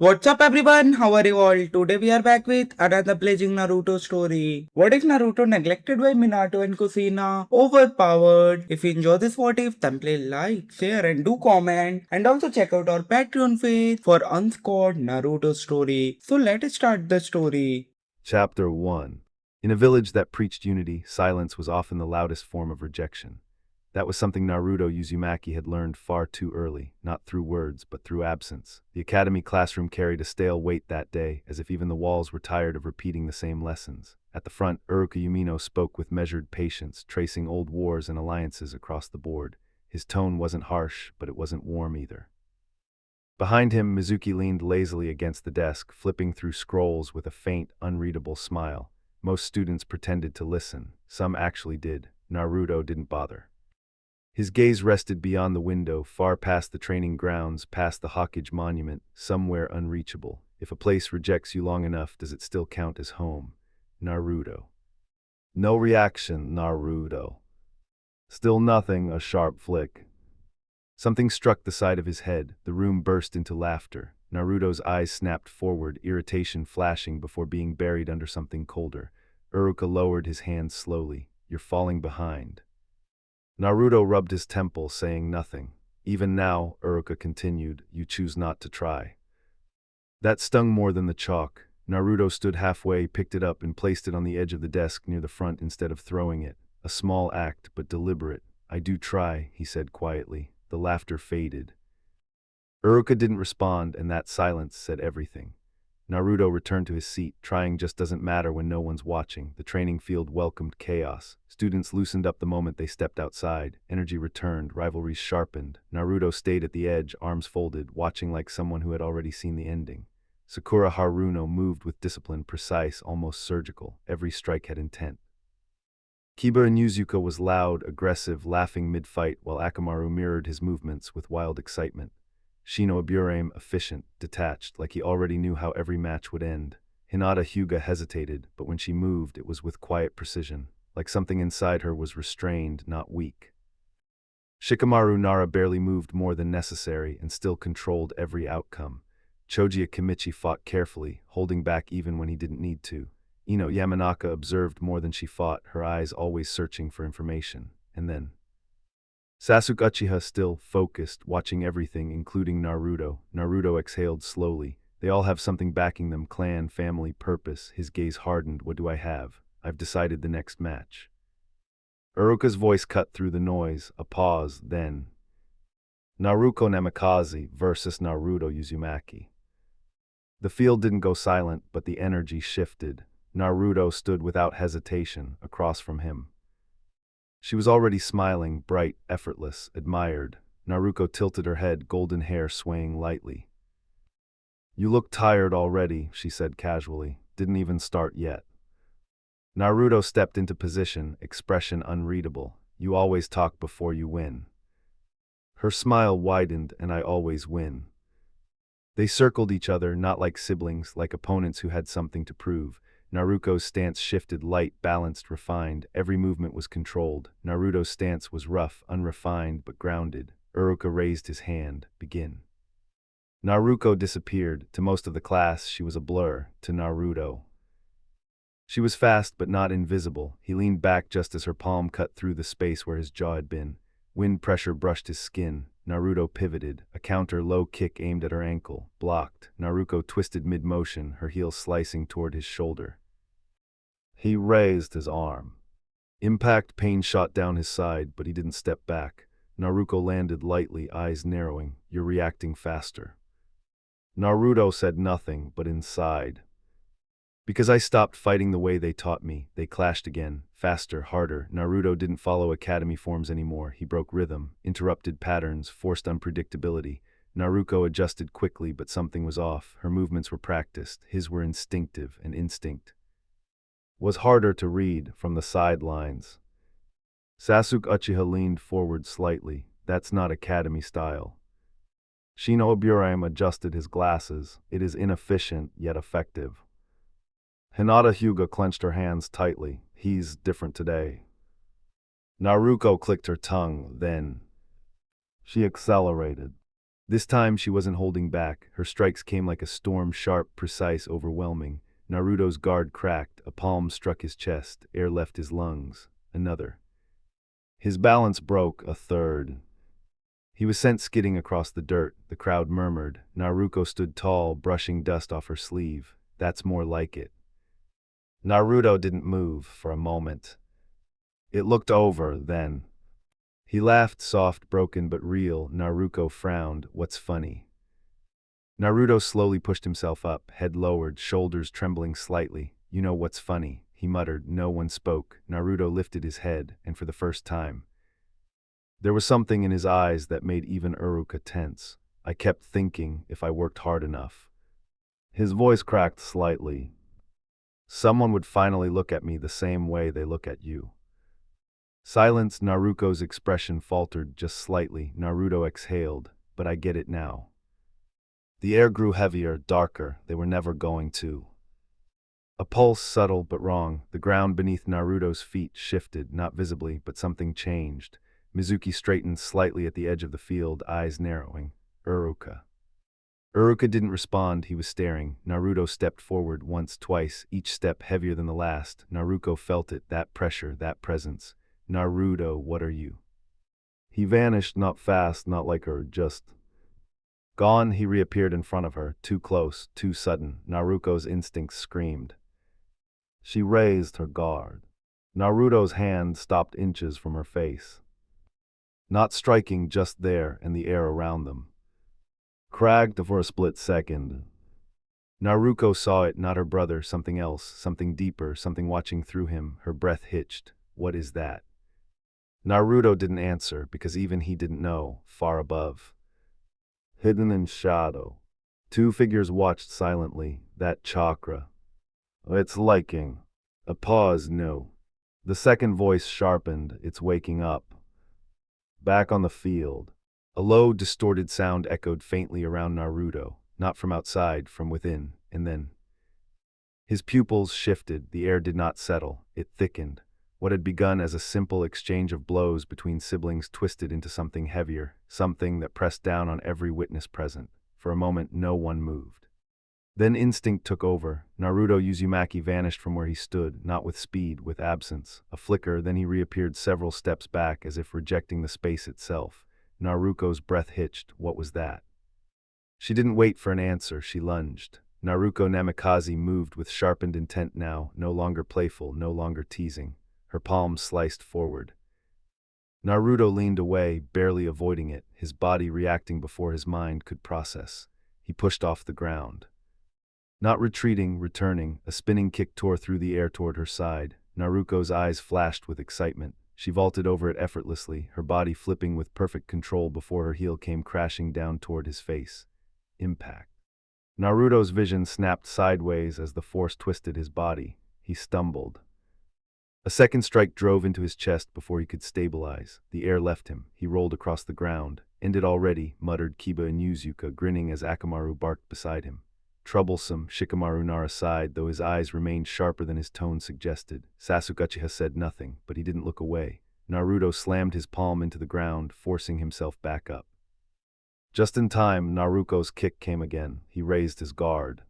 What's up everyone, how are you all? Today we are back with another blazing Naruto story. What if Naruto neglected by Minato and Kushina? Overpowered. If you enjoy this what if, then play like, share and do comment. And also check out our Patreon page for unscored Naruto story. So let's start the story. Chapter 1. In a village that preached unity, silence was often the loudest form of rejection. That was something Naruto Uzumaki had learned far too early, not through words, but through absence. The academy classroom carried a stale weight that day, as if even the walls were tired of repeating the same lessons. At the front, Uruka Umino spoke with measured patience, tracing old wars and alliances across the board. His tone wasn't harsh, but it wasn't warm either. Behind him, Mizuki leaned lazily against the desk, flipping through scrolls with a faint, unreadable smile. Most students pretended to listen. Some actually did. Naruto didn't bother. His gaze rested beyond the window, far past the training grounds, past the Hawkage monument, somewhere unreachable. If a place rejects you long enough, does it still count as home? Naruto. No reaction, Naruto. Still nothing, a sharp flick. Something struck the side of his head. The room burst into laughter. Naruto's eyes snapped forward, irritation flashing before being buried under something colder. Uruka lowered his hands slowly. You're falling behind. Naruto rubbed his temple, saying nothing. Even now, Uruka continued, you choose not to try. That stung more than the chalk. Naruto stood halfway, picked it up, and placed it on the edge of the desk near the front instead of throwing it. A small act, but deliberate. I do try, he said quietly. The laughter faded. Uruka didn't respond, and that silence said everything. Naruto returned to his seat. Trying just doesn't matter when no one's watching. The training field welcomed chaos. Students loosened up the moment they stepped outside. Energy returned, rivalries sharpened. Naruto stayed at the edge, arms folded, watching like someone who had already seen the ending. Sakura Haruno moved with discipline, precise, almost surgical. Every strike had intent. Kiba Inuzuka was loud, aggressive, laughing mid-fight, while Akamaru mirrored his movements with wild excitement. Shino Aburame efficient, detached, like he already knew how every match would end. Hinata Hyuga hesitated, but when she moved, it was with quiet precision, like something inside her was restrained, not weak. Shikamaru Nara barely moved more than necessary and still controlled every outcome. Choji Akimichi fought carefully, holding back even when he didn't need to. Ino Yamanaka observed more than she fought, her eyes always searching for information. And then Sasuke Uchiha still focused, watching everything, including Naruto. Naruto exhaled slowly. They all have something backing them, clan, family, purpose. His gaze hardened. What do I have? I've decided the next match. Uruka's voice cut through the noise, a pause, then Naruko Namikaze versus Naruto Uzumaki. The field didn't go silent, but the energy shifted. Naruto stood without hesitation, across from him. She was already smiling, bright, effortless, admired. Naruko tilted her head, golden hair swaying lightly. You look tired already, she said casually. Didn't even start yet. Naruto stepped into position, expression unreadable. You always talk before you win. Her smile widened, and I always win. They circled each other, not like siblings, like opponents who had something to prove. Naruko's stance shifted, light, balanced, refined. Every movement was controlled. Naruto's stance was rough, unrefined, but grounded. Uruka raised his hand. Begin. Naruko disappeared. To most of the class, she was a blur. To Naruto, she was fast but not invisible. He leaned back just as her palm cut through the space where his jaw had been. Wind pressure brushed his skin. Naruto pivoted. A counter low kick aimed at her ankle. Blocked. Naruko twisted mid-motion, her heel slicing toward his shoulder. He raised his arm. Impact pain shot down his side, but he didn't step back. Naruko landed lightly, eyes narrowing. You're reacting faster. Naruto said nothing, but inside. Because I stopped fighting the way they taught me, they clashed again, faster, harder. Naruto didn't follow academy forms anymore. He broke rhythm, interrupted patterns, forced unpredictability. Naruko adjusted quickly, but something was off. Her movements were practiced. His were instinctive, and instinct was harder to read from the sidelines. Sasuke Uchiha leaned forward slightly. That's not academy style. Shino Aburame adjusted his glasses. It is inefficient, yet effective. Hinata Hyuga clenched her hands tightly. He's different today. Naruko clicked her tongue, then she accelerated. This time she wasn't holding back. Her strikes came like a storm, sharp, precise, overwhelming. Naruto's guard cracked, a palm struck his chest, air left his lungs. Another. His balance broke, a third. He was sent skidding across the dirt. The crowd murmured. Naruko stood tall, brushing dust off her sleeve. That's more like it. Naruto didn't move for a moment. It looked over, then. He laughed, soft, broken, but real. Naruko frowned. What's funny? Naruto slowly pushed himself up, head lowered, shoulders trembling slightly. You know what's funny? He muttered. No one spoke. Naruto lifted his head, and for the first time, there was something in his eyes that made even Uruka tense. I kept thinking if I worked hard enough. His voice cracked slightly. Someone would finally look at me the same way they look at you. Silence. Naruko's expression faltered just slightly. Naruto exhaled. But I get it now. The air grew heavier, darker. They were never going to. A pulse, subtle but wrong. The ground beneath Naruto's feet shifted, not visibly, but something changed. Mizuki straightened slightly at the edge of the field, eyes narrowing. Uruka. Uruka didn't respond, he was staring. Naruto stepped forward once, twice, each step heavier than the last. Naruko felt it, that pressure, that presence. Naruto, what are you? He vanished, not fast, not like her, just gone. He reappeared in front of her, too close, too sudden. Naruko's instincts screamed. She raised her guard. Naruto's hand stopped inches from her face. Not striking, just there, and the air around them. Cracked for a split second. Naruko saw it, not her brother, something else, something deeper, something watching through him. Her breath hitched. What is that? Naruto didn't answer, because even he didn't know, far above. Hidden in shadow. Two figures watched silently, that chakra. It's liking. A pause, no. The second voice sharpened, it's waking up. Back on the field. A low, distorted sound echoed faintly around Naruto, not from outside, from within, and then. His pupils shifted, the air did not settle, it thickened. What had begun as a simple exchange of blows between siblings twisted into something heavier, something that pressed down on every witness present. For a moment, no one moved. Then instinct took over. Naruto Uzumaki vanished from where he stood, not with speed, with absence. A flicker, then he reappeared several steps back as if rejecting the space itself. Naruko's breath hitched. What was that? She didn't wait for an answer, she lunged. Naruko Namikaze moved with sharpened intent now, no longer playful, no longer teasing. Her palms sliced forward. Naruto leaned away, barely avoiding it, his body reacting before his mind could process. He pushed off the ground. Not retreating, returning, a spinning kick tore through the air toward her side. Naruko's eyes flashed with excitement. She vaulted over it effortlessly, her body flipping with perfect control before her heel came crashing down toward his face. Impact. Naruto's vision snapped sideways as the force twisted his body. He stumbled. A second strike drove into his chest before he could stabilize. The air left him. He rolled across the ground. Ended already, muttered Kiba Inuzuka, grinning as Akamaru barked beside him. Troublesome, Shikamaru Nara sighed, though his eyes remained sharper than his tone suggested. Sasuke Uchiha said nothing, but he didn't look away. Naruto slammed his palm into the ground, forcing himself back up. Just in time, Naruko's kick came again. He raised his guard.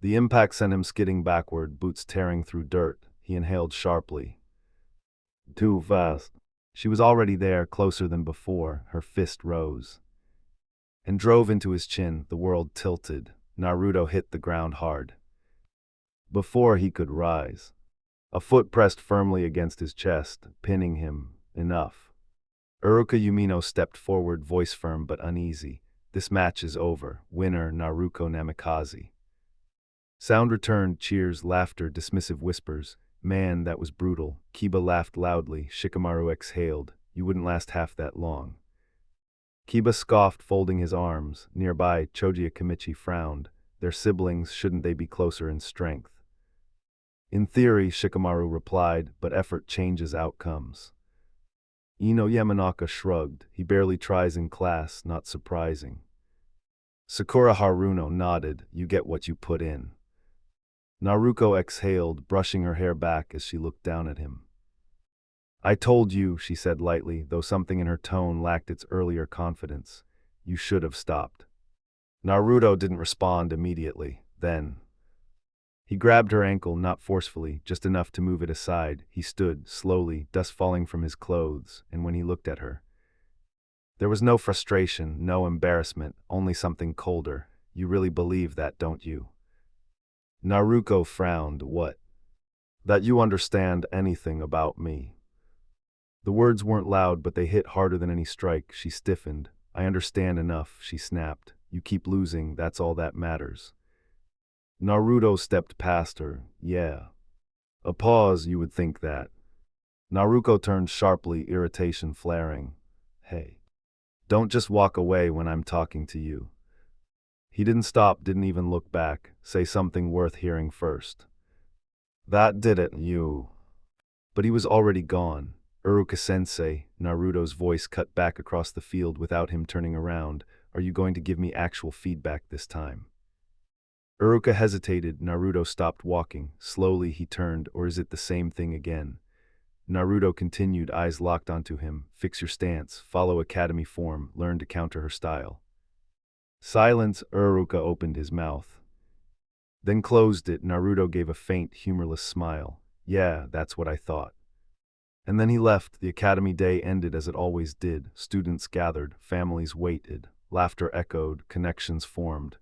The impact sent him skidding backward, boots tearing through dirt. He inhaled sharply. Too fast. She was already there, closer than before. Her fist rose and drove into his chin. The world tilted. Naruto hit the ground hard. Before he could rise, a foot pressed firmly against his chest, pinning him. Enough. Uruka Umino stepped forward, voice firm but uneasy. This match is over. Winner, Naruko Namikaze. Sound returned, cheers, laughter, dismissive whispers. Man, that was brutal. Kiba laughed loudly. Shikamaru exhaled. You wouldn't last half that long. Kiba scoffed, folding his arms. Nearby, Choji Akimichi frowned. Their siblings, shouldn't they be closer in strength? In theory, Shikamaru replied, but effort changes outcomes. Ino Yamanaka shrugged. He barely tries in class, not surprising. Sakura Haruno nodded. You get what you put in. Naruko exhaled, brushing her hair back as she looked down at him. I told you, she said lightly, though something in her tone lacked its earlier confidence. You should have stopped. Naruto didn't respond immediately. Then, he grabbed her ankle, not forcefully, just enough to move it aside. He stood, slowly, dust falling from his clothes, and when he looked at her, there was no frustration, no embarrassment, only something colder. You really believe that, don't you? Naruko frowned. What? That you understand anything about me? The words weren't loud, but they hit harder than any strike. She stiffened. I understand enough, she snapped. You keep losing, that's all that matters. Naruto stepped past her. Yeah. A pause, you would think that. Naruko turned sharply, irritation flaring. Hey. Don't just walk away when I'm talking to you. He didn't stop, didn't even look back. Say something worth hearing first. That did it, you. But he was already gone. Uruka-sensei, Naruto's voice cut back across the field without him turning around. Are you going to give me actual feedback this time? Uruka hesitated. Naruto stopped walking. Slowly he turned. Or is it the same thing again? Naruto continued, eyes locked onto him. Fix your stance. Follow academy form. Learn to counter her style. Silence. Uruka opened his mouth, then closed it. Naruto gave a faint, humorless smile. Yeah, that's what I thought. And then he left. The academy day ended as it always did. Students gathered, families waited, laughter echoed, connections formed.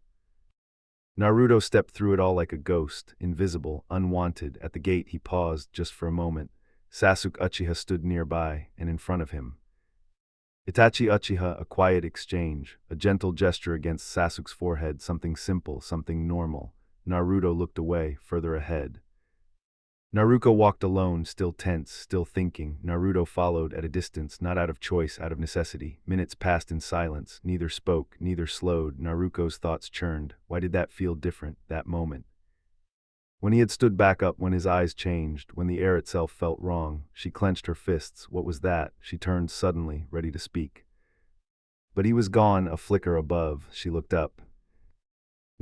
Naruto stepped through it all like a ghost, invisible, unwanted. At the gate he paused just for a moment. Sasuke Uchiha stood nearby, and in front of him, Itachi Uchiha. A quiet exchange, a gentle gesture against Sasuke's forehead, something simple, something normal. Naruto looked away, further ahead. Naruko walked alone, still tense, still thinking. Naruto followed at a distance, not out of choice, out of necessity. Minutes passed in silence. Neither spoke, neither slowed. Naruko's thoughts churned. Why did that feel different, that moment? When he had stood back up, when his eyes changed, when the air itself felt wrong, she clenched her fists. What was that? She turned suddenly, ready to speak. But he was gone, a flicker above. She looked up.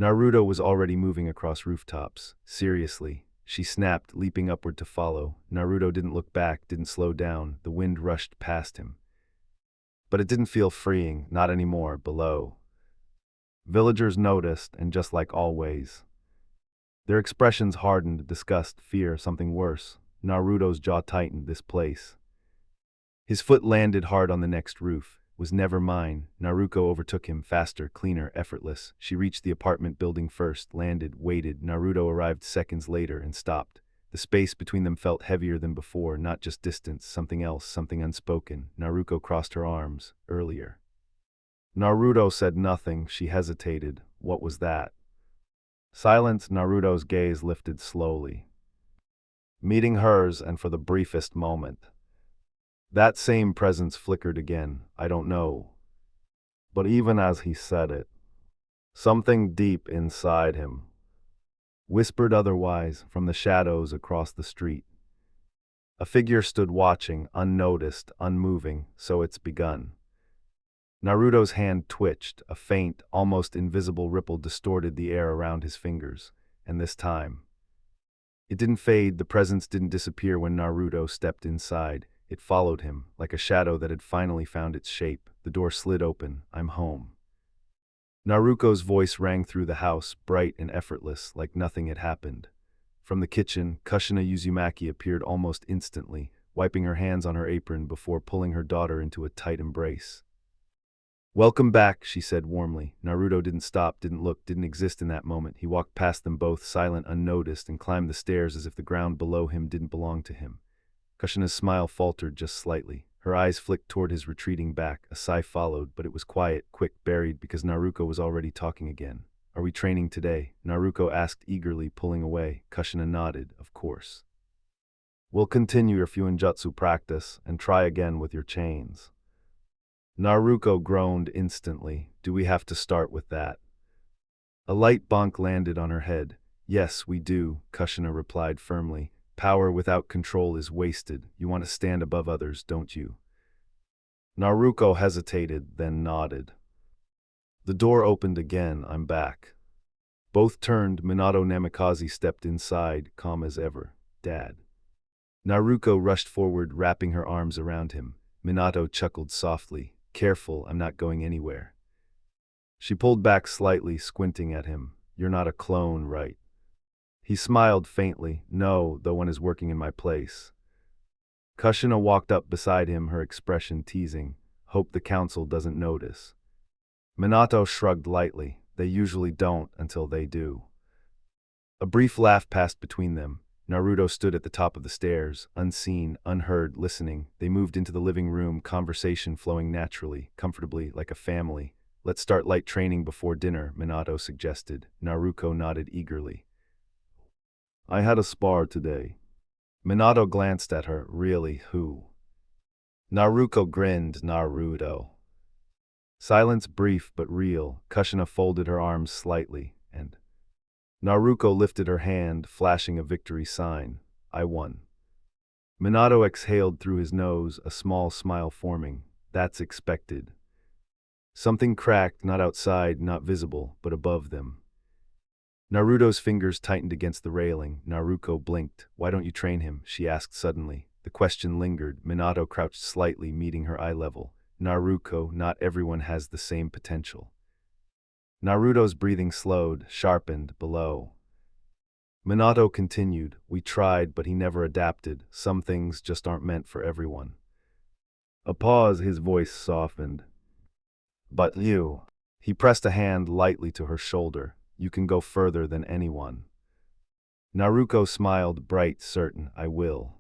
Naruto was already moving across rooftops. Seriously, she snapped, leaping upward to follow. Naruto didn't look back, didn't slow down. The wind rushed past him. But it didn't feel freeing, not anymore, below. Villagers noticed, and just like always, their expressions hardened, disgust, fear, something worse. Naruto's jaw tightened. This place. His foot landed hard on the next roof. Was never mine. Naruko overtook him, faster, cleaner, effortless. She reached the apartment building first, landed, waited. Naruto arrived seconds later and stopped. The space between them felt heavier than before, not just distance, something else, something unspoken. Naruko crossed her arms. Earlier. Naruto said nothing. She hesitated. What was that? Silence. Naruto's gaze lifted slowly, meeting hers, and for the briefest moment, that same presence flickered again. I don't know. But even as he said it, something deep inside him whispered otherwise. From the shadows across the street, a figure stood watching, unnoticed, unmoving. So it's begun. Naruto's hand twitched. A faint, almost invisible ripple distorted the air around his fingers. And this time, it didn't fade. The presence didn't disappear when Naruto stepped inside. It followed him, like a shadow that had finally found its shape. The door slid open. I'm home. Naruko's voice rang through the house, bright and effortless, like nothing had happened. From the kitchen, Kushina Uzumaki appeared almost instantly, wiping her hands on her apron before pulling her daughter into a tight embrace. Welcome back, she said warmly. Naruto didn't stop, didn't look, didn't exist in that moment. He walked past them both, silent, unnoticed, and climbed the stairs as if the ground below him didn't belong to him. Kushina's smile faltered just slightly. Her eyes flicked toward his retreating back. A sigh followed, but it was quiet, quick, buried, because Naruko was already talking again. Are we training today? Naruko asked eagerly, pulling away. Kushina nodded. Of course. We'll continue your Fuinjutsu practice, and try again with your chains. Naruko groaned instantly. Do we have to start with that? A light bonk landed on her head. Yes, we do, Kushina replied firmly. Power without control is wasted. You want to stand above others, don't you? Naruko hesitated, then nodded. The door opened again. I'm back. Both turned. Minato Namikaze stepped inside, calm as ever. Dad. Naruko rushed forward, wrapping her arms around him. Minato chuckled softly. Careful, I'm not going anywhere. She pulled back slightly, squinting at him. You're not a clone, right? He smiled faintly. No, though one is working in my place. Kushina walked up beside him, her expression teasing. Hope the council doesn't notice. Minato shrugged lightly. They usually don't until they do. A brief laugh passed between them. Naruto stood at the top of the stairs, unseen, unheard, listening. They moved into the living room, conversation flowing naturally, comfortably, like a family. Let's start light training before dinner, Minato suggested. Naruko nodded eagerly. I had a spar today. Minato glanced at her. Really, who? Naruko grinned. Naruto. Silence brief but real. Kushina folded her arms slightly, and Naruko lifted her hand, flashing a victory sign. I won. Minato exhaled through his nose, a small smile forming. That's expected. Something cracked, not outside, not visible, but above them. Naruto's fingers tightened against the railing. Naruko blinked. Why don't you train him? She asked suddenly. The question lingered. Minato crouched slightly, meeting her eye level. Naruko, not everyone has the same potential. Naruto's breathing slowed, sharpened, below. Minato continued. We tried, but he never adapted. Some things just aren't meant for everyone. A pause, his voice softened. But you. He pressed a hand lightly to her shoulder. You can go further than anyone. Naruko smiled, bright, certain. I will.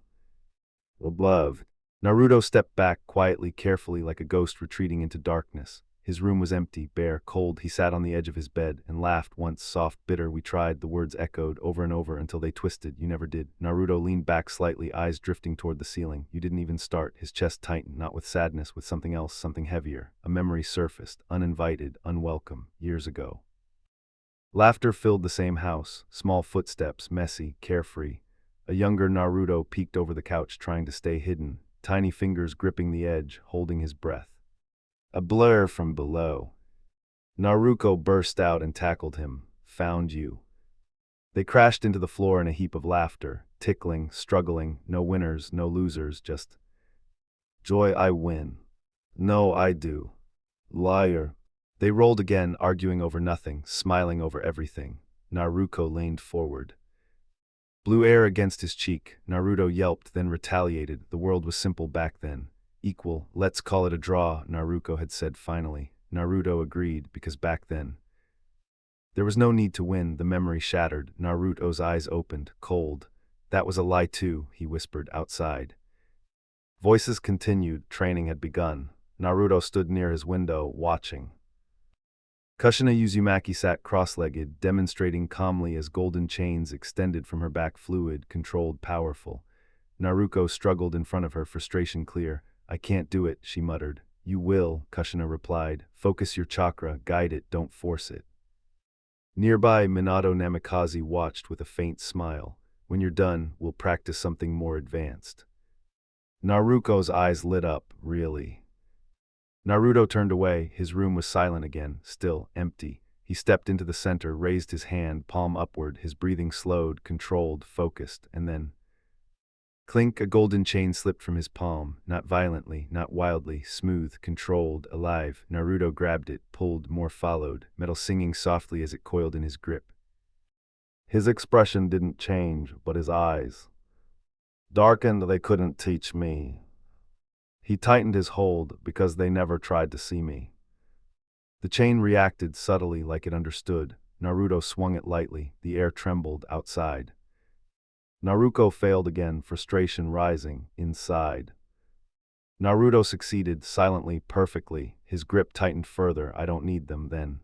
Love. Naruto stepped back quietly, carefully, like a ghost retreating into darkness. His room was empty, bare, cold. He sat on the edge of his bed and laughed once, soft, bitter. We tried. The words echoed over and over until they twisted. You never did. Naruto leaned back slightly, eyes drifting toward the ceiling. You didn't even start. His chest tightened, not with sadness, with something else, something heavier. A memory surfaced, uninvited, unwelcome, years ago. Laughter filled the same house, small footsteps, messy, carefree. A younger Naruto peeked over the couch, trying to stay hidden, tiny fingers gripping the edge, holding his breath. A blur from below. Naruko burst out and tackled him. Found you. They crashed into the floor in a heap of laughter, tickling, struggling, no winners, no losers, just joy. I win. No, I do. Liar. They rolled again, arguing over nothing, smiling over everything. Naruko leaned forward. Blue air against his cheek. Naruto yelped, then retaliated. The world was simple back then. Equal, let's call it a draw, Naruko had said finally. Naruto agreed, because back then there was no need to win. The memory shattered. Naruto's eyes opened, cold. That was a lie too, he whispered outside. Voices continued. Training had begun. Naruto stood near his window, watching. Kushina Uzumaki sat cross-legged, demonstrating calmly as golden chains extended from her back, fluid, controlled, powerful. Naruko struggled in front of her, frustration clear. I can't do it, she muttered. You will, Kushina replied. Focus your chakra, guide it, don't force it. Nearby, Minato Namikaze watched with a faint smile. When you're done, we'll practice something more advanced. Naruko's eyes lit up, really. Naruto turned away. His room was silent again, still, empty. He stepped into the center, raised his hand, palm upward, his breathing slowed, controlled, focused, and then clink, a golden chain slipped from his palm, not violently, not wildly, smooth, controlled, alive. Naruto grabbed it, pulled, more followed, metal singing softly as it coiled in his grip. His expression didn't change, but his eyes darkened. They couldn't teach me. He tightened his hold, because they never tried to see me. The chain reacted subtly, like it understood. Naruto swung it lightly. The air trembled outside. Naruko failed again, frustration rising inside. Naruto succeeded, silently, perfectly. His grip tightened further. I don't need them, then.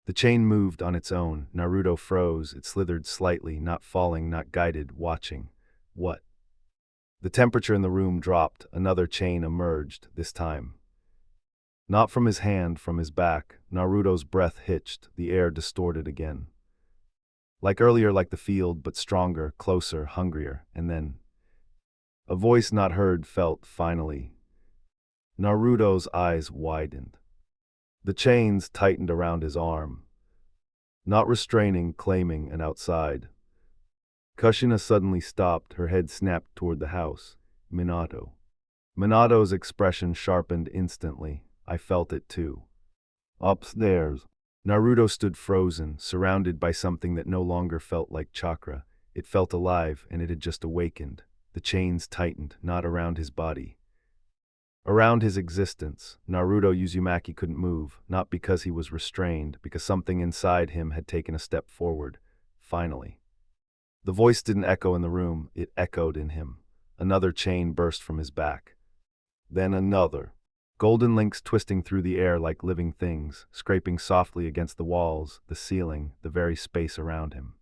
The chain moved on its own. Naruto froze. It slithered slightly, not falling, not guided, watching. What? The temperature in the room dropped. Another chain emerged, this time. Not from his hand, from his back. Naruto's breath hitched, the air distorted again. Like earlier, like the field, but stronger, closer, hungrier, and then a voice not heard, felt, finally. Naruto's eyes widened. The chains tightened around his arm. Not restraining, claiming, and outside. Kushina suddenly stopped, her head snapped toward the house. Minato. Minato's expression sharpened instantly. I felt it too. Upstairs. Naruto stood frozen, surrounded by something that no longer felt like chakra. It felt alive, and it had just awakened. The chains tightened, not around his body. Around his existence. Naruto Uzumaki couldn't move, not because he was restrained, because something inside him had taken a step forward. Finally. The voice didn't echo in the room, it echoed in him. Another chain burst from his back. Then another. Golden links twisting through the air like living things, scraping softly against the walls, the ceiling, the very space around him.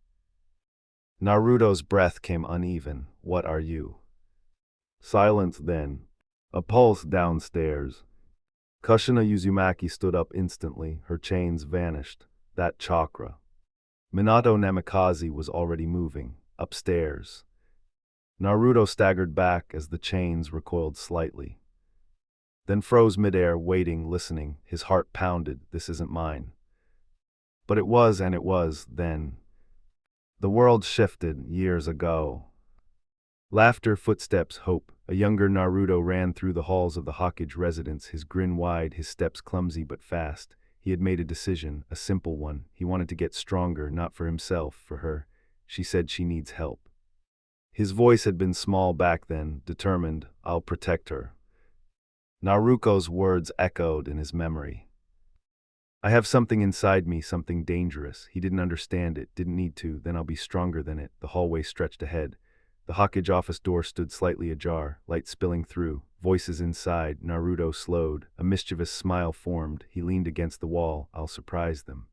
Naruto's breath came uneven. What are you? Silence then. A pulse downstairs. Kushina Uzumaki stood up instantly, her chains vanished. That chakra. Minato Namikaze was already moving, upstairs. Naruto staggered back as the chains recoiled slightly. Then froze midair, waiting, listening. His heart pounded. This isn't mine. But it was, and it was, then. The world shifted years ago. Laughter, footsteps, hope. A younger Naruto ran through the halls of the Hokage residence, his grin wide, his steps clumsy but fast. He had made a decision, a simple one. He wanted to get stronger, not for himself, for her. She said she needs help. His voice had been small back then, determined. I'll protect her. Naruko's words echoed in his memory. I have something inside me, something dangerous. He didn't understand it, didn't need to. Then I'll be stronger than it. The hallway stretched ahead. The Hokage office door stood slightly ajar, light spilling through. Voices inside. Naruto slowed. A mischievous smile formed. He leaned against the wall. I'll surprise them.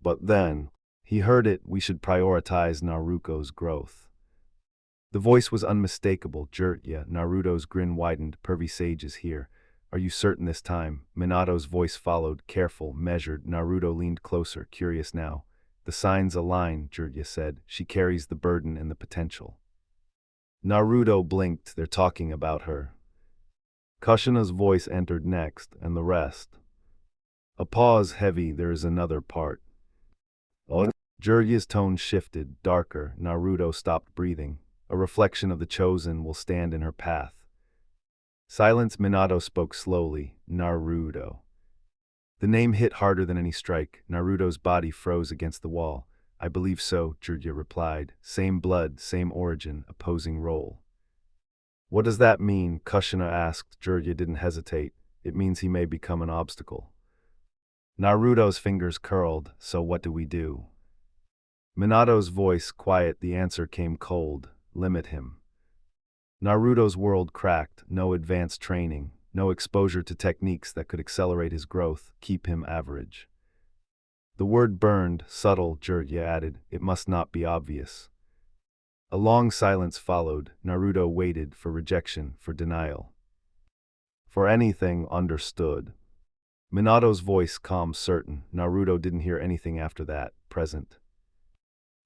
But then, he heard it. We should prioritize Naruko's growth. The voice was unmistakable. Jirtya. Naruto's grin widened. Pervy Sage is here. Are you certain this time? Minato's voice followed, careful, measured. Naruto leaned closer, curious now. The signs align, Jirtya said. She carries the burden and the potential. Naruto blinked. They're talking about her. Kushina's voice entered next, and the rest. A pause heavy. There is another part. Oh. Jirtya's tone shifted, darker. Naruto stopped breathing. A reflection of the chosen will stand in her path. Silence. Minato spoke slowly. Naruto. The name hit harder than any strike. Naruto's body froze against the wall. I believe so, Jirtya replied. Same blood, same origin, opposing role. What does that mean? Kushina asked. Jirtya didn't hesitate. It means he may become an obstacle. Naruto's fingers curled. So what do we do? Minato's voice quiet. The answer came cold. Limit him. Naruto's world cracked. No advanced training. No exposure to techniques that could accelerate his growth, keep him average. The word burned, subtle, Jirtya added. It must not be obvious. A long silence followed. Naruto waited for rejection, for denial. For anything understood. Minato's voice calm, certain. Naruto didn't hear anything after that, present.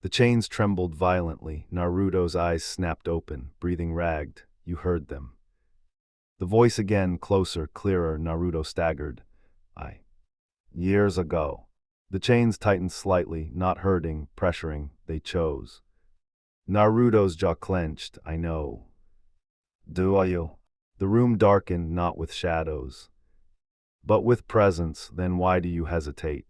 The chains trembled violently. Naruto's eyes snapped open, breathing ragged. You heard them. The voice again, closer, clearer. Naruto staggered. Years ago. The chains tightened slightly, not hurting, pressuring. They chose. Naruto's jaw clenched. I know. Do you? The room darkened, not with shadows, but with presence. Then why do you hesitate?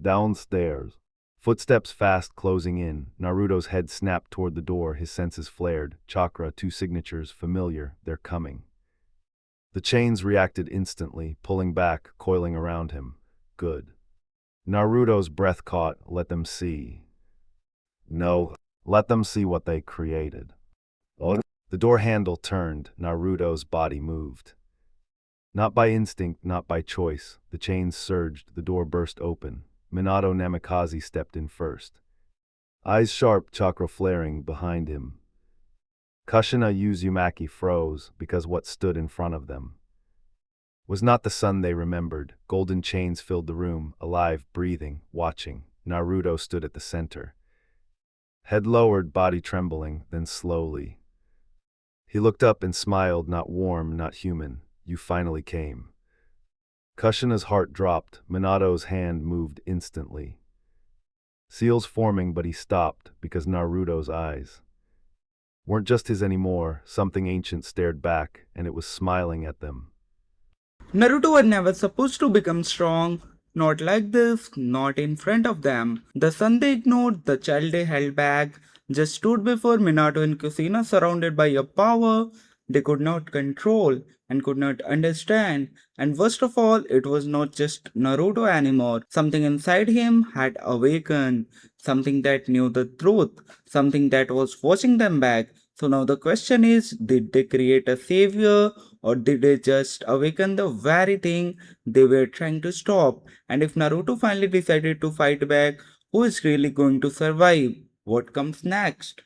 Downstairs. Footsteps fast closing in. Naruto's head snapped toward the door, his senses flared. Chakra, two signatures, familiar, they're coming. The chains reacted instantly, pulling back, coiling around him. Good. Naruto's breath caught. Let them see. No, let them see what they created. Oh. The door handle turned. Naruto's body moved. Not by instinct, not by choice. The chains surged, the door burst open. Minato Namikaze stepped in first. Eyes sharp, chakra flaring behind him. Kushina Uzumaki froze, because what stood in front of them was not the sun they remembered. Golden chains filled the room, alive, breathing, watching. Naruto stood at the center. Head lowered, body trembling, then slowly. He looked up and smiled, not warm, not human. You finally came. Kushina's heart dropped. Minato's hand moved instantly. Seals forming, but he stopped, because Naruto's eyes weren't just his anymore. Something ancient stared back, and it was smiling at them. Naruto was never supposed to become strong. Not like this, not in front of them. The son they ignored, the child they held back, just stood before Minato and Kushina surrounded by a power they could not control and could not understand. And worst of all, it was not just Naruto anymore. Something inside him had awakened, something that knew the truth, something that was watching them back. So now the question is, did they create a savior or did they just awaken the very thing they were trying to stop? And if Naruto finally decided to fight back, who is really going to survive? What comes next?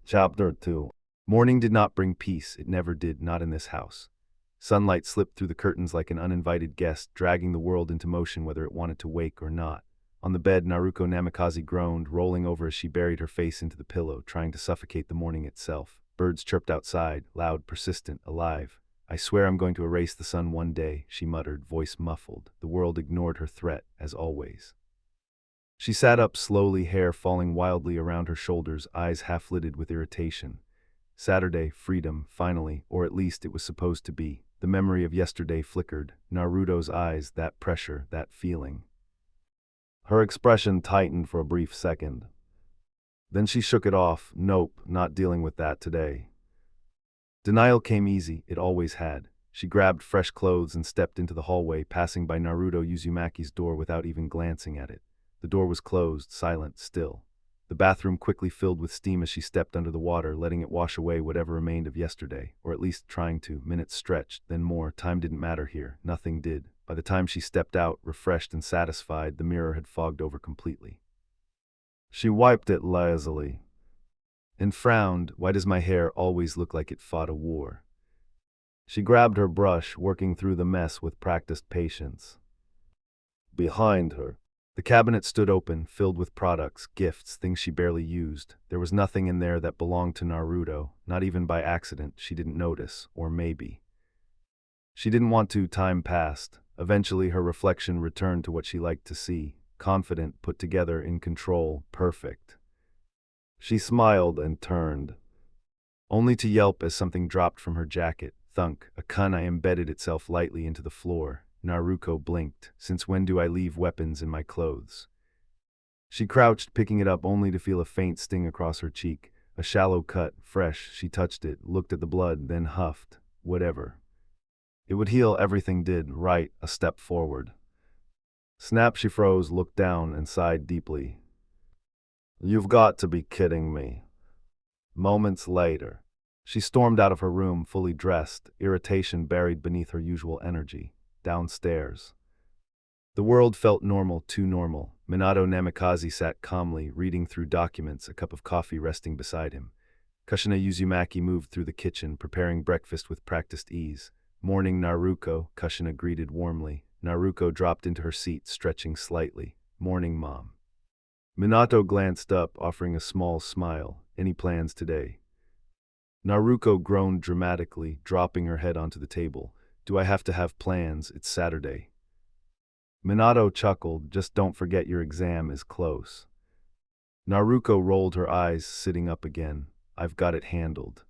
Chapter 2. Morning did not bring peace, it never did, not in this house. Sunlight slipped through the curtains like an uninvited guest, dragging the world into motion whether it wanted to wake or not. On the bed, Naruko Namikaze groaned, rolling over as she buried her face into the pillow, trying to suffocate the morning itself. Birds chirped outside, loud, persistent, alive. I swear I'm going to erase the sun one day, she muttered, voice muffled. The world ignored her threat, as always. She sat up slowly, hair falling wildly around her shoulders, eyes half-lidded with irritation. Saturday, freedom, finally, or at least it was supposed to be. The memory of yesterday flickered. Naruto's eyes, that pressure, that feeling. Her expression tightened for a brief second. Then she shook it off. Nope, not dealing with that today. Denial came easy, it always had. She grabbed fresh clothes and stepped into the hallway, passing by Naruto Uzumaki's door without even glancing at it. The door was closed, silent, still. The bathroom quickly filled with steam as she stepped under the water, letting it wash away whatever remained of yesterday, or at least trying to. Minutes stretched, then more. Time didn't matter here. Nothing did. By the time she stepped out, refreshed and satisfied, the mirror had fogged over completely. She wiped it lazily and frowned. Why does my hair always look like it fought a war? She grabbed her brush, working through the mess with practiced patience. Behind her, the cabinet stood open, filled with products, gifts, things she barely used. There was nothing in there that belonged to Naruto, not even by accident. She didn't notice, or maybe. She didn't want to. Time passed. Eventually her reflection returned to what she liked to see. Confident, put together, in control, perfect. She smiled and turned, only to yelp as something dropped from her jacket. Thunk, a kunai embedded itself lightly into the floor. Naruko blinked. Since when do I leave weapons in my clothes? She crouched, picking it up only to feel a faint sting across her cheek. A shallow cut, fresh. She touched it, looked at the blood, then huffed. Whatever. It would heal. Everything did. Right, a step forward. Snap, she froze, looked down, and sighed deeply. You've got to be kidding me. Moments later, she stormed out of her room, fully dressed, irritation buried beneath her usual energy. Downstairs. The world felt normal, too normal. Minato Namikaze sat calmly, reading through documents, a cup of coffee resting beside him. Kushina Uzumaki moved through the kitchen, preparing breakfast with practiced ease. Morning, Naruko, Kushina greeted warmly. Naruko dropped into her seat, stretching slightly. Morning, Mom. Minato glanced up, offering a small smile. Any plans today? Naruko groaned dramatically, dropping her head onto the table. Do I have to have plans? It's Saturday. Minato chuckled. Just don't forget your exam is close. Naruko rolled her eyes, sitting up again. I've got it handled.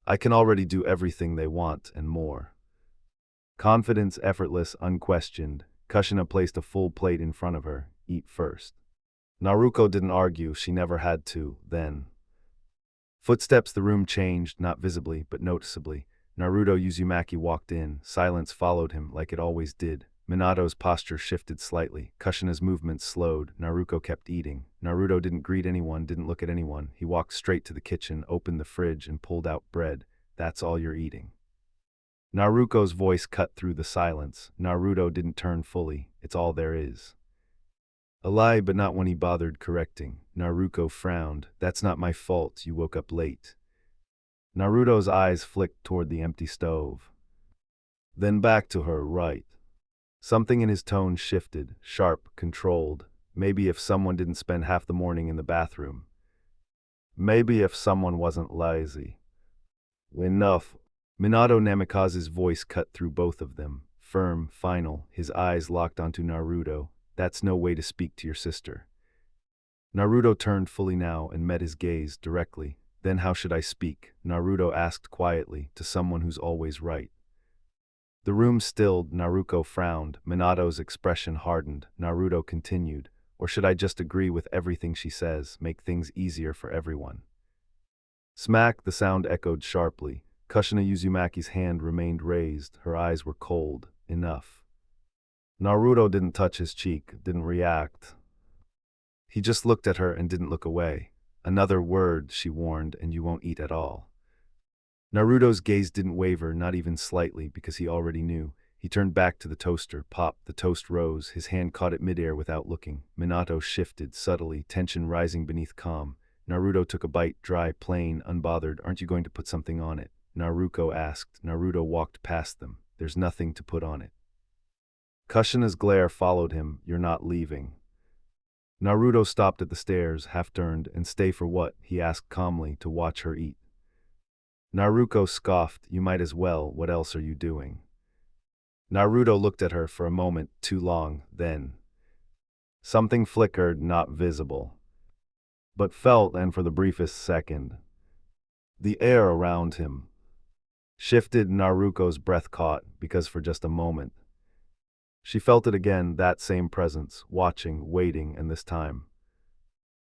I can already do everything they want and more. Confidence, effortless, unquestioned. Kushina placed a full plate in front of her. Eat first. Naruko didn't argue. She never had to, then. Footsteps, the room changed, not visibly, but noticeably. Naruto Uzumaki walked in. Silence followed him, like it always did. Minato's posture shifted slightly. Kushina's movements slowed. Naruko kept eating. Naruto didn't greet anyone, didn't look at anyone. He walked straight to the kitchen, opened the fridge, and pulled out bread. That's all you're eating. Naruko's voice cut through the silence. Naruto didn't turn fully. It's all there is. A lie, but not one he bothered correcting. Naruko frowned. That's not my fault, you woke up late. Naruto's eyes flicked toward the empty stove. Then back to her, right. Something in his tone shifted, sharp, controlled. Maybe if someone didn't spend half the morning in the bathroom. Maybe if someone wasn't lazy. Enough. Minato Namikaze's voice cut through both of them. Firm, final, his eyes locked onto Naruto. That's no way to speak to your sister. Naruto turned fully now and met his gaze directly. Then how should I speak? Naruto asked quietly, to someone who's always right. The room stilled, Naruko frowned, Minato's expression hardened. Naruto continued, or should I just agree with everything she says, make things easier for everyone? Smack, the sound echoed sharply. Kushina Uzumaki's hand remained raised, her eyes were cold. Enough. Naruto didn't touch his cheek, didn't react. He just looked at her and didn't look away. Another word, she warned, and you won't eat at all. Naruto's gaze didn't waver, not even slightly, because he already knew. He turned back to the toaster. Pop, the toast rose, his hand caught it midair without looking. Minato shifted, subtly, tension rising beneath calm. Naruto took a bite, dry, plain, unbothered. Aren't you going to put something on it? Naruko asked. Naruto walked past them. There's nothing to put on it. Kushina's glare followed him. You're not leaving. Naruto stopped at the stairs, half-turned, and stay for what? He asked calmly, to watch her eat. Naruko scoffed, you might as well, what else are you doing? Naruto looked at her for a moment, too long, then. Something flickered, not visible, but felt, and for the briefest second. The air around him shifted. Naruko's breath caught, because for just a moment. She felt it again, that same presence, watching, waiting, and this time.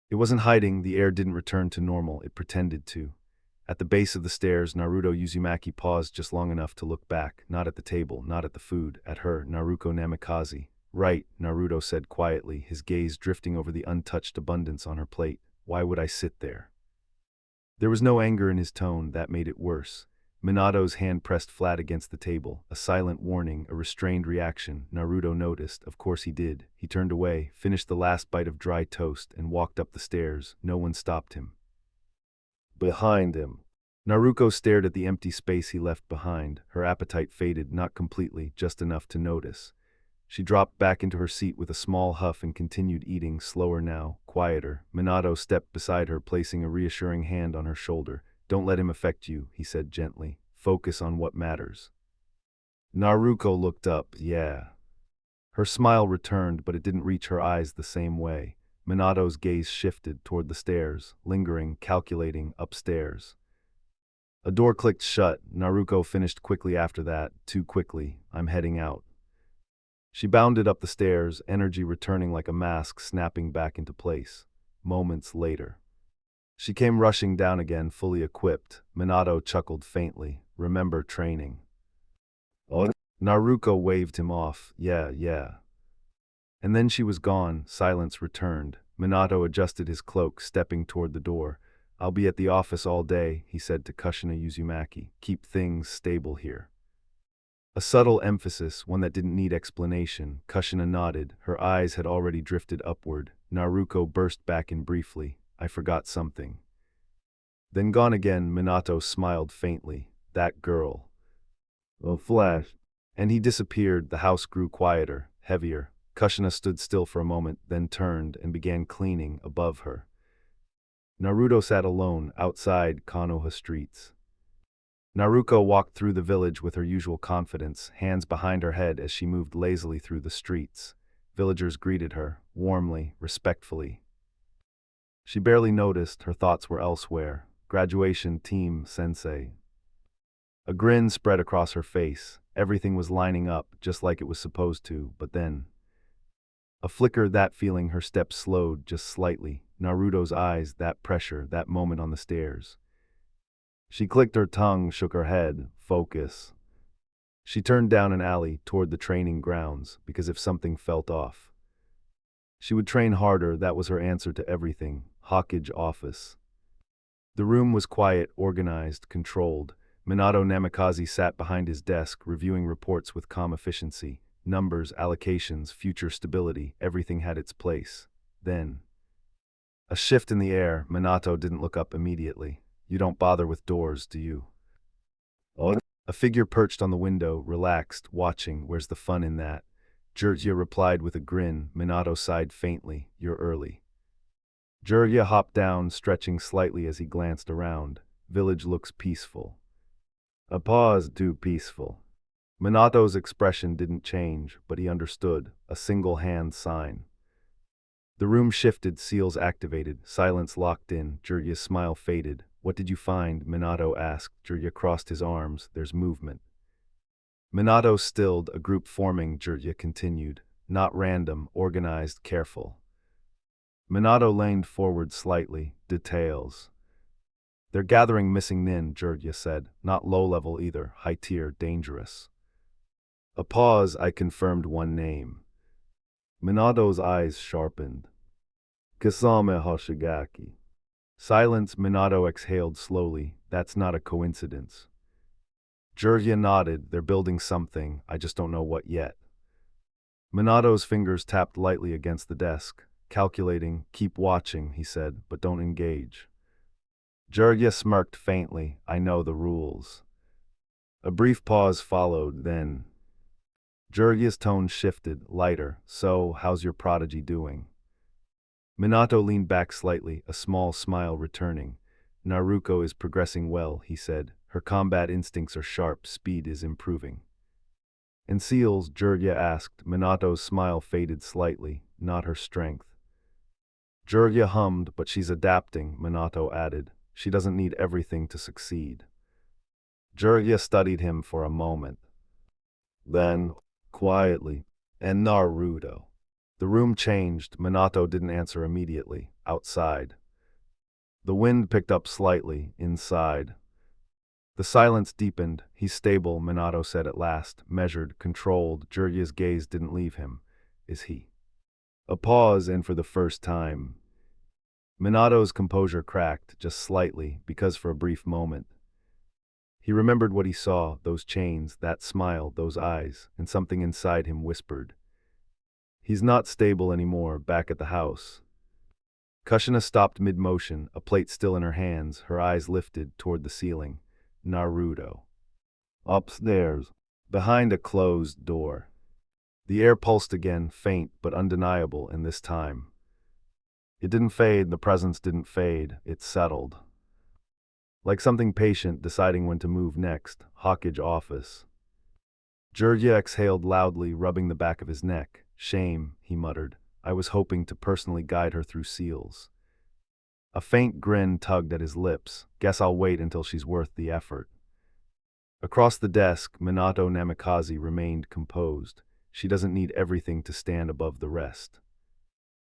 It wasn't hiding, the air didn't return to normal, it pretended to. At the base of the stairs, Naruto Uzumaki paused just long enough to look back, not at the table, not at the food, at her, Naruko Namikaze. Right, Naruto said quietly, his gaze drifting over the untouched abundance on her plate. Why would I sit there? There was no anger in his tone, that made it worse. Minato's hand pressed flat against the table, a silent warning, a restrained reaction. Naruto noticed, of course he did. He turned away, finished the last bite of dry toast, and walked up the stairs. No one stopped him. Behind him, Naruko stared at the empty space he left behind. Her appetite faded, not completely, just enough to notice. She dropped back into her seat with a small huff and continued eating, slower now, quieter. Minato stepped beside her, placing a reassuring hand on her shoulder. Don't let him affect you, he said gently. Focus on what matters. Naruko looked up, yeah. Her smile returned, but it didn't reach her eyes the same way. Minato's gaze shifted toward the stairs, lingering, calculating, upstairs. A door clicked shut. Naruko finished quickly after that, too quickly. I'm heading out. She bounded up the stairs, energy returning like a mask snapping back into place. Moments later, she came rushing down again, fully equipped. Minato chuckled faintly. Remember training. Oh. Naruko waved him off. Yeah. And then she was gone. Silence returned. Minato adjusted his cloak, stepping toward the door. I'll be at the office all day, he said to Kushina Uzumaki. Keep things stable here. A subtle emphasis, one that didn't need explanation. Kushina nodded. Her eyes had already drifted upward. Naruko burst back in briefly. I forgot something. Then gone again. Minato smiled faintly. That girl. A flash. And he disappeared. The house grew quieter, heavier. Kushina stood still for a moment, then turned and began cleaning above her. Naruto sat alone outside Konoha streets. Naruko walked through the village with her usual confidence, hands behind her head as she moved lazily through the streets. Villagers greeted her, warmly, respectfully. She barely noticed, her thoughts were elsewhere. Graduation team, sensei. A grin spread across her face. Everything was lining up, just like it was supposed to, but then... A flicker, that feeling, her steps slowed just slightly. Naruto's eyes, that pressure, that moment on the stairs. She clicked her tongue, shook her head. Focus. She turned down an alley toward the training grounds, because if something felt off, she would train harder. That was her answer to everything. Hawkage office. The room was quiet, organized, controlled. Minato Namikaze sat behind his desk, reviewing reports with calm efficiency. Numbers, allocations, future stability, everything had its place. Then, a shift in the air. Minato didn't look up immediately. You don't bother with doors, do you? Oh. A figure perched on the window, relaxed, watching. Where's the fun in that? Jiraiya replied with a grin. Minato sighed faintly. You're early. Jiraiya hopped down, stretching slightly as he glanced around. Village looks peaceful. A pause, too peaceful. Minato's expression didn't change, but he understood. A single-hand sign. The room shifted, seals activated, silence locked in. Jiraiya's smile faded. What did you find? Minato asked. Jiraiya crossed his arms. There's movement. Minato stilled, a group forming, Jirya continued. Not random, organized, careful. Minato leaned forward slightly. Details. They're gathering missing nin, Jirya said. Not low-level either, high-tier, dangerous. A pause, I confirmed one name. Minato's eyes sharpened. Kasame Hoshigaki. Silence, Minato exhaled slowly. That's not a coincidence. Jirya nodded. They're building something, I just don't know what yet. Minato's fingers tapped lightly against the desk. Calculating, keep watching, he said, but don't engage. Jirya smirked faintly. I know the rules. A brief pause followed, then Jirya's tone shifted, lighter. So, how's your prodigy doing? Minato leaned back slightly, a small smile returning. Naruko is progressing well, he said. Her combat instincts are sharp, speed is improving. And Seals, Jirya asked. Minato's smile faded slightly, not her strength. Jirya hummed, but she's adapting, Minato added. She doesn't need everything to succeed. Jirya studied him for a moment. Then, quietly, and Naruto. The room changed. Minato didn't answer immediately. Outside. The wind picked up slightly. Inside. The silence deepened. He's stable, Minato said at last. Measured, controlled. Jirya's gaze didn't leave him. Is he? A pause, and for the first time, Minato's composure cracked, just slightly, because for a brief moment. He remembered what he saw, those chains, that smile, those eyes, and something inside him whispered. He's not stable anymore, back at the house. Kushina stopped mid-motion, a plate still in her hands, her eyes lifted toward the ceiling. Naruto. Upstairs, behind a closed door. The air pulsed again, faint but undeniable, and this time. It didn't fade, the presence didn't fade, it settled. Like something patient deciding when to move next. Hawkage office. Jirya exhaled loudly, rubbing the back of his neck. Shame, he muttered. I was hoping to personally guide her through Seals. A faint grin tugged at his lips. Guess I'll wait until she's worth the effort. Across the desk, Minato Namikaze remained composed. She doesn't need everything to stand above the rest.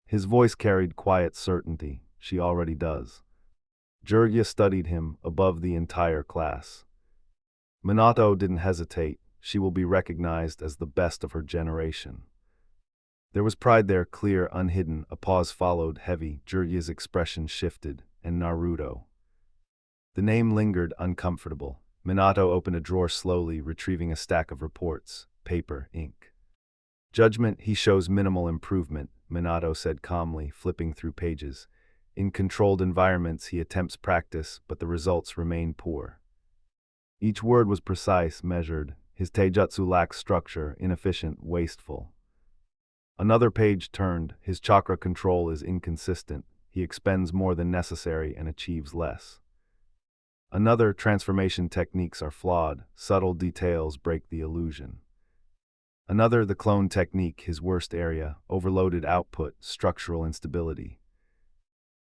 His voice carried quiet certainty. She already does. Jirya studied him, above the entire class. Minato didn't hesitate. She will be recognized as the best of her generation. There was pride there, clear, unhidden. A pause followed, heavy. Jirya's expression shifted. And Naruto. The name lingered, uncomfortable. Minato opened a drawer slowly, retrieving a stack of reports. Paper, ink. Judgment, he shows minimal improvement, Minato said calmly, flipping through pages. In controlled environments, he attempts practice, but the results remain poor. Each word was precise, measured. His taijutsu lacks structure, inefficient, wasteful. Another page turned. His chakra control is inconsistent. He expends more than necessary and achieves less. Another, transformation techniques are flawed. Subtle details break the illusion. Another, the clone technique, his worst area. Overloaded output, structural instability.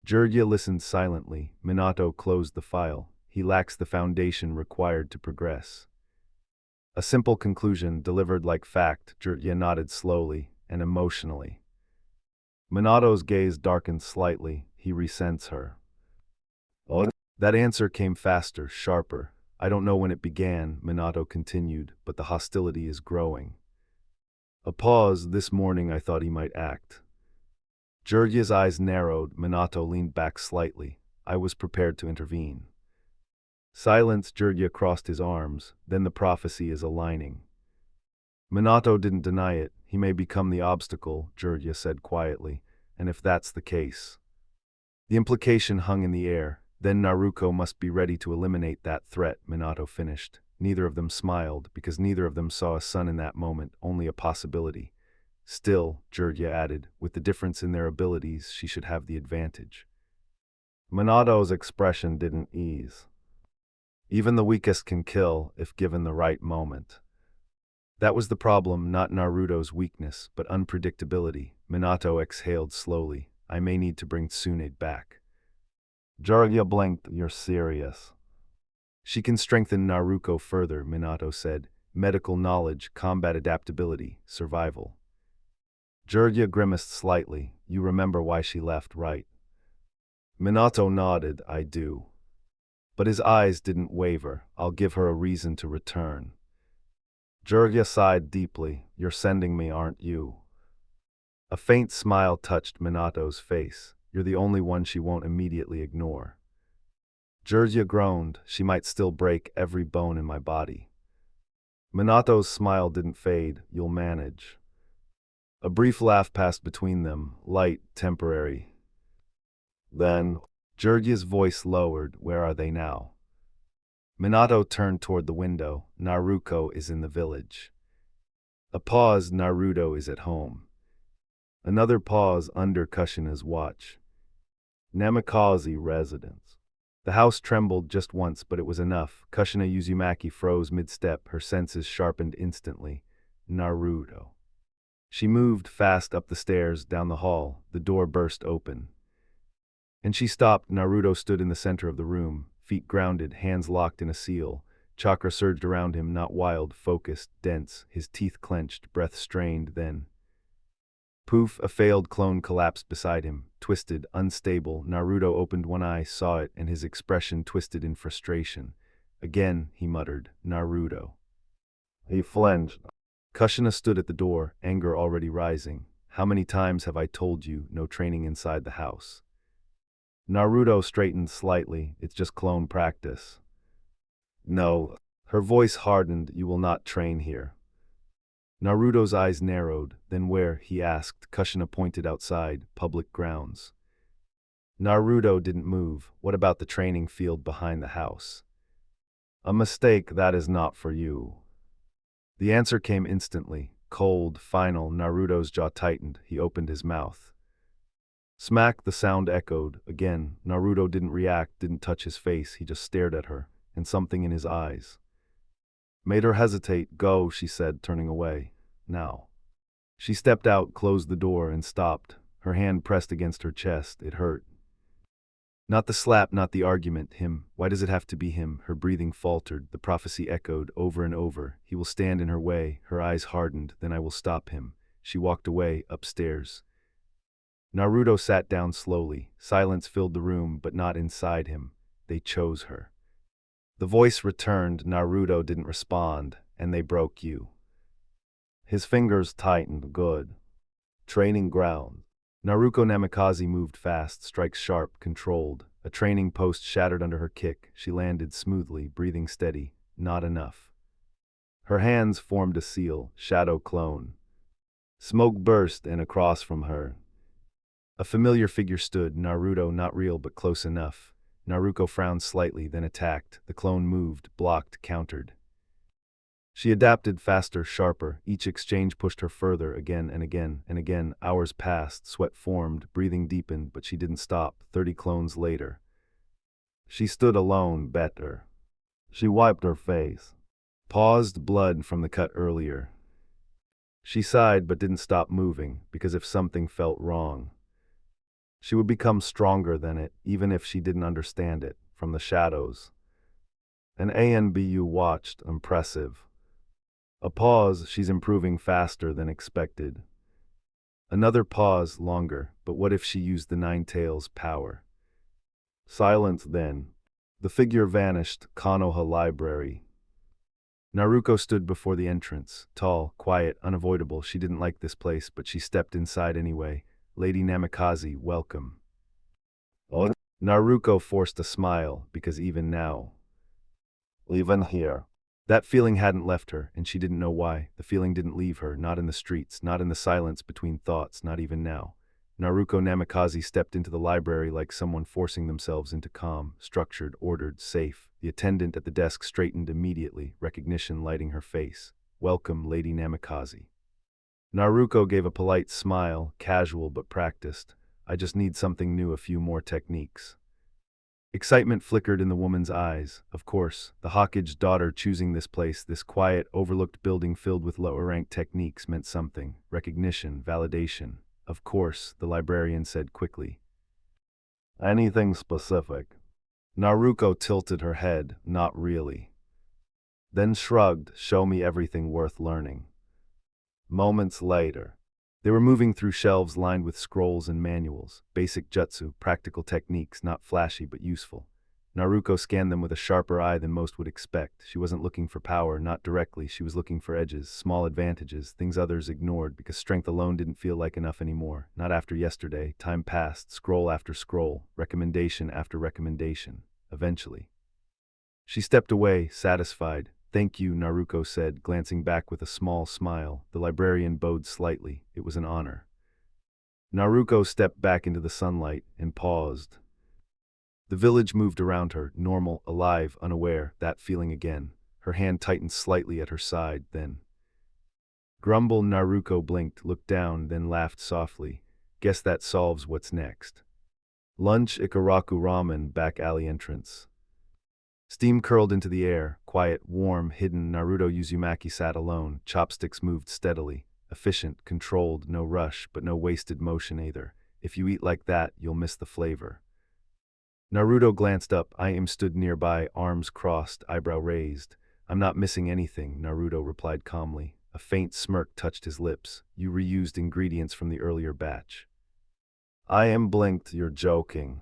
Jirya listened silently. Minato closed the file. He lacks the foundation required to progress. A simple conclusion, delivered like fact. Jirya nodded slowly and emotionally. Minato's gaze darkened slightly. He resents her. Oh. That answer came faster, sharper. I don't know when it began, Minato continued, but the hostility is growing. A pause. This morning I thought he might act. Jirya's eyes narrowed. Minato leaned back slightly. I was prepared to intervene. Silence. Jirya crossed his arms. Then the prophecy is aligning. Minato didn't deny it. He may become the obstacle, Jirya said quietly, and if that's the case. The implication hung in the air. Then Naruko must be ready to eliminate that threat, Minato finished. Neither of them smiled, because neither of them saw a son in that moment, only a possibility. Still, Jirya added, with the difference in their abilities, she should have the advantage. Minato's expression didn't ease. Even the weakest can kill, if given the right moment. That was the problem, not Naruto's weakness, but unpredictability. Minato exhaled slowly. I may need to bring Tsunade back. Jirya blinked. You're serious. She can strengthen Naruko further, Minato said. medical knowledge, combat adaptability, survival. Jirya grimaced slightly. You remember why she left, right? Minato nodded. I do. But his eyes didn't waver. I'll give her a reason to return. Jirya sighed deeply. You're sending me, aren't you? A faint smile touched Minato's face. You're the only one she won't immediately ignore. Jirya groaned. She might still break every bone in my body. Minato's smile didn't fade. You'll manage. A brief laugh passed between them, light, temporary. Then, Jirya's voice lowered. Where are they now? Minato turned toward the window. Naruko is in the village. A pause. Naruto is at home. Another pause under Kushina's watch. Namikaze residence. The house trembled just once, but it was enough. Kushina Uzumaki froze mid-step, her senses sharpened instantly. Naruto. She moved fast up the stairs, down the hall. The door burst open. And she stopped. Naruto stood in the center of the room, feet grounded, hands locked in a seal. Chakra surged around him, not wild, focused, dense, his teeth clenched, breath strained, then... Poof, a failed clone collapsed beside him, twisted, unstable. Naruto opened one eye, saw it, and his expression twisted in frustration. Again, he muttered, Naruto. He flinched. Kushina stood at the door, anger already rising. How many times have I told you, no training inside the house? Naruto straightened slightly. It's just clone practice. No. Her voice hardened. You will not train here. Naruto's eyes narrowed. Then where? He asked. Kushina pointed outside, public grounds. Naruto didn't move. What about the training field behind the house? A mistake. That is not for you. The answer came instantly, cold, final. Naruto's jaw tightened. He opened his mouth. Smack, the sound echoed. Again, Naruto didn't react, didn't touch his face. He just stared at her, and something in his eyes made her hesitate. Go, she said, turning away. Now. She stepped out, closed the door, and stopped. Her hand pressed against her chest. It hurt. Not the slap, not the argument. Him. Why does it have to be him? Her breathing faltered. The prophecy echoed over and over. He will stand in her way. Her eyes hardened. Then I will stop him. She walked away, upstairs. Naruto sat down slowly. Silence filled the room, but not inside him. They chose her. The voice returned. Naruto didn't respond, and they broke you. His fingers tightened. Good. Training ground. Naruko Namikaze moved fast, strikes sharp, controlled. A training post shattered under her kick. She landed smoothly, breathing steady. Not enough. Her hands formed a seal, shadow clone. Smoke burst, and across from her, a familiar figure stood. Naruto, not real but close enough. Naruko frowned slightly, then attacked. The clone moved, blocked, countered. She adapted, faster, sharper. Each exchange pushed her further, again and again and again. Hours passed, sweat formed, breathing deepened, but she didn't stop. 30 clones later. She stood alone, better. She wiped her face. Paused, blood from the cut earlier. She sighed but didn't stop moving, because if something felt wrong, she would become stronger than it, even if she didn't understand it, from the shadows. An ANBU watched, impressive. A pause, she's improving faster than expected. Another pause, longer, but what if she used the Nine Tails' power? Silence then. The figure vanished, Konoha Library. Naruko stood before the entrance, tall, quiet, unavoidable. She didn't like this place, but she stepped inside anyway. Lady Namikaze, welcome. Oh. Naruko forced a smile, because even now, even here, that feeling hadn't left her, and she didn't know why. The feeling didn't leave her, not in the streets, not in the silence between thoughts, not even now. Naruko Namikaze stepped into the library like someone forcing themselves into calm, structured, ordered, safe. The attendant at the desk straightened immediately, recognition lighting her face. Welcome, Lady Namikaze. Naruko gave a polite smile, casual but practiced. I just need something new, a few more techniques. Excitement flickered in the woman's eyes. Of course, the Hawkage's daughter choosing this place, this quiet, overlooked building filled with lower-ranked techniques meant something. Recognition, validation. Of course, the librarian said quickly. Anything specific? Naruko tilted her head. Not really. then shrugged, show me everything worth learning. Moments later, they were moving through shelves lined with scrolls and manuals, basic jutsu, practical techniques, not flashy but useful. Naruko scanned them with a sharper eye than most would expect. She wasn't looking for power, not directly, she was looking for edges, small advantages, things others ignored because strength alone didn't feel like enough anymore. Not after yesterday. Time passed, scroll after scroll, recommendation after recommendation. Eventually, she stepped away, satisfied. Thank you, Naruko said, glancing back with a small smile. The librarian bowed slightly. It was an honor. Naruko stepped back into the sunlight and paused. The village moved around her, normal, alive, unaware, that feeling again. Her hand tightened slightly at her side, then. Grumble. Naruko blinked, looked down, then laughed softly. Guess that solves what's next. Lunch. Ikaraku ramen, back alley entrance. Steam curled into the air, quiet, warm, hidden. Naruto Uzumaki sat alone, chopsticks moved steadily. Efficient, controlled, no rush, but no wasted motion either. If you eat like that, you'll miss the flavor. Naruto glanced up. I stood nearby, arms crossed, eyebrow raised. I'm not missing anything, Naruto replied calmly. A faint smirk touched his lips. You reused ingredients from the earlier batch. Blinked. You're joking.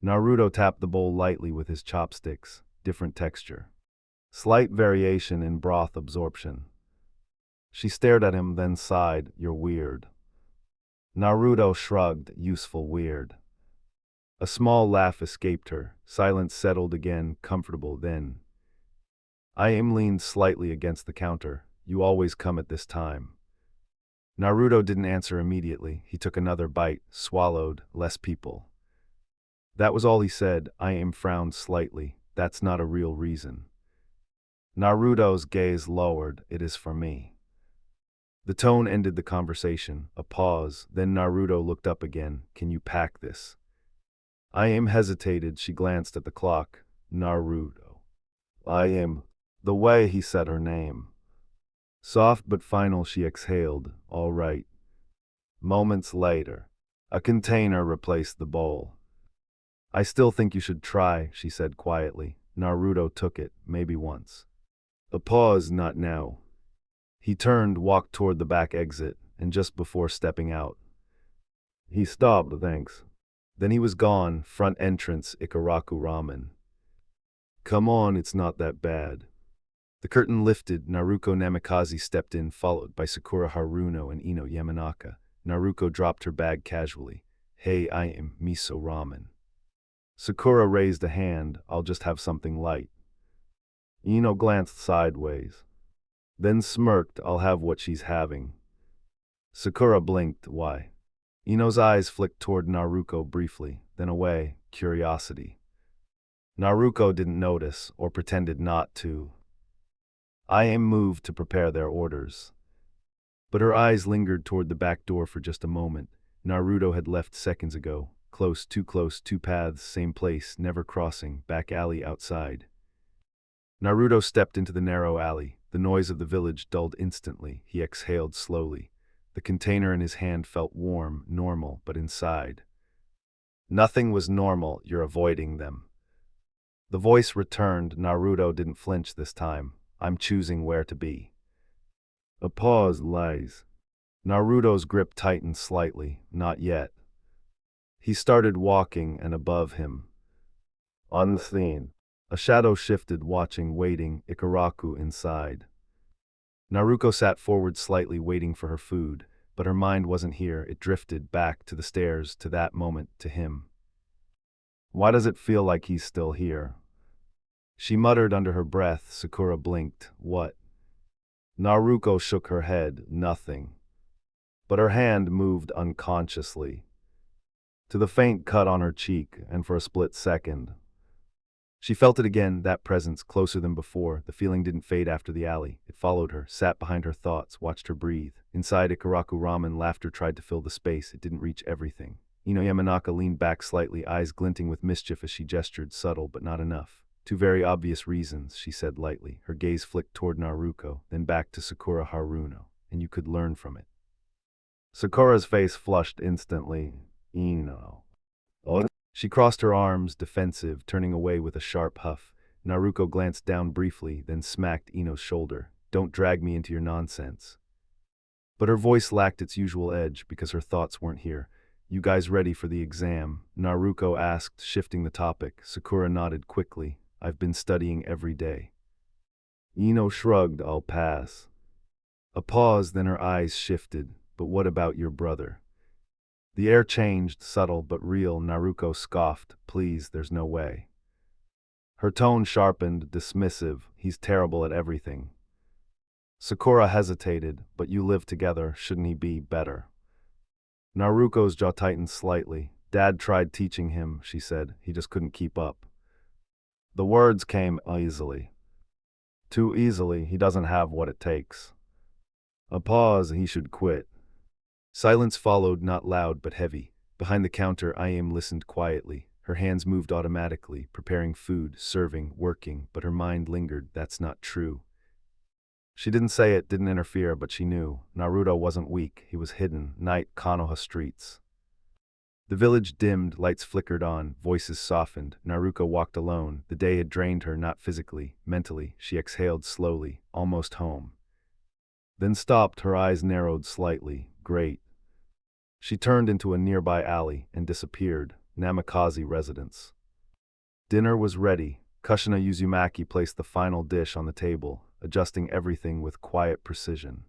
Naruto tapped the bowl lightly with his chopsticks. Different texture. Slight variation in broth absorption. She stared at him, then sighed. You're weird. Naruto shrugged. Useful weird. A small laugh escaped her. Silence settled again, comfortable then. Leaned slightly against the counter. You always come at this time. Naruto didn't answer immediately. He took another bite, swallowed, less people. That was all he said. Frowned slightly. That's not a real reason. Naruto's gaze lowered. It is for me. The tone ended the conversation. A pause. Then Naruto looked up again. Can you pack this? Hesitated. She glanced at the clock. Naruto. The way he said her name. Soft but final, she exhaled. All right. Moments later, a container replaced the bowl. I still think you should try, she said quietly. Naruto took it, maybe once. A pause. Not now. He turned, walked toward the back exit, and just before stepping out, he stopped. Thanks. Then he was gone. Front entrance, Ikaraku ramen. Come on, it's not that bad. The curtain lifted. Naruko Namikaze stepped in, followed by Sakura Haruno and Ino Yamanaka. Naruko dropped her bag casually. Hey, I am miso ramen. Sakura raised a hand. I'll just have something light. Ino glanced sideways, then smirked. I'll have what she's having. Sakura blinked. Why? Ino's eyes flicked toward Naruko briefly, then away. Curiosity. Naruko didn't notice, or pretended not to. Moved to prepare their orders. But her eyes lingered toward the back door for just a moment. Naruto had left seconds ago. Close, two paths, same place, never crossing, back alley outside. Naruto stepped into the narrow alley. The noise of the village dulled instantly. He exhaled slowly. The container in his hand felt warm, normal, but inside. Nothing was normal. You're avoiding them. The voice returned. Naruto didn't flinch this time. I'm choosing where to be. A pause. Lies. Naruto's grip tightened slightly. Not yet. He started walking, and above him, unseen, a shadow shifted, watching, waiting, Ikaraku inside. Naruko sat forward slightly, waiting for her food, but her mind wasn't here. It drifted back to the stairs, to that moment, to him. Why does it feel like he's still here? She muttered under her breath. Sakura blinked. What? Naruko shook her head. Nothing. But her hand moved unconsciously to the faint cut on her cheek, and for a split second, she felt it again, that presence, closer than before. The feeling didn't fade after the alley. It followed her, sat behind her thoughts, watched her breathe. Inside Ikaraku ramen, laughter tried to fill the space. It didn't reach everything. Ino Yamanaka leaned back slightly, eyes glinting with mischief as she gestured, subtle but not enough. Two very obvious reasons, she said lightly. Her gaze flicked toward Naruko, then back to Sakura Haruno. And you could learn from it. Sakura's face flushed instantly. Ino. Oh. She crossed her arms, defensive, turning away with a sharp huff. Naruko glanced down briefly, then smacked Ino's shoulder. Don't drag me into your nonsense. But her voice lacked its usual edge because her thoughts weren't here. You guys ready for the exam? Naruko asked, shifting the topic. Sakura nodded quickly. I've been studying every day. Ino shrugged. I'll pass. A pause, then her eyes shifted. But what about your brother? The air changed, subtle but real. Naruko scoffed. Please, there's no way. Her tone sharpened, dismissive. He's terrible at everything. Sakura hesitated. But you live together. Shouldn't he be better? Naruko's jaw tightened slightly. Dad tried teaching him, she said. He just couldn't keep up. The words came easily. Too easily. He doesn't have what it takes. A pause. He should quit. Silence followed, not loud but heavy. Behind the counter, Ayame listened quietly. Her hands moved automatically, preparing food, serving, working, but her mind lingered. That's not true. She didn't say it, didn't interfere, but she knew. Naruto wasn't weak. He was hidden. Night, Konoha streets. The village dimmed, lights flickered on, voices softened. Naruko walked alone. The day had drained her, not physically, mentally. She exhaled slowly, almost home. Then stopped, her eyes narrowed slightly. Great. She turned into a nearby alley and disappeared. Namikaze residence. Dinner was ready. Kushina Uzumaki placed the final dish on the table, adjusting everything with quiet precision.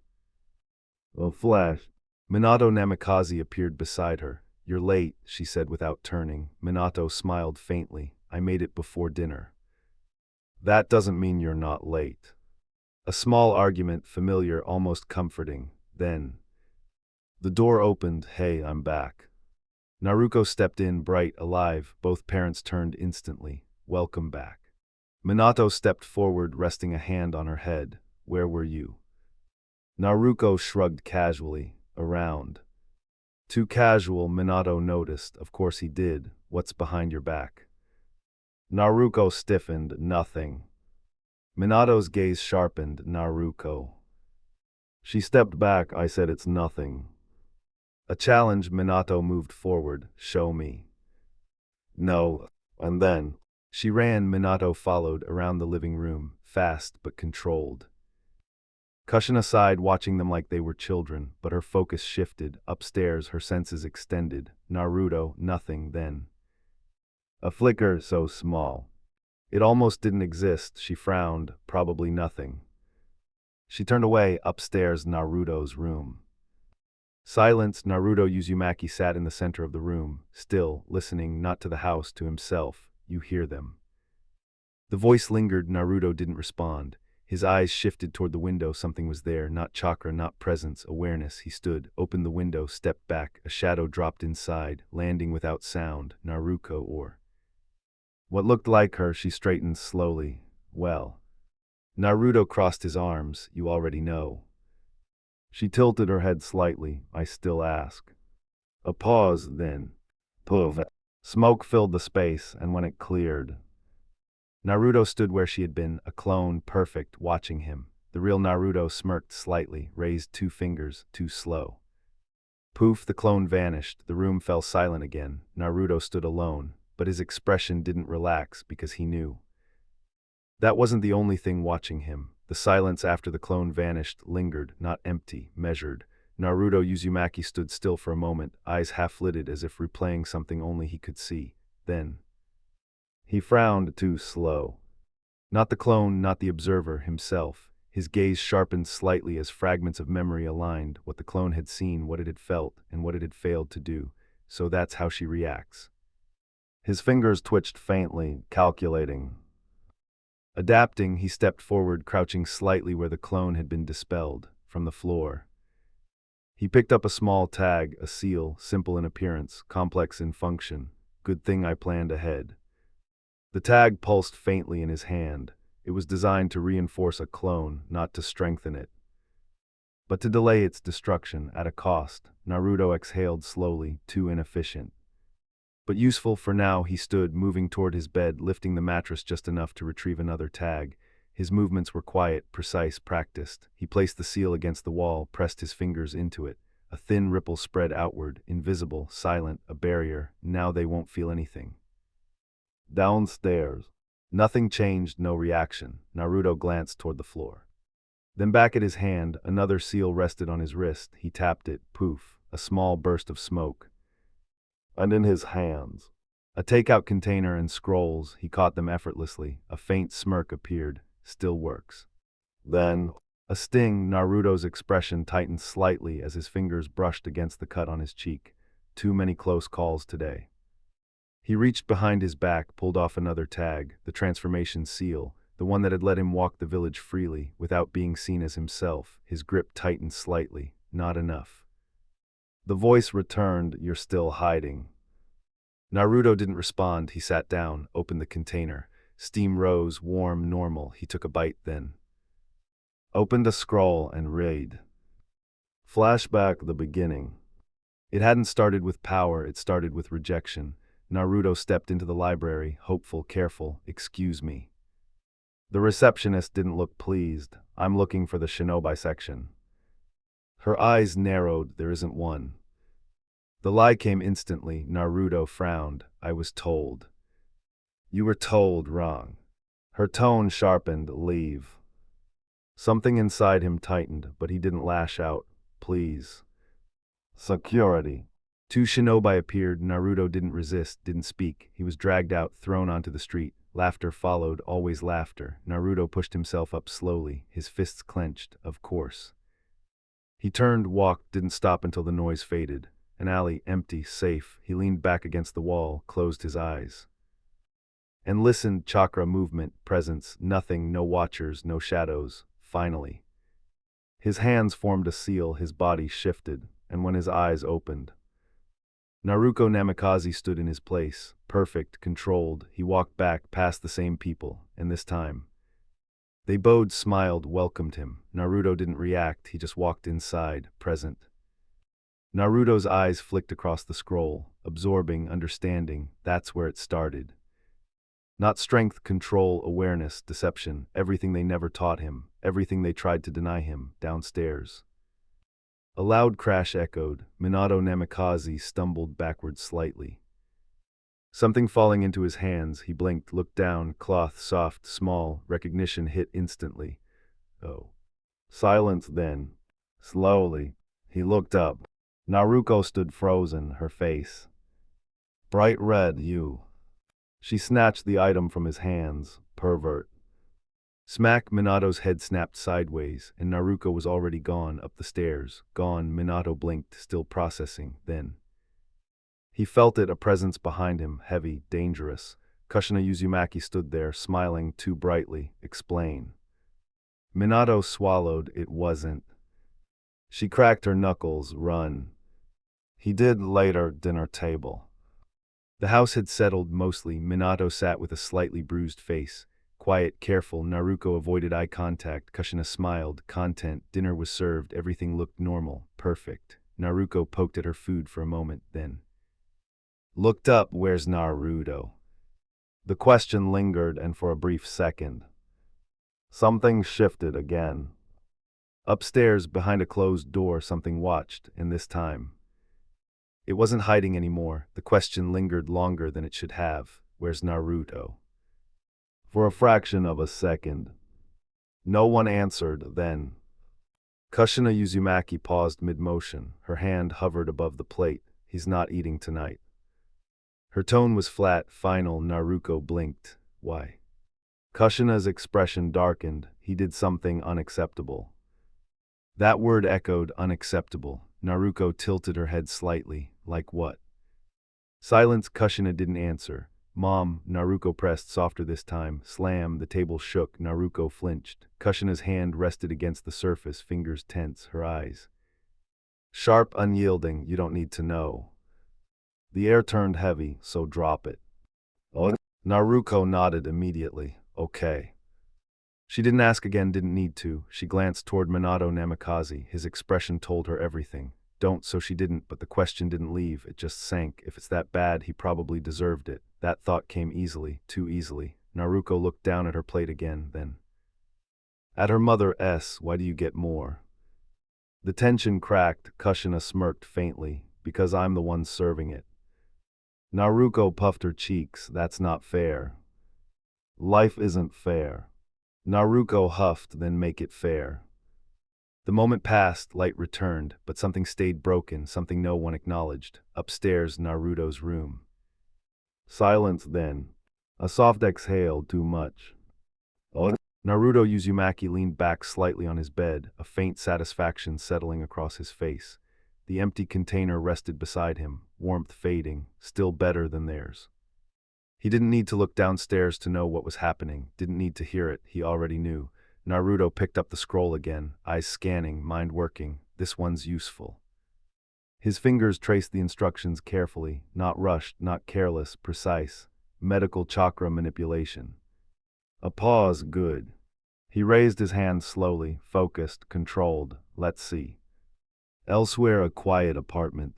A flash. Minato Namikaze appeared beside her. You're late, she said without turning. Minato smiled faintly. I made it before dinner. That doesn't mean you're not late. A small argument, familiar, almost comforting. Then the door opened. Hey, I'm back. Naruko stepped in, bright, alive. Both parents turned instantly. Welcome back. Minato stepped forward, resting a hand on her head. Where were you? Naruko shrugged casually. Around. Too casual, Minato noticed. Of course he did. What's behind your back? Naruko stiffened. Nothing. Minato's gaze sharpened. Naruko. She stepped back. I said it's nothing. A challenge. Minato moved forward. Show me. No. And then she ran. Minato followed around the living room, fast but controlled. Kushina sighed, watching them like they were children, but her focus shifted. Upstairs, her senses extended. Naruto, nothing then. A flicker so small. It almost didn't exist. She frowned. Probably nothing. She turned away. Upstairs, Naruto's room. Silence. Naruto Uzumaki sat in the center of the room, still, listening, not to the house, to himself. You hear them. The voice lingered. Naruto didn't respond. His eyes shifted toward the window. Something was there, not chakra, not presence, awareness. He stood, opened the window, stepped back. A shadow dropped inside, landing without sound. Naruko or what looked like her. She straightened slowly. Well. Naruto crossed his arms. You already know. She tilted her head slightly. I still ask. A pause, then. Poof. Smoke filled the space, and when it cleared, Naruto stood where she had been, a clone, perfect, watching him. The real Naruto smirked slightly, raised 2 fingers, too slow. Poof, the clone vanished. The room fell silent again. Naruto stood alone, but his expression didn't relax because he knew. That wasn't the only thing watching him. The silence after the clone vanished lingered, not empty, measured. Naruto Uzumaki stood still for a moment, eyes half-lidded as if replaying something only he could see. Then he frowned, too slow. Not the clone, not the observer, himself. His gaze sharpened slightly as fragments of memory aligned, what the clone had seen, what it had felt, and what it had failed to do. So that's how she reacts. His fingers twitched faintly, calculating. Adapting, he stepped forward, crouching slightly where the clone had been dispelled, from the floor. He picked up a small tag, a seal, simple in appearance, complex in function. Good thing I planned ahead. The tag pulsed faintly in his hand. It was designed to reinforce a clone, not to strengthen it, but to delay its destruction at a cost. Naruto exhaled slowly, too inefficient. But useful for now. He stood, moving toward his bed, lifting the mattress just enough to retrieve another tag. His movements were quiet, precise, practiced. He placed the seal against the wall, pressed his fingers into it. A thin ripple spread outward, invisible, silent, a barrier. Now they won't feel anything. Downstairs. Nothing changed, no reaction. Naruto glanced toward the floor. Then back at his hand, another seal rested on his wrist. He tapped it, poof, a small burst of smoke. And in his hands, a takeout container and scrolls. He caught them effortlessly. A faint smirk appeared. Still works. Then, a sting. Naruto's expression tightened slightly as his fingers brushed against the cut on his cheek. Too many close calls today. He reached behind his back, pulled off another tag, the transformation seal, the one that had let him walk the village freely, without being seen as himself. His grip tightened slightly. Not enough. The voice returned, "You're still hiding." Naruto didn't respond. He sat down, opened the container. Steam rose, warm, normal. He took a bite, then opened a scroll and read. Flashback, the beginning. It hadn't started with power, it started with rejection. Naruto stepped into the library, hopeful, careful. "Excuse me." The receptionist didn't look pleased. "I'm looking for the shinobi section." Her eyes narrowed. "There isn't one." The lie came instantly. Naruto frowned. "I was told." "You were told wrong." Her tone sharpened. "Leave." Something inside him tightened, but he didn't lash out. "Please." Security. Two shinobi appeared. Naruto didn't resist, didn't speak. He was dragged out, thrown onto the street. Laughter followed, always laughter. Naruto pushed himself up slowly, his fists clenched, of course. He turned, walked, didn't stop until the noise faded. An alley, empty, safe. He leaned back against the wall, closed his eyes. And listened. Chakra, movement, presence, nothing, no watchers, no shadows. Finally. His hands formed a seal, his body shifted, and when his eyes opened, Naruko Namikaze stood in his place, perfect, controlled. He walked back, past the same people, and this time they bowed, smiled, welcomed him. Naruto didn't react, he just walked inside, present. Naruto's eyes flicked across the scroll, absorbing, understanding. That's where it started. Not strength, control, awareness, deception, everything they never taught him, everything they tried to deny him, downstairs. A loud crash echoed. Minato Namikaze stumbled backward slightly. Something falling into his hands. He blinked, looked down, cloth, soft, small. Recognition hit instantly. Oh. Silence then. Slowly, he looked up. Naruko stood frozen, her face bright red. "You." She snatched the item from his hands. "Pervert." Smack. Minato's head snapped sideways, and Naruko was already gone, up the stairs. Gone. Minato blinked, still processing. Then he felt it, a presence behind him, heavy, dangerous. Kushina Uzumaki stood there, smiling too brightly. "Explain." Minato swallowed. "It wasn't." She cracked her knuckles. "Run." He did later, dinner table. The house had settled mostly. Minato sat with a slightly bruised face. Quiet, careful. Naruko avoided eye contact. Kushina smiled. Content. Dinner was served. Everything looked normal. Perfect. Naruko poked at her food for a moment, then looked up. "Where's Naruto?" The question lingered, and for a brief second, something shifted again. Upstairs, behind a closed door, something watched, and this time it wasn't hiding anymore. The question lingered longer than it should have. "Where's Naruto?" For a fraction of a second, no one answered. Then Kushina Uzumaki paused mid-motion. Her hand hovered above the plate. "He's not eating tonight." Her tone was flat, final. Naruko blinked. "Why?" Kushina's expression darkened. "He did something unacceptable." That word echoed, unacceptable. Naruko tilted her head slightly. "Like what?" Silence. Kushina didn't answer. "Mom." Naruko pressed, softer this time. Slam. The table shook. Naruko flinched. Kushina's hand rested against the surface, fingers tense, her eyes sharp, unyielding. "You don't need to know." The air turned heavy, "So drop it." "Oh." Naruko nodded immediately. "Okay." She didn't ask again, didn't need to. She glanced toward Minato Namikaze. His expression told her everything. Don't, so she didn't, but the question didn't leave. It just sank. If it's that bad, he probably deserved it. That thought came easily, too easily. Naruko looked down at her plate again, then at her mother. "Why do you get more?" The tension cracked. Kushina smirked faintly. "Because I'm the one serving it." Naruko puffed her cheeks. "That's not fair." Life isn't fair. Naruko huffed, then make it fair. The moment passed, light returned, but something stayed broken, something no one acknowledged. Upstairs, Naruto's room. Silence then. A soft exhale, too much. Oh. Naruto Uzumaki leaned back slightly on his bed, a faint satisfaction settling across his face. The empty container rested beside him, warmth fading, still better than theirs. He didn't need to look downstairs to know what was happening, didn't need to hear it, he already knew. Naruto picked up the scroll again, eyes scanning, mind working. This one's useful. His fingers traced the instructions carefully, not rushed, not careless, precise. Medical chakra manipulation. A pause, good. He raised his hand slowly, focused, controlled. Let's see. Elsewhere, a quiet apartment.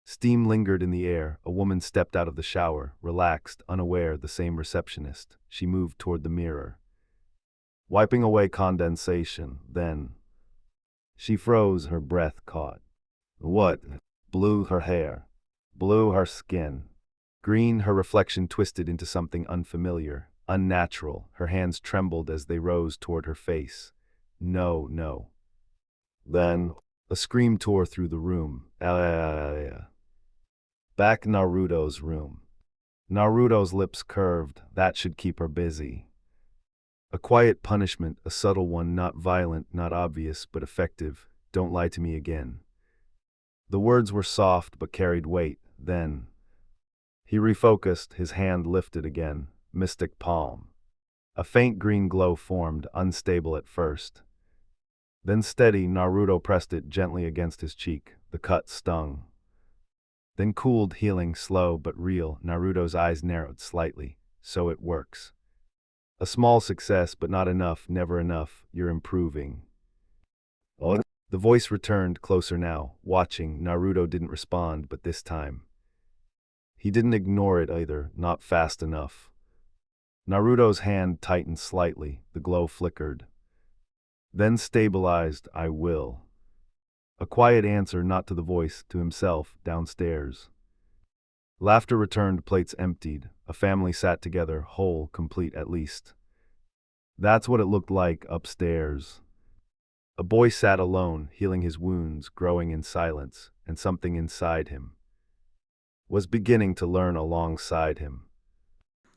Steam lingered in the air. A woman stepped out of the shower, relaxed, unaware, the same receptionist. She moved toward the mirror, wiping away condensation. Then she froze, her breath caught. What? Blue her hair, blue her skin. Green, her reflection twisted into something unfamiliar, unnatural. Her hands trembled as they rose toward her face. No, no. Then a scream tore through the room. Back Naruto's room. Naruto's lips curved. That should keep her busy. A quiet punishment, a subtle one, not violent, not obvious, but effective. Don't lie to me again. The words were soft but carried weight. Then he refocused, his hand lifted again, mystic palm. A faint green glow formed, unstable at first. Then steady, Naruto pressed it gently against his cheek. The cut stung. Then cooled, healing, slow but real. Naruto's eyes narrowed slightly. So it works. A small success, but not enough, never enough. You're improving. Oh. The voice returned, closer now, watching. Naruto didn't respond, but this time he didn't ignore it either, not fast enough. Naruto's hand tightened slightly, the glow flickered. Then stabilized. I will. A quiet answer, not to the voice, to himself, downstairs. Laughter returned, plates emptied. A family sat together, whole, complete at least. That's what it looked like upstairs. A boy sat alone, healing his wounds, growing in silence, and something inside him was beginning to learn alongside him.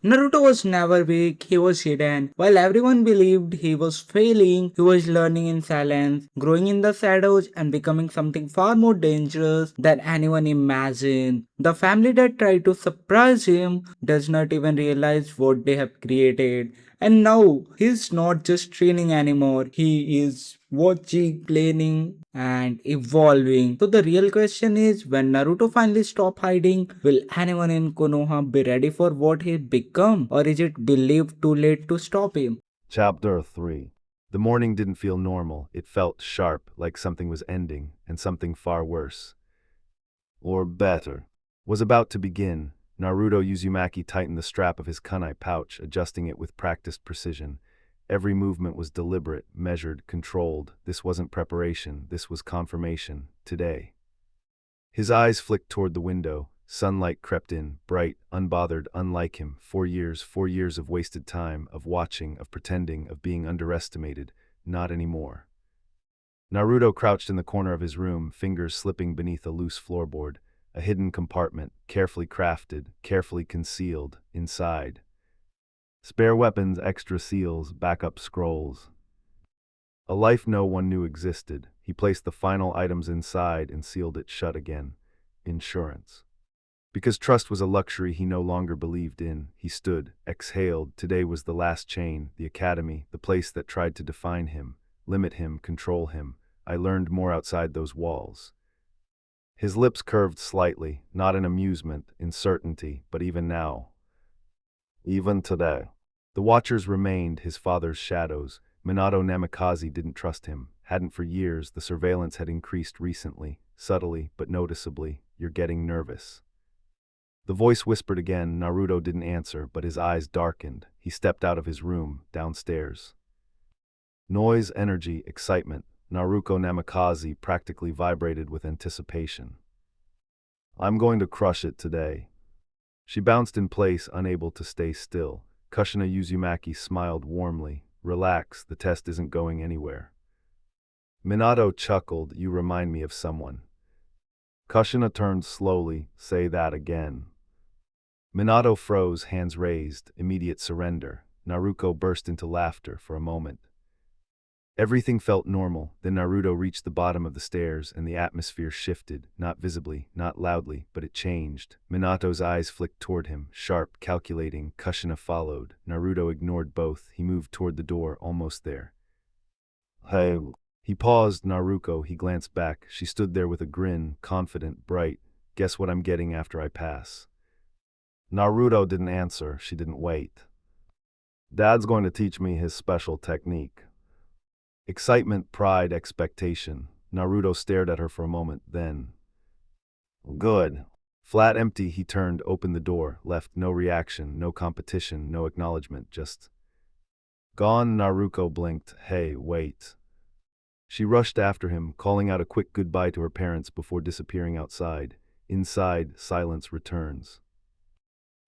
Naruto was never weak, he was hidden. While everyone believed he was failing, he was learning in silence, growing in the shadows and becoming something far more dangerous than anyone imagined. The family that tried to surprise him does not even realize what they have created. And now he's not just training anymore, he is watching, planning, and evolving. So the real question is, when Naruto finally stop hiding, will anyone in Konoha be ready for what he become, or is it believed too late to stop him? Chapter 3. The morning didn't feel normal. It felt sharp, like something was ending, and something far worse, or better, was about to begin. Naruto Uzumaki tightened the strap of his kunai pouch, adjusting it with practiced precision. Every movement was deliberate, measured, controlled. This wasn't preparation, this was confirmation. Today. His eyes flicked toward the window. Sunlight crept in, bright, unbothered, unlike him. 4 years of wasted time, of watching, of pretending, of being underestimated. Not anymore. Naruto crouched in the corner of his room, fingers slipping beneath a loose floorboard. A hidden compartment, carefully crafted, carefully concealed, inside. Spare weapons, extra seals, backup scrolls. A life no one knew existed. He placed the final items inside and sealed it shut again. Insurance. Because trust was a luxury he no longer believed in, he stood, exhaled. Today was the last chain, the academy, the place that tried to define him, limit him, control him. I learned more outside those walls. His lips curved slightly, not in amusement, in certainty, but even now. Even today. The watchers remained, his father's shadows. Minato Namikaze didn't trust him, hadn't for years. The surveillance had increased recently, subtly but noticeably. You're getting nervous. The voice whispered again. Naruto didn't answer, but his eyes darkened. He stepped out of his room, downstairs. Noise, energy, excitement. Naruko Namikaze practically vibrated with anticipation. I'm going to crush it today. She bounced in place, unable to stay still. Kushina Uzumaki smiled warmly. Relax, the test isn't going anywhere. Minato chuckled, you remind me of someone. Kushina turned slowly, say that again. Minato froze, hands raised, immediate surrender. Naruko burst into laughter for a moment. Everything felt normal, then Naruto reached the bottom of the stairs and the atmosphere shifted, not visibly, not loudly, but it changed. Minato's eyes flicked toward him, sharp, calculating. Kushina followed. Naruto ignored both. He moved toward the door, almost there. Hey. He paused. Naruko, he glanced back. She stood there with a grin, confident, bright. Guess what I'm getting after I pass? Naruto didn't answer. She didn't wait. Dad's going to teach me his special technique. Excitement, pride, expectation. Naruto stared at her for a moment, then. Good. Flat empty, he turned, opened the door, left no reaction, no competition, no acknowledgement, just. Gone. Naruko blinked. Hey, wait. She rushed after him, calling out a quick goodbye to her parents before disappearing outside. Inside, silence returns.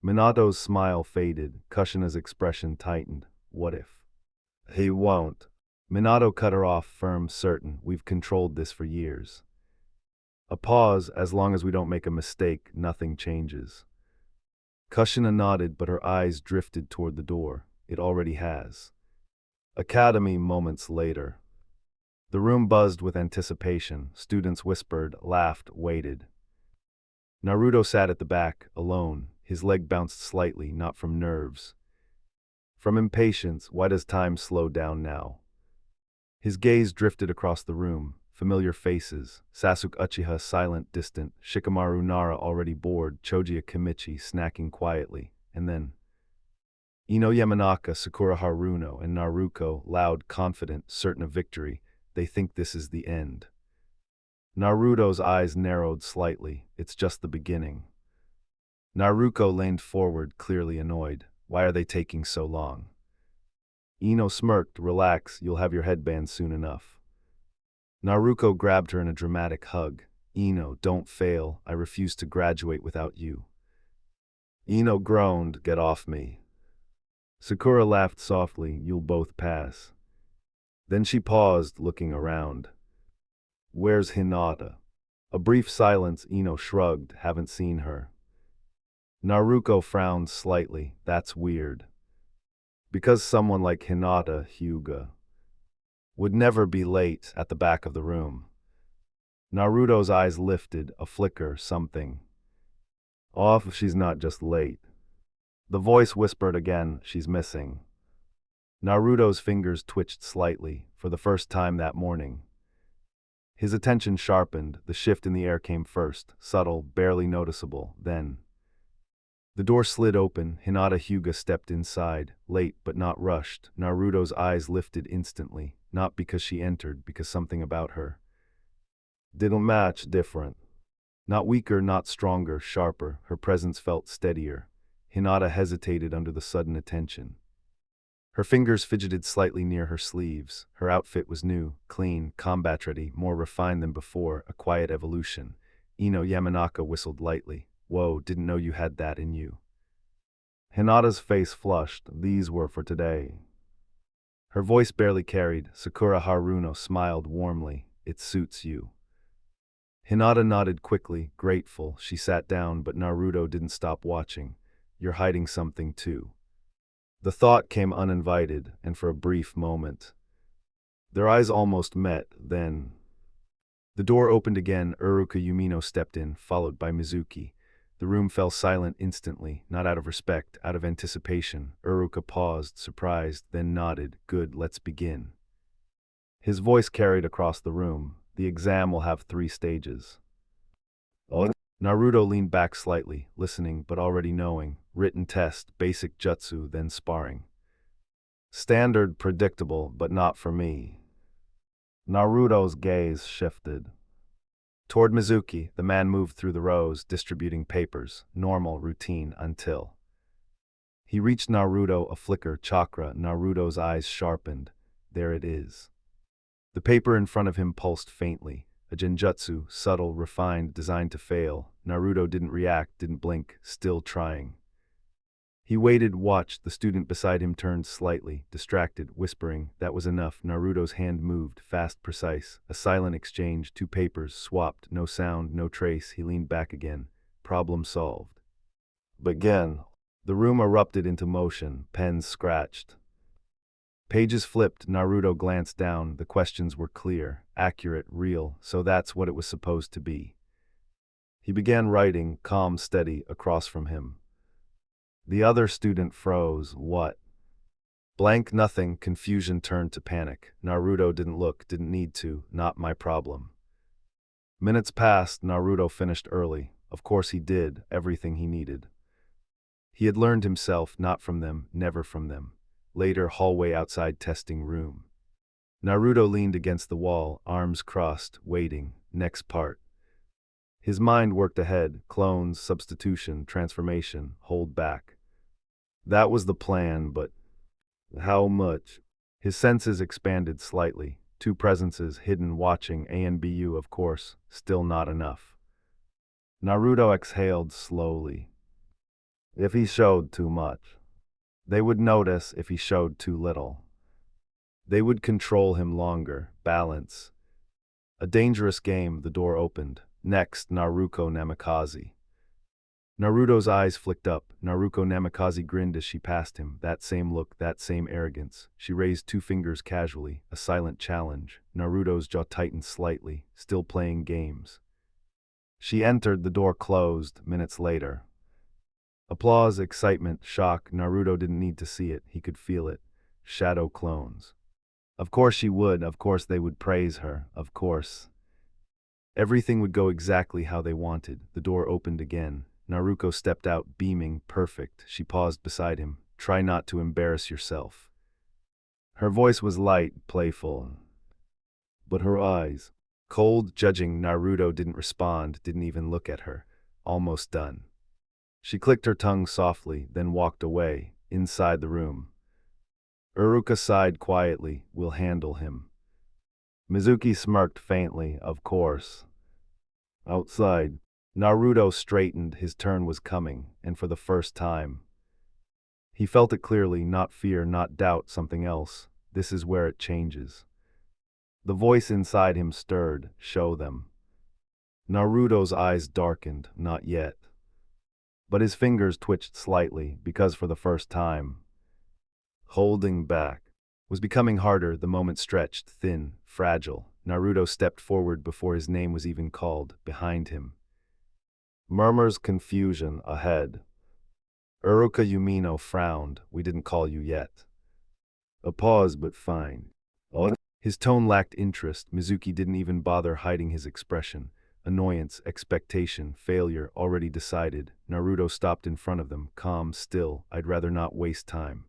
Minato's smile faded. Kushina's expression tightened. What if? He won't. Minato cut her off, firm, certain. We've controlled this for years. A pause. As long as we don't make a mistake, nothing changes. Kushina nodded, but her eyes drifted toward the door. It already has. Academy moments later. The room buzzed with anticipation. Students whispered, laughed, waited. Naruto sat at the back, alone. His leg bounced slightly, not from nerves. From impatience. Why does time slow down now? His gaze drifted across the room. Familiar faces. Sasuke Uchiha silent, distant. Shikamaru Nara already bored. Choji Kimichi snacking quietly. And then Ino Yamanaka, Sakura Haruno, and Naruko, loud, confident, certain of victory. They think this is the end. Naruto's eyes narrowed slightly. It's just the beginning. Naruko leaned forward, clearly annoyed. Why are they taking so long? Ino smirked. Relax, you'll have your headband soon enough. Naruko grabbed her in a dramatic hug. Ino, don't fail. I refuse to graduate without you. Ino groaned. Get off me. Sakura laughed softly. You'll both pass. Then she paused, looking around. Where's Hinata? A brief silence. Ino shrugged. Haven't seen her. Naruko frowned slightly. That's weird. Because someone like Hinata, Hyuga, would never be late. At the back of the room. Naruto's eyes lifted, a flicker, something. Off, she's not just late. The voice whispered again, she's missing. Naruto's fingers twitched slightly, for the first time that morning. His attention sharpened. The shift in the air came first, subtle, barely noticeable, then. The door slid open. Hinata Hyuga stepped inside, late but not rushed. Naruto's eyes lifted instantly, not because she entered, because something about her didn't match, different. Not weaker, not stronger, sharper. Her presence felt steadier. Hinata hesitated under the sudden attention. Her fingers fidgeted slightly near her sleeves. Her outfit was new, clean, combat-ready, more refined than before, a quiet evolution. Ino Yamanaka whistled lightly. Whoa, didn't know you had that in you. Hinata's face flushed. These were for today. Her voice barely carried. Sakura Haruno smiled warmly. It suits you. Hinata nodded quickly, grateful. She sat down, but Naruto didn't stop watching. You're hiding something too. The thought came uninvited, and for a brief moment. Their eyes almost met, then. The door opened again. Uruka Yumino stepped in, followed by Mizuki. The room fell silent instantly, not out of respect, out of anticipation. Uruka paused, surprised, then nodded. Good, let's begin. His voice carried across the room. The exam will have 3 stages. Oh. Naruto leaned back slightly, listening but already knowing. Written test, basic jutsu, then sparring. Standard, predictable, but not for me. Naruto's gaze shifted. Toward Mizuki, the man moved through the rows, distributing papers. Normal, routine, until. He reached Naruto, a flicker, chakra. Naruto's eyes sharpened. There it is. The paper in front of him pulsed faintly. A genjutsu, subtle, refined, designed to fail. Naruto didn't react, didn't blink, still trying. He waited, watched. The student beside him turned slightly, distracted, whispering. That was enough. Naruto's hand moved, fast, precise. A silent exchange, 2 papers, swapped, no sound, no trace. He leaned back again. Problem solved. Again. The room erupted into motion, pens scratched. Pages flipped, Naruto glanced down. The questions were clear, accurate, real, so that's what it was supposed to be. He began writing, calm, steady, across from him. The other student froze. What? Blank, nothing. Confusion turned to panic. Naruto didn't look, didn't need to. Not my problem. Minutes passed. Naruto finished early. Of course he did, everything he needed. He had learned himself, not from them, never from them. Later, hallway outside testing room. Naruto leaned against the wall, arms crossed, waiting. Next part. His mind worked ahead. Clones, substitution, transformation, hold back. That was the plan, but how much? His senses expanded slightly. 2 presences hidden, watching. ANBU, of course, still not enough. Naruto exhaled slowly. If he showed too much, they would notice. If he showed too little, they would control him longer. Balance. A dangerous game. The door opened. Next, Naruko Namikaze. Naruto's eyes flicked up. Naruko Namikaze grinned as she passed him. That same look, that same arrogance. She raised 2 fingers casually, a silent challenge. Naruto's jaw tightened slightly, still playing games. She entered, the door closed. Minutes later. Applause, excitement, shock. Naruto didn't need to see it, he could feel it. Shadow clones. Of course she would, of course they would praise her, of course. Everything would go exactly how they wanted. The door opened again. Naruko stepped out, beaming, perfect. She paused beside him. Try not to embarrass yourself. Her voice was light, playful. But her eyes, cold, judging. Naruto didn't respond, didn't even look at her. Almost done. She clicked her tongue softly, then walked away, inside the room. Uruka sighed quietly. We'll handle him. Mizuki smirked faintly. Of course. Outside. Naruto straightened. His turn was coming, and for the first time. He felt it clearly, not fear, not doubt, something else. This is where it changes. The voice inside him stirred. Show them. Naruto's eyes darkened. Not yet. But his fingers twitched slightly, because for the first time, holding back was becoming harder. The moment stretched, thin, fragile. Naruto stepped forward before his name was even called. Behind him. Murmurs, confusion, ahead. Uruka Yumino frowned. We didn't call you yet. A pause, but fine. Oh. His tone lacked interest. Mizuki didn't even bother hiding his expression. Annoyance, expectation, failure, already decided. Naruto stopped in front of them, calm, still. I'd rather not waste time.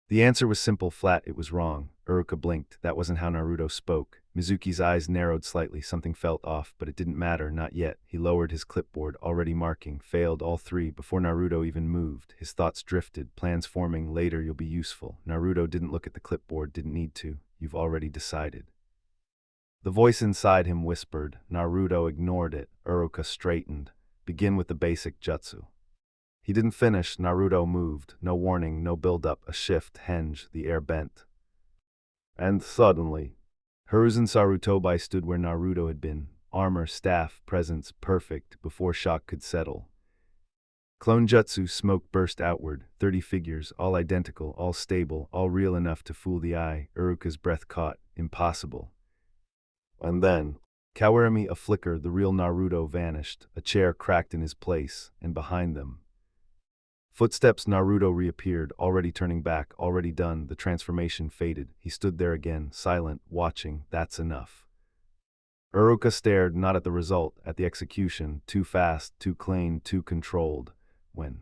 The answer was simple, flat. It was wrong. Uruka blinked. That wasn't how Naruto spoke. Mizuki's eyes narrowed slightly. Something felt off, but it didn't matter, not yet. He lowered his clipboard, already marking. Failed, all 3, before Naruto even moved. His thoughts drifted, plans forming. Later you'll be useful. Naruto didn't look at the clipboard, didn't need to. You've already decided. The voice inside him whispered. Naruto ignored it. Uruka straightened. Begin with the basic jutsu. He didn't finish. Naruto moved. No warning, no build-up. A shift, henge, the air bent. And suddenly, Hiruzen Sarutobi stood where Naruto had been. Armor, staff, presence, perfect, before shock could settle. Clone jutsu, smoke burst outward. 30 figures, all identical, all stable, all real enough to fool the eye. Uruka's breath caught. Impossible. And then, Kawarami, a flicker, the real Naruto vanished. A chair cracked in his place, and behind them. Footsteps. Naruto reappeared, already turning back, already done. The transformation faded. He stood there again, silent, watching. That's enough. Uruka stared, not at the result, at the execution. Too fast, too clean, too controlled. When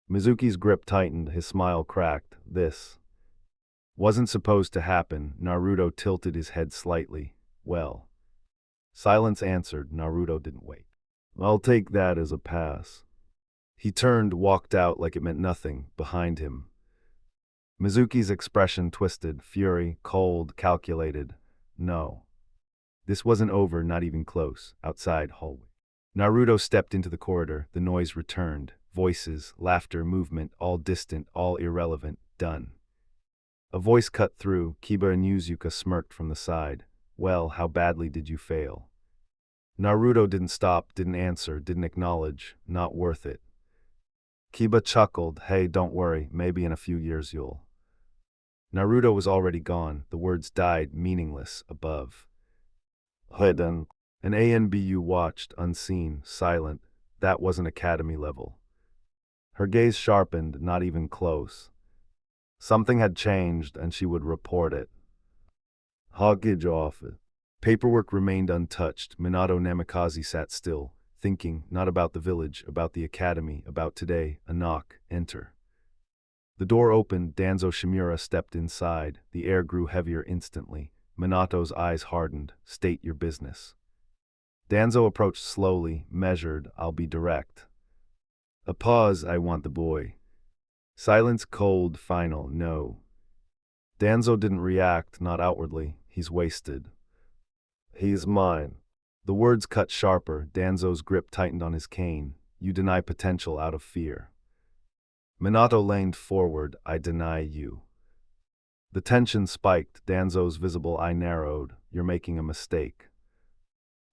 Mizuki's grip tightened, his smile cracked. This wasn't supposed to happen. Naruto tilted his head slightly. Well. Silence answered. Naruto didn't wait. I'll take that as a pass. He turned, walked out like it meant nothing, behind him. Mizuki's expression twisted, fury, cold, calculated. No. This wasn't over, not even close. Outside, hallway. Naruto stepped into the corridor. The noise returned. voices, laughter, movement, all distant, all irrelevant, done. A voice cut through. Kiba and Yuzuka smirked from the side. Well, how badly did you fail? Naruto didn't stop, didn't answer, didn't acknowledge. Not worth it. Kiba chuckled. Hey, don't worry, maybe in a few years you'll. Naruto was already gone. The words died, meaningless, above. Hidden. An ANBU watched, unseen, silent. That wasn't academy level. Her gaze sharpened, not even close. Something had changed, and she would report it. Hawkage office. Paperwork remained untouched. Minato Namikaze sat still, thinking, not about the village, about the academy, about today. A knock. Enter. The door opened. Danzo Shimura stepped inside. The air grew heavier instantly. Minato's eyes hardened. State your business. Danzo approached slowly, measured. I'll be direct. A pause. I want the boy. Silence, cold, final. No. Danzo didn't react, not outwardly. He's wasted. He's mine. The words cut sharper. Danzo's grip tightened on his cane. You deny potential out of fear. Minato leaned forward. I deny you. The tension spiked. Danzo's visible eye narrowed. You're making a mistake.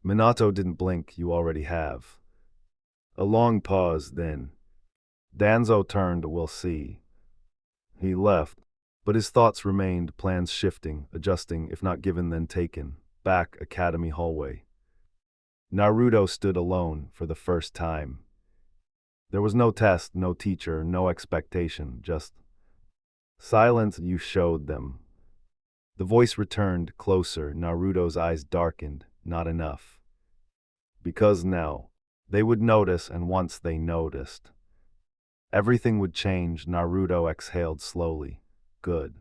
Minato didn't blink. You already have. A long pause, then. Danzo turned. We'll see. He left, but his thoughts remained, plans shifting, adjusting, if not given then taken. Back, academy hallway. Naruto stood alone for the first time. There was no test, no teacher, no expectation, just silence. You showed them. The voice returned, closer. Naruto's eyes darkened. Not enough. Because now, they would notice, and once they noticed, everything would change. Naruto exhaled slowly. Good.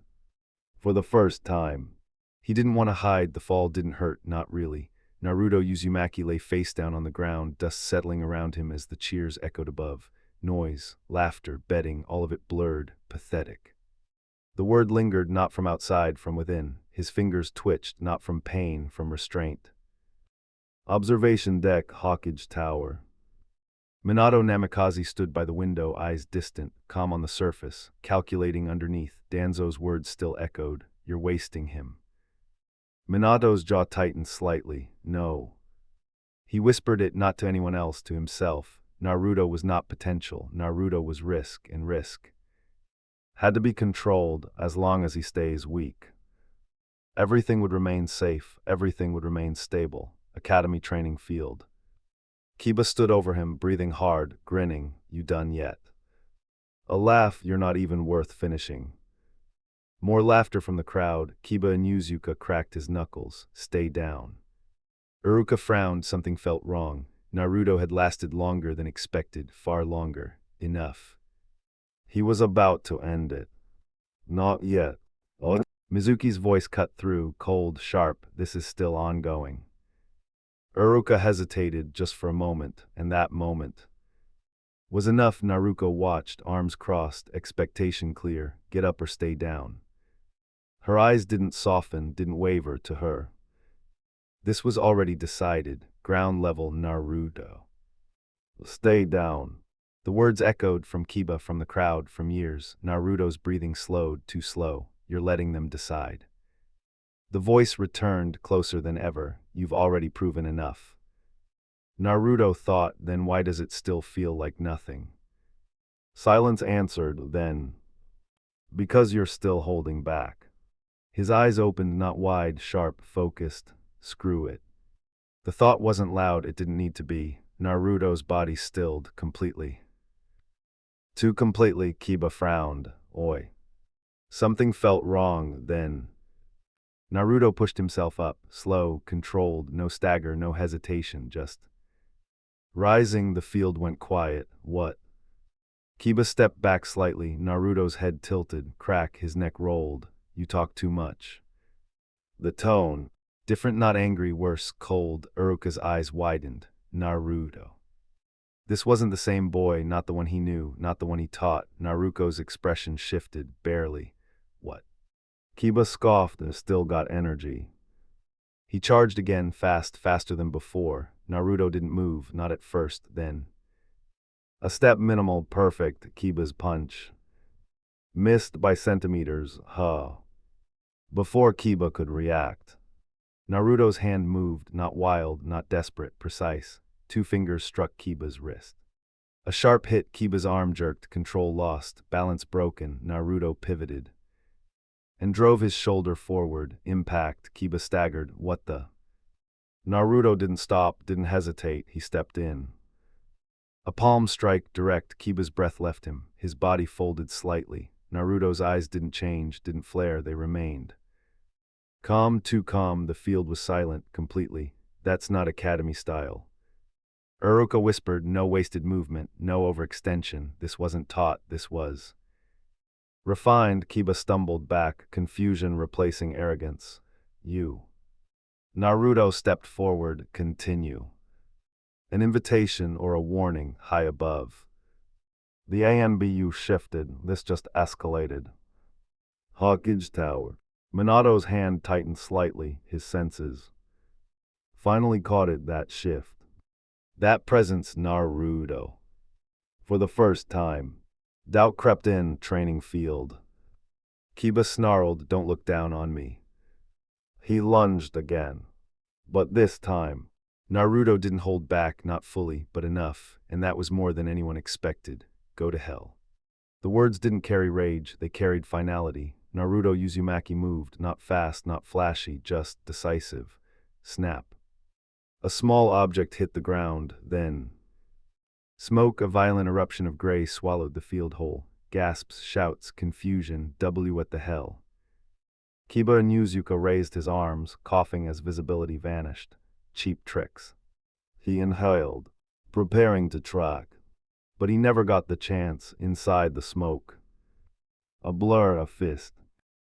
For the first time. He didn't want to hide. The fall didn't hurt, not really. Naruto Uzumaki lay face down on the ground, dust settling around him as the cheers echoed above. Noise, laughter, betting, all of it blurred, pathetic. The word lingered, not from outside, from within. His fingers twitched, not from pain, from restraint. Observation deck, Hawkage Tower. Minato Namikaze stood by the window, eyes distant, calm on the surface, calculating underneath. Danzo's words still echoed. You're wasting him. Minato's jaw tightened slightly. No. He whispered it not to anyone else, to himself. Naruto was not potential. Naruto was risk, and risk had to be controlled as long as he stays weak. Everything would remain safe. Everything would remain stable. Academy training field. Kiba stood over him, breathing hard, grinning. You done yet? A laugh. You're not even worth finishing. More laughter from the crowd. Kiba and Yuzuka cracked his knuckles. Stay down. Iruka frowned. Something felt wrong. Naruto had lasted longer than expected, far longer. Enough. He was about to end it. Not yet. Oh. Mizuki's voice cut through, cold, sharp. This is still ongoing. Iruka hesitated just for a moment, and that moment was enough. Naruko watched, arms crossed, expectation clear. Get up or stay down. Her eyes didn't soften, didn't waver to her. This was already decided. Ground level Naruto. Stay down. The words echoed from Kiba, from the crowd, from years. Naruto's breathing slowed, too slow. You're letting them decide. The voice returned, closer than ever. You've already proven enough. Naruto thought, then why does it still feel like nothing? Silence answered, then. Because you're still holding back. His eyes opened, not wide, sharp, focused. Screw it. The thought wasn't loud, it didn't need to be. Naruto's body stilled, completely. Too completely. Kiba frowned. Oi. Something felt wrong, then. Naruto pushed himself up, slow, controlled, no stagger, no hesitation, just rising. The field went quiet. What? Kiba stepped back slightly, Naruto's head tilted, crack, his neck rolled. You talk too much. The tone. Different, not angry, worse, cold. Iruka's eyes widened. Naruto. This wasn't the same boy, not the one he knew, not the one he taught. Naruko's expression shifted, barely. What? Kiba scoffed and still got energy. He charged again, fast, faster than before. Naruto didn't move, not at first, then. A step minimal, perfect, Kiba's punch. Missed by centimeters, huh. Before Kiba could react. Naruto's hand moved, not wild, not desperate, precise. 2 fingers struck Kiba's wrist. A sharp hit, Kiba's arm jerked, control lost, balance broken, Naruto pivoted. And drove his shoulder forward, impact, Kiba staggered, what the? Naruto didn't stop, didn't hesitate, he stepped in. A palm strike, direct, Kiba's breath left him, his body folded slightly. Naruto's eyes didn't change, didn't flare, they remained. Calm, too calm, the field was silent, completely. That's not academy style. Uruka whispered, no wasted movement, no overextension, this wasn't taught, this was. Refined, Kiba stumbled back, confusion replacing arrogance. You. Naruto stepped forward, continue. An invitation or a warning, high above. The ANBU shifted, this just escalated. Hawkage Tower. Minato's hand tightened slightly, his senses. Finally caught it, that shift. That presence, Naruto. For the first time. Doubt crept in, training field. Kiba snarled, don't look down on me. He lunged again. But this time, Naruto didn't hold back, not fully, but enough, and that was more than anyone expected. Go to hell. The words didn't carry rage, they carried finality. Naruto Uzumaki moved, not fast, not flashy, just decisive. Snap. A small object hit the ground, then. Smoke, a violent eruption of gray, swallowed the field whole. Gasps, shouts, confusion, what the hell? Kiba Inuzuka raised his arms, coughing as visibility vanished. Cheap tricks. He inhaled, preparing to track. But he never got the chance, inside the smoke. A blur, a fist.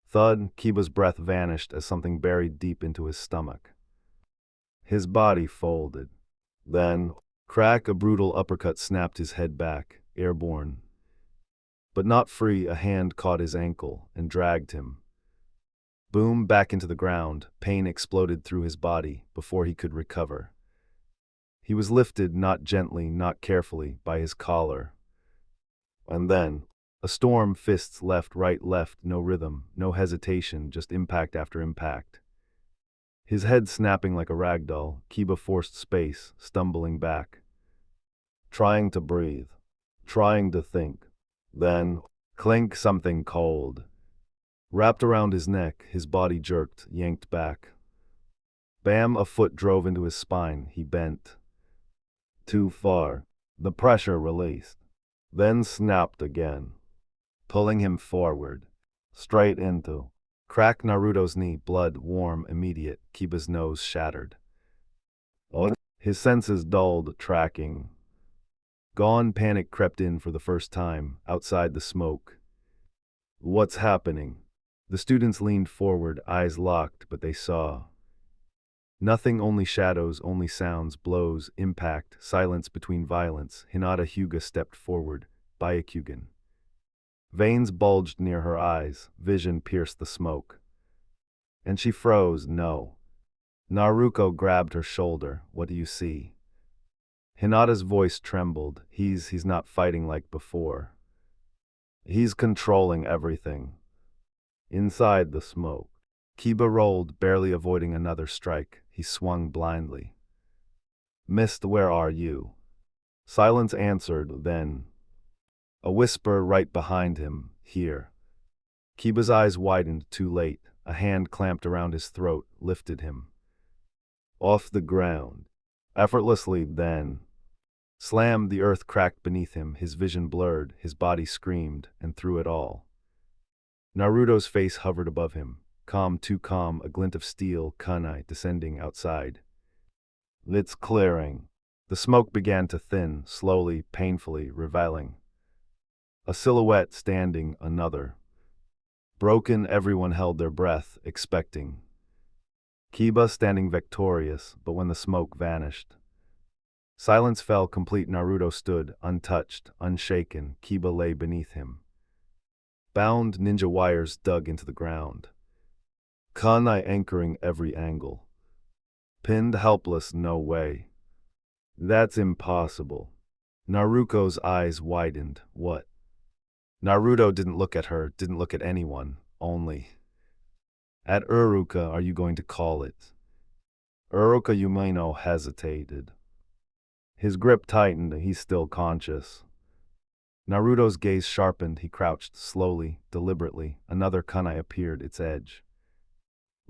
Thud, Kiba's breath vanished as something buried deep into his stomach. His body folded. Then, crack, a brutal uppercut snapped his head back, airborne. But not free, a hand caught his ankle and dragged him. Boom, back into the ground, pain exploded through his body before he could recover. He was lifted, not gently, not carefully, by his collar. And then, a storm, fists left, no rhythm, no hesitation, just impact after impact. His head snapping like a rag doll, Kiba forced space, stumbling back. Trying to breathe. Trying to think. Then, clink, something cold. Wrapped around his neck, his body jerked, yanked back. Bam, a foot drove into his spine, he bent. Too far. The pressure released. Then snapped again. Pulling him forward. Straight into. Crack, Naruto's knee, blood, warm, immediate, Kiba's nose shattered. Oh. His senses dulled, tracking. Gone, panic crept in for the first time, outside the smoke. What's happening? The students leaned forward, eyes locked, but they saw. Nothing, only shadows, only sounds, blows, impact, silence between violence. Hinata Hyuga stepped forward, Byakugan. Veins bulged near her eyes, vision pierced the smoke. And she froze, no. Naruko grabbed her shoulder, what do you see? Hinata's voice trembled, he's not fighting like before. He's controlling everything. Inside the smoke. Kiba rolled, barely avoiding another strike. He swung blindly. Missed, where are you? Silence answered, then. A whisper right behind him, here. Kiba's eyes widened, too late. A hand clamped around his throat, lifted him. Off the ground. Effortlessly, then. Slam, the earth cracked beneath him, his vision blurred, his body screamed, and through it all. Naruto's face hovered above him. Calm, too calm, a glint of steel, kunai, descending outside. It's clearing. The smoke began to thin, slowly, painfully, revealing. A silhouette standing, another. Broken, everyone held their breath, expecting. Kiba standing victorious, but when the smoke vanished. Silence fell complete. Naruto stood, untouched, unshaken. Kiba lay beneath him. Bound, ninja wires dug into the ground. Kunai anchoring every angle. Pinned, helpless, no way. That's impossible. Naruko's eyes widened. What? Naruto didn't look at her, didn't look at anyone, only. At Uruka, are you going to call it? Uruka Umino hesitated. His grip tightened, he's still conscious. Naruto's gaze sharpened, he crouched slowly, deliberately. Another kunai appeared, its edge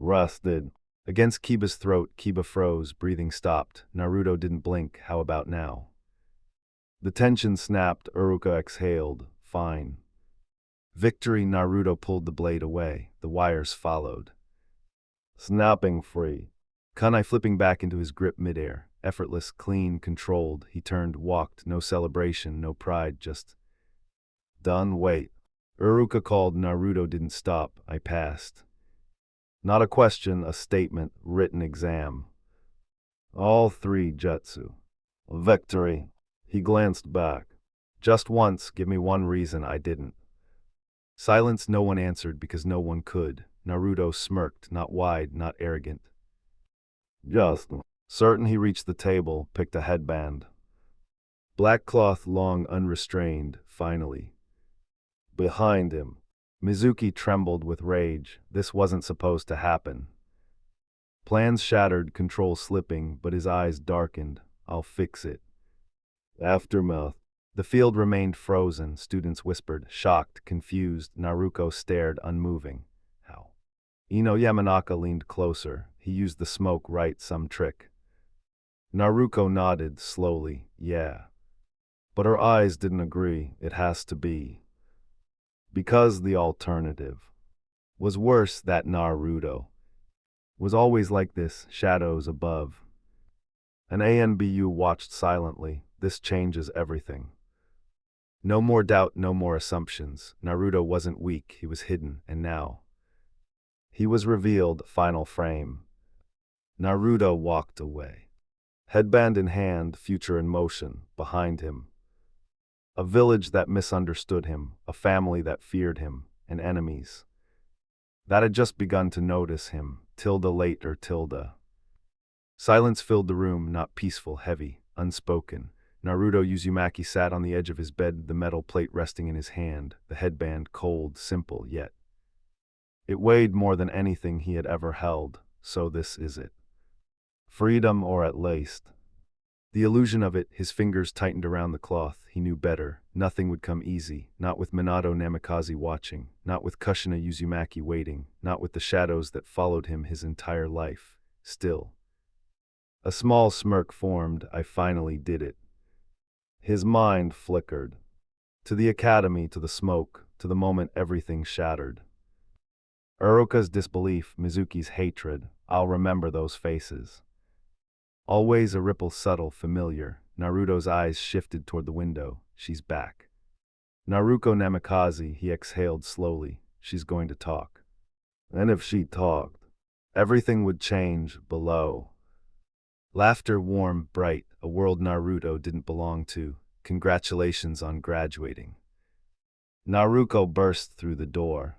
rusted. Against Kiba's throat, Kiba froze, breathing stopped. Naruto didn't blink, how about now? The tension snapped, Uruka exhaled. Fine. Victory, Naruto pulled the blade away. The wires followed. Snapping free. Kunai flipping back into his grip midair. Effortless, clean, controlled. He turned, walked. No celebration, no pride, just done. Wait. Uruka called. Naruto didn't stop. I passed. Not a question, a statement, written exam. All three jutsu. Victory. He glanced back. Just once, give me one reason I didn't. Silence, no one answered because no one could. Naruto smirked, not wide, not arrogant. Just. Certain he reached the table, picked a headband. Black cloth, long, unrestrained, finally. Behind him. Mizuki trembled with rage. This wasn't supposed to happen. Plans shattered, control slipping, but his eyes darkened. I'll fix it. Aftermath. The field remained frozen, students whispered, shocked, confused. Naruko stared, unmoving. How? Ino Yamanaka leaned closer. He used the smoke right, some trick. Naruko nodded, slowly, yeah. But her eyes didn't agree, it has to be. Because the alternative was worse, that Naruto was always like this, shadows above. An ANBU watched silently. This changes everything. No more doubt, no more assumptions. Naruto wasn't weak, he was hidden, and now he was revealed, final frame. Naruto walked away. Headband in hand, future in motion, behind him. A village that misunderstood him, a family that feared him, and enemies that had just begun to notice him, tilde later tilde. Silence filled the room, not peaceful, heavy, unspoken. Naruto Uzumaki sat on the edge of his bed, the metal plate resting in his hand, the headband cold, simple, yet it weighed more than anything he had ever held. So this is it. Freedom, or at least the illusion of it. His fingers tightened around the cloth. He knew better. Nothing would come easy, not with Minato Namikaze watching, not with Kushina Uzumaki waiting, not with the shadows that followed him his entire life. Still, a small smirk formed. I finally did it. His mind flickered. To the academy, to the smoke, to the moment everything shattered. Uruka's disbelief, Mizuki's hatred. I'll remember those faces. Always a ripple, subtle, familiar. Naruto's eyes shifted toward the window. She's back. Naruko Namikaze, he exhaled slowly. She's going to talk. And if she talked, everything would change below. Laughter, warm, bright, a world Naruto didn't belong to. Congratulations on graduating. Naruko burst through the door.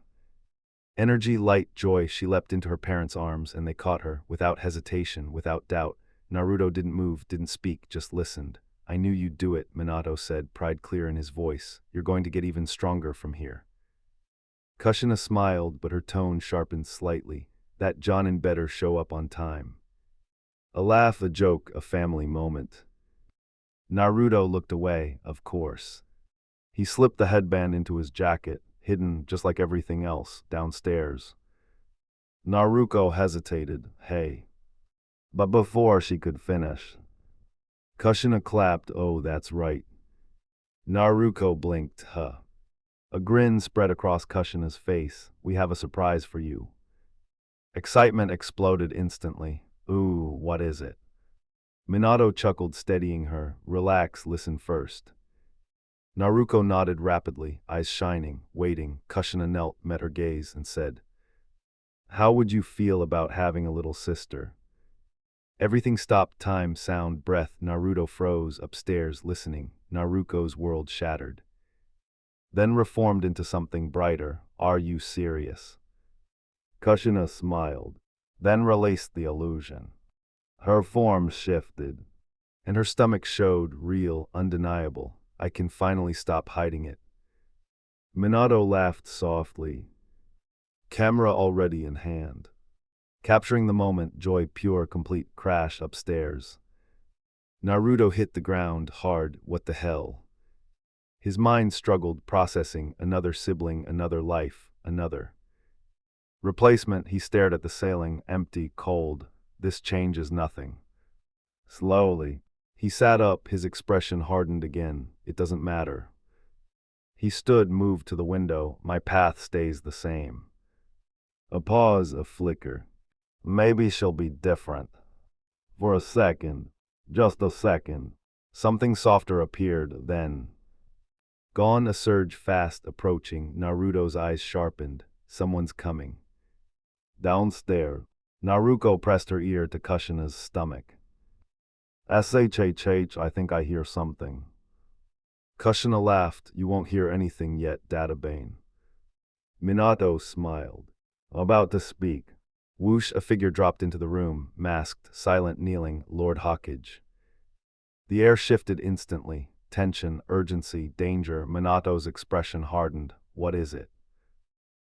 Energy, light, joy, she leapt into her parents' arms and they caught her, without hesitation, without doubt. Naruto didn't move, didn't speak, just listened. I knew you'd do it, Minato said, pride clear in his voice. You're going to get even stronger from here. Kushina smiled, but her tone sharpened slightly. That Jonin better show up on time. A laugh, a joke, a family moment. Naruto looked away, of course. He slipped the headband into his jacket, hidden, just like everything else, downstairs. Naruko hesitated, hey. But before she could finish, Kushina clapped, oh, that's right. Naruko blinked, huh. A grin spread across Kushina's face. We have a surprise for you. Excitement exploded instantly. Ooh, what is it? Minato chuckled, steadying her. Relax, listen first. Naruko nodded rapidly, eyes shining, waiting. Kushina knelt, met her gaze, and said, how would you feel about having a little sister? Everything stopped, time, sound, breath. Naruto froze, upstairs, listening. Naruko's world shattered. Then reformed into something brighter. Are you serious? Kushina smiled, then released the illusion. Her form shifted. And her stomach showed, real, undeniable. I can finally stop hiding it. Minato laughed softly, camera already in hand. Capturing the moment, joy pure, complete crash upstairs. Naruto hit the ground hard, what the hell? His mind struggled, processing another sibling, another life, another replacement. He stared at the ceiling, empty, cold. This changes nothing. Slowly, he sat up, his expression hardened again. It doesn't matter. He stood, moved to the window. My path stays the same. A pause, a flicker. Maybe she'll be different. For a second, just a second, something softer appeared, then. Gone, a surge fast approaching. Naruto's eyes sharpened. Someone's coming. Downstairs, Naruko pressed her ear to Kushina's stomach. SHHH, I think I hear something. Kushina laughed. You won't hear anything yet, Databane. Minato smiled. About to speak. Whoosh, a figure dropped into the room, masked, silent, kneeling, Lord Hawkage. The air shifted instantly. Tension, urgency, danger. Minato's expression hardened. What is it?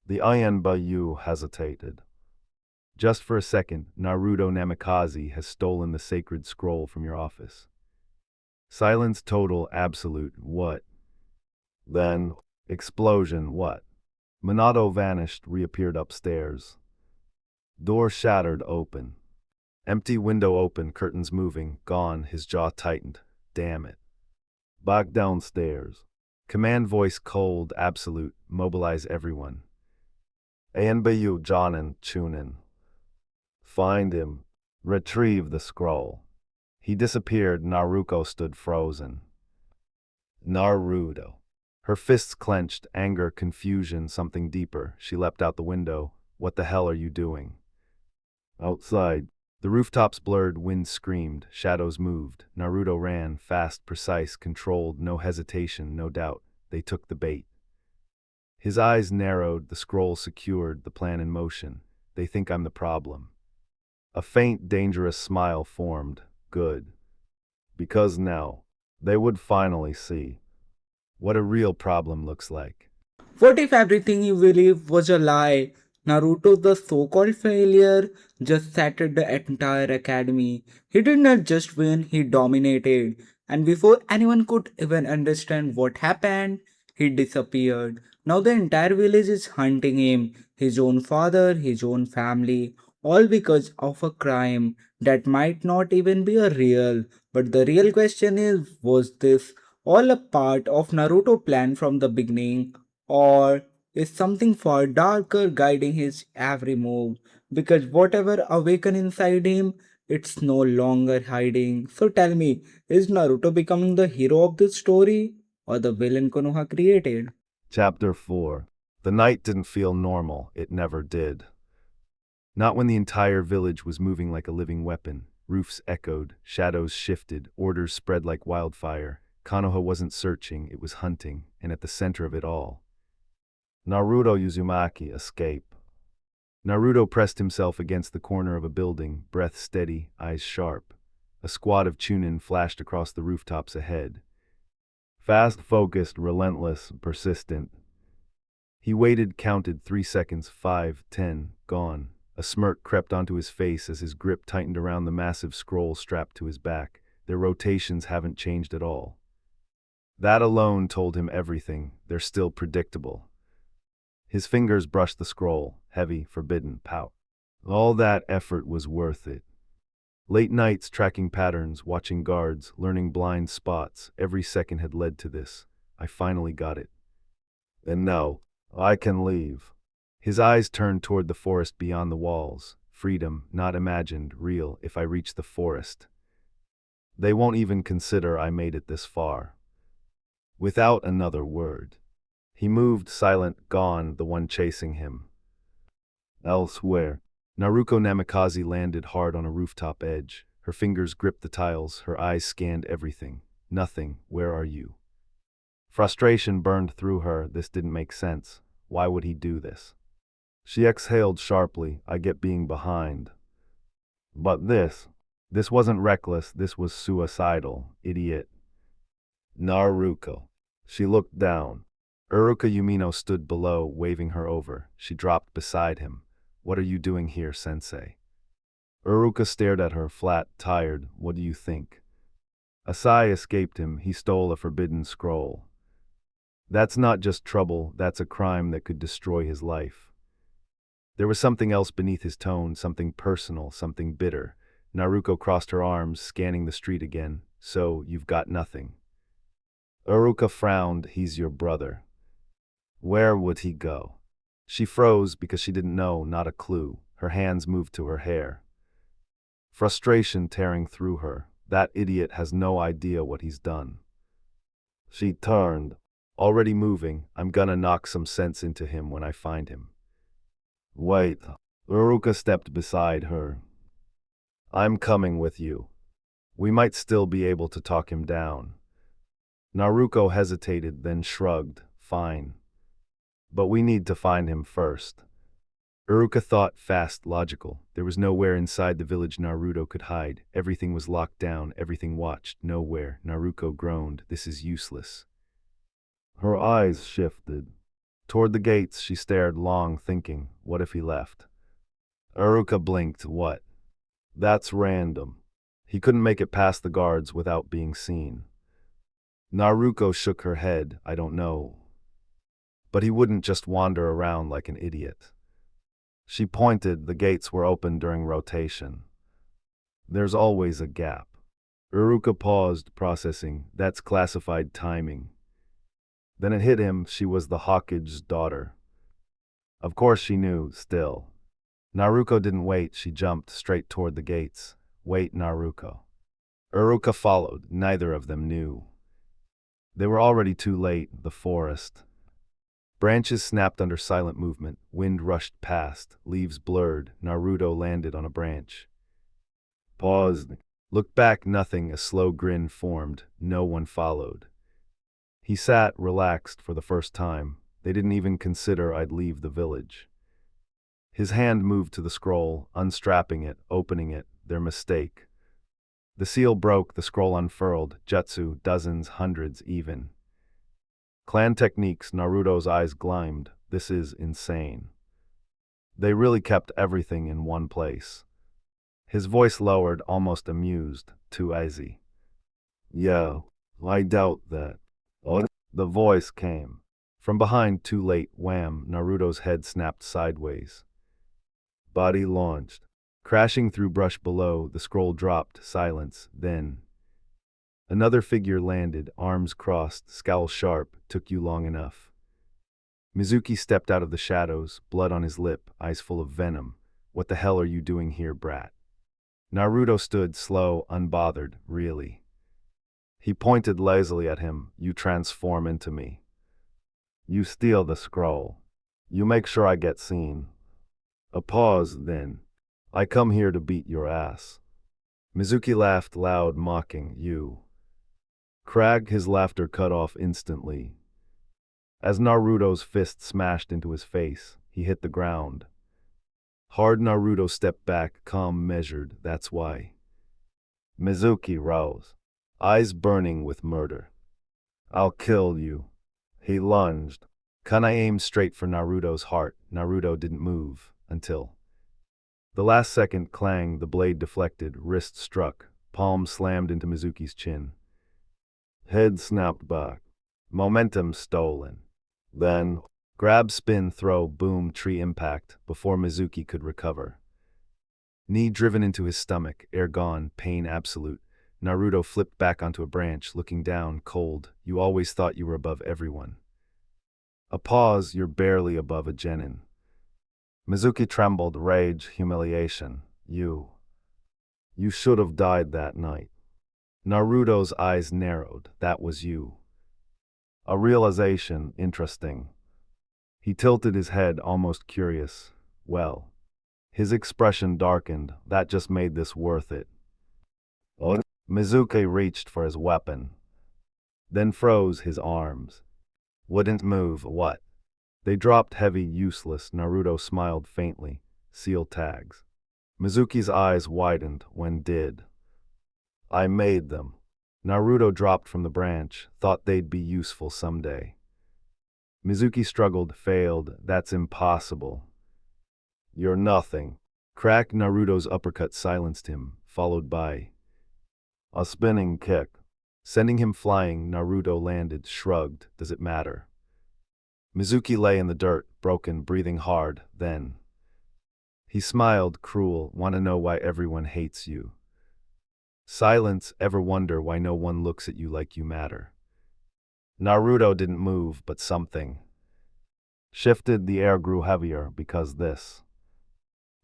The Ayanbayu hesitated. Just for a second, Naruto Namikaze has stolen the sacred scroll from your office. Silence total, absolute, what? Then, explosion, what? Minato vanished, reappeared upstairs. Door shattered open. Empty window open, curtains moving, gone, his jaw tightened. Damn it. Back downstairs. Command voice cold, absolute, mobilize everyone. Anbu Jonin, tune in. Find him. Retrieve the scroll. He disappeared. Naruko stood frozen. Naruto. Her fists clenched, anger, confusion, something deeper. She leapt out the window. What the hell are you doing? Outside. The rooftops blurred, wind screamed, shadows moved. Naruto ran, fast, precise, controlled, no hesitation, no doubt. They took the bait. His eyes narrowed, the scroll secured, the plan in motion. They think I'm the problem. A faint, dangerous smile formed. Good. Because now, they would finally see what a real problem looks like. What if everything you believed was a lie? Naruto, the so called failure, just shattered the entire academy. He did not just win, he dominated. And before anyone could even understand what happened, he disappeared. Now the entire village is hunting him, his own father, his own family, all because of a crime that might not even be a real. But the real question is, was this all a part of Naruto plan from the beginning? Or is something far darker guiding his every move? Because whatever awakened inside him, it's no longer hiding. So tell me, is Naruto becoming the hero of this story or the villain Konoha created? Chapter 4. The night didn't feel normal. It never did. Not when the entire village was moving like a living weapon. Roofs echoed, shadows shifted, orders spread like wildfire. Konoha wasn't searching, it was hunting, and at the center of it all, Naruto Uzumaki, escape. Naruto pressed himself against the corner of a building, breath steady, eyes sharp. A squad of Chunin flashed across the rooftops ahead. Fast, focused, relentless, persistent. He waited, counted 3 seconds, 5, 10, gone. A smirk crept onto his face as his grip tightened around the massive scroll strapped to his back. Their rotations haven't changed at all. That alone told him everything. They're still predictable. His fingers brushed the scroll, heavy, forbidden, pout. All that effort was worth it. Late nights tracking patterns, watching guards, learning blind spots, every second had led to this. I finally got it. And now, I can leave. His eyes turned toward the forest beyond the walls. Freedom, not imagined, real, if I reach the forest. They won't even consider I made it this far. Without another word. He moved, silent, gone, the one chasing him. Elsewhere, Naruko Namikaze landed hard on a rooftop edge. Her fingers gripped the tiles, her eyes scanned everything. Nothing, where are you? Frustration burned through her, this didn't make sense. Why would he do this? She exhaled sharply, I get being behind. But this This wasn't reckless, this was suicidal, idiot. Naruko. She looked down. Uruka Yumino stood below, waving her over. She dropped beside him. What are you doing here, sensei? Uruka stared at her, flat, tired. What do you think? A sigh escaped him. He stole a forbidden scroll. That's not just trouble, that's a crime that could destroy his life. There was something else beneath his tone, something personal, something bitter. Naruko crossed her arms, scanning the street again. So, you've got nothing. Uruka frowned. He's your brother. Where would he go? She froze because she didn't know, not a clue. Her hands moved to her hair. Frustration tearing through her. That idiot has no idea what he's done. She turned. Already moving, I'm gonna knock some sense into him when I find him. Wait. Uruka stepped beside her. I'm coming with you. We might still be able to talk him down. Naruko hesitated, then shrugged. Fine. But we need to find him first. Uruka thought fast, logical. There was nowhere inside the village Naruto could hide. Everything was locked down, everything watched, nowhere. Naruko groaned. This is useless. Her eyes shifted. Toward the gates, she stared long, thinking, what if he left? Uruka blinked. What? That's random. He couldn't make it past the guards without being seen. Naruko shook her head. I don't know. But he wouldn't just wander around like an idiot. She pointed. The gates were open during rotation. There's always a gap. Uruka paused, processing. That's classified timing. Then it hit him. She was the Hawkage's daughter. Of course she knew, still. Naruko didn't wait. She jumped straight toward the gates. Wait, Naruko. Uruka followed. Neither of them knew. They were already too late. The forest. Branches snapped under silent movement. Wind rushed past. Leaves blurred. Naruto landed on a branch. Paused. Looked back. Nothing. A slow grin formed. No one followed. He sat, relaxed for the first time. They didn't even consider I'd leave the village. His hand moved to the scroll, unstrapping it, opening it. Their mistake. The seal broke, the scroll unfurled. Jutsu, dozens, hundreds, even. Clan techniques. Naruto's eyes gleamed. This is insane. They really kept everything in one place. His voice lowered, almost amused. Too easy. Yeah, I doubt that. Oh. The voice came. From behind, too late, wham, Naruto's head snapped sideways. Body launched. Crashing through brush below, the scroll dropped, silence, then. Another figure landed, arms crossed, scowl sharp. Took you long enough. Mizuki stepped out of the shadows, blood on his lip, eyes full of venom. What the hell are you doing here, brat? Naruto stood, slow, unbothered, really. He pointed lazily at him. You transform into me. You steal the scroll. You make sure I get seen. A pause, then. I come here to beat your ass. Mizuki laughed loud, mocking. You. Crag, his laughter cut off instantly. As Naruto's fist smashed into his face, he hit the ground. Hard. Naruto stepped back, calm, measured. That's why. Mizuki rose, eyes burning with murder. I'll kill you. He lunged. Kunai aimed straight for Naruto's heart. Naruto didn't move, until. The last second, clang, the blade deflected, wrist struck, palm slammed into Mizuki's chin. Head snapped back. Momentum stolen. Then, grab, spin, throw, boom, tree impact, before Mizuki could recover. Knee driven into his stomach, air gone, pain absolute. Naruto flipped back onto a branch, looking down, cold. You always thought you were above everyone. A pause. You're barely above a genin. Mizuki trembled, rage, humiliation. You should have died that night. Naruto's eyes narrowed. That was you. A realization, interesting. He tilted his head, almost curious. Well. His expression darkened. That just made this worth it. Oh. Mizuki reached for his weapon. Then froze, his arms. Wouldn't move. What? They dropped heavy, useless. Naruto smiled faintly. Seal tags. Mizuki's eyes widened. When did? I made them. Naruto dropped from the branch, thought they'd be useful someday. Mizuki struggled, failed. That's impossible. You're nothing. Crack. Naruto's uppercut silenced him, followed by a spinning kick. Sending him flying, Naruto landed, shrugged. Does it matter? Mizuki lay in the dirt, broken, breathing hard. Then he smiled, cruel. Want to know why everyone hates you? Silence. Ever wonder why no one looks at you like you matter? Naruto didn't move, but something shifted. The air grew heavier because this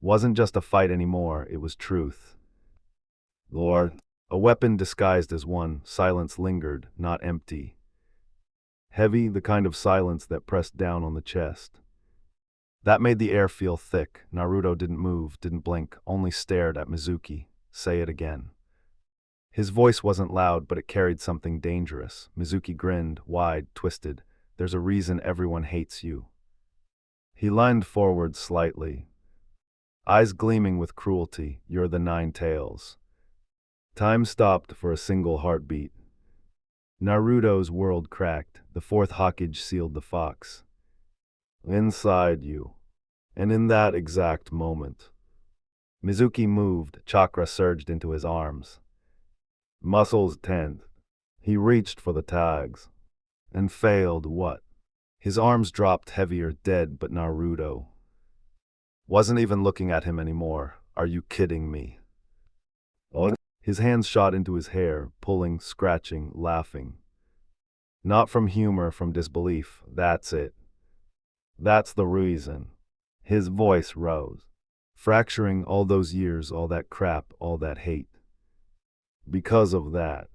wasn't just a fight anymore, it was truth. Lord, a weapon disguised as one, silence lingered, not empty. Heavy, the kind of silence that pressed down on the chest. That made the air feel thick. Naruto didn't move, didn't blink, only stared at Mizuki. Say it again. His voice wasn't loud, but it carried something dangerous. Mizuki grinned, wide, twisted. There's a reason everyone hates you. He leaned forward slightly, eyes gleaming with cruelty. You're the Nine Tails. Time stopped for a single heartbeat. Naruto's world cracked. The fourth Hokage sealed the fox inside you. And in that exact moment, Mizuki moved, chakra surged into his arms. Muscles tensed. He reached for the tags. And failed. What? His arms dropped heavier, dead, but Naruto wasn't even looking at him anymore. Are you kidding me? Oh. His hands shot into his hair, pulling, scratching, laughing. Not from humor, from disbelief. That's it. That's the reason. His voice rose, fracturing. All those years, all that crap, all that hate. Because of that.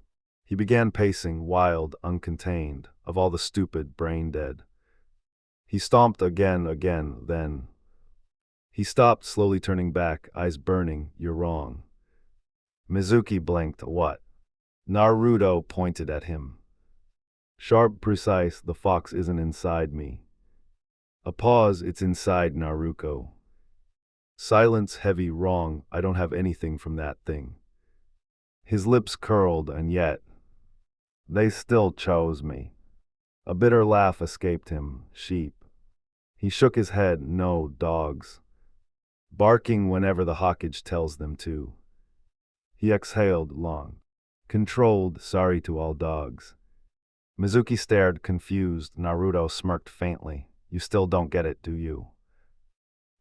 He began pacing, wild, uncontained, of all the stupid, brain dead. He stomped again, then. He stopped, slowly turning back, eyes burning. You're wrong. Mizuki blinked. What? Naruto pointed at him. Sharp, precise. The fox isn't inside me. A pause. It's inside Naruko. Silence, heavy. Wrong. I don't have anything from that thing. His lips curled, and yet they still chose me. A bitter laugh escaped him. Sheep. He shook his head. No, dogs. Barking whenever the Hokage tells them to. He exhaled, long, controlled. Sorry to all dogs. Mizuki stared, confused. Naruto smirked faintly. You still don't get it, do you?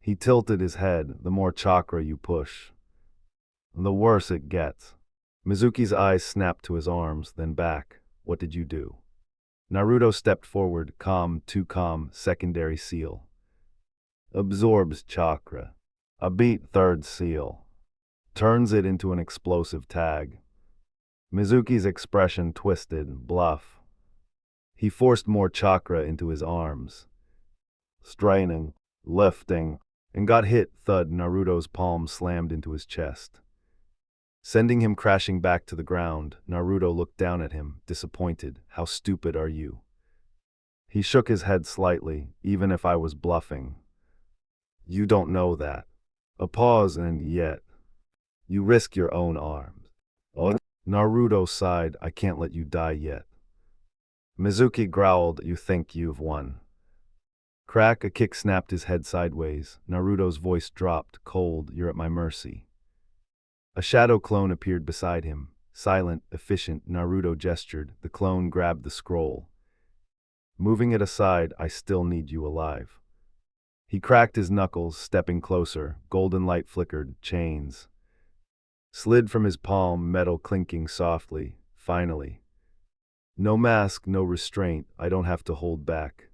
He tilted his head. The more chakra you push, the worse it gets. Mizuki's eyes snapped to his arms, then back. What did you do? Naruto stepped forward, calm, too calm. Secondary seal. Absorbs chakra. A beat. Third seal. Turns it into an explosive tag. Mizuki's expression twisted. Bluff. He forced more chakra into his arms. Straining, lifting, and got hit. Thud. Naruto's palm slammed into his chest, sending him crashing back to the ground. Naruto looked down at him, disappointed. How stupid are you? He shook his head slightly. Even if I was bluffing. You don't know that. A pause, and yet you risk your own arms. Oh. Naruto sighed. I can't let you die yet. Mizuki growled. You think you've won. Crack. A kick snapped his head sideways. Naruto's voice dropped, cold. You're at my mercy. A shadow clone appeared beside him. Silent, efficient. Naruto gestured. The clone grabbed the scroll, moving it aside. I still need you alive. He cracked his knuckles, stepping closer. Golden light flickered. Chains slid from his palm, metal clinking softly. Finally. No mask, no restraint. I don't have to hold back.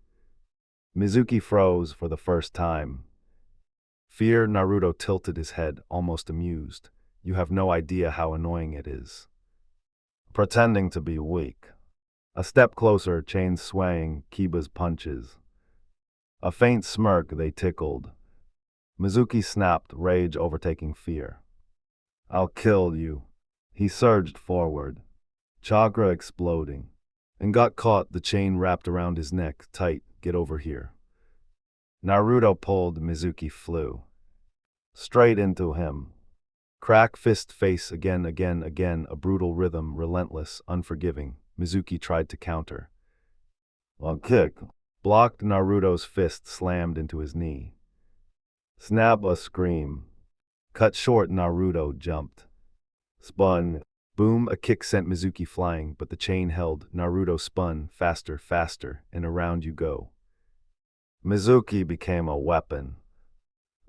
Mizuki froze for the first time. Fear. Naruto tilted his head, almost amused. You have no idea how annoying it is. Pretending to be weak. A step closer, chains swaying, Kiba's punches. A faint smirk. They tickled. Mizuki snapped, rage overtaking fear. I'll kill you. He surged forward, chakra exploding, and got caught. The chain wrapped around his neck, tight. Get over here. Naruto pulled. Mizuki flew straight into him. Crack, fist, face, again, again, again, a brutal rhythm, relentless, unforgiving. Mizuki tried to counter. A kick. Blocked. Naruto's fist slammed into his knee. Snap, a scream. Cut short. Naruto jumped. Spun. Boom, a kick sent Mizuki flying, but the chain held. Naruto spun, faster, faster, and around you go. Mizuki became a weapon.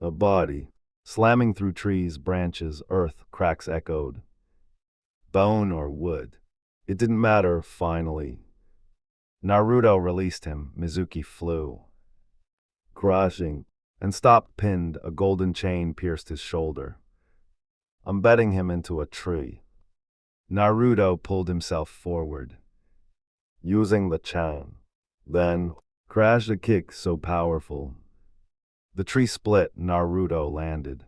A body. Slamming through trees, branches, earth, cracks echoed. Bone or wood. It didn't matter, finally. Naruto released him. Mizuki flew. Crashing. And stopped pinned. A golden chain pierced his shoulder. Embedding him into a tree. Naruto pulled himself forward, using the chain. Then, crashed a kick so powerful. The tree split. Naruto landed.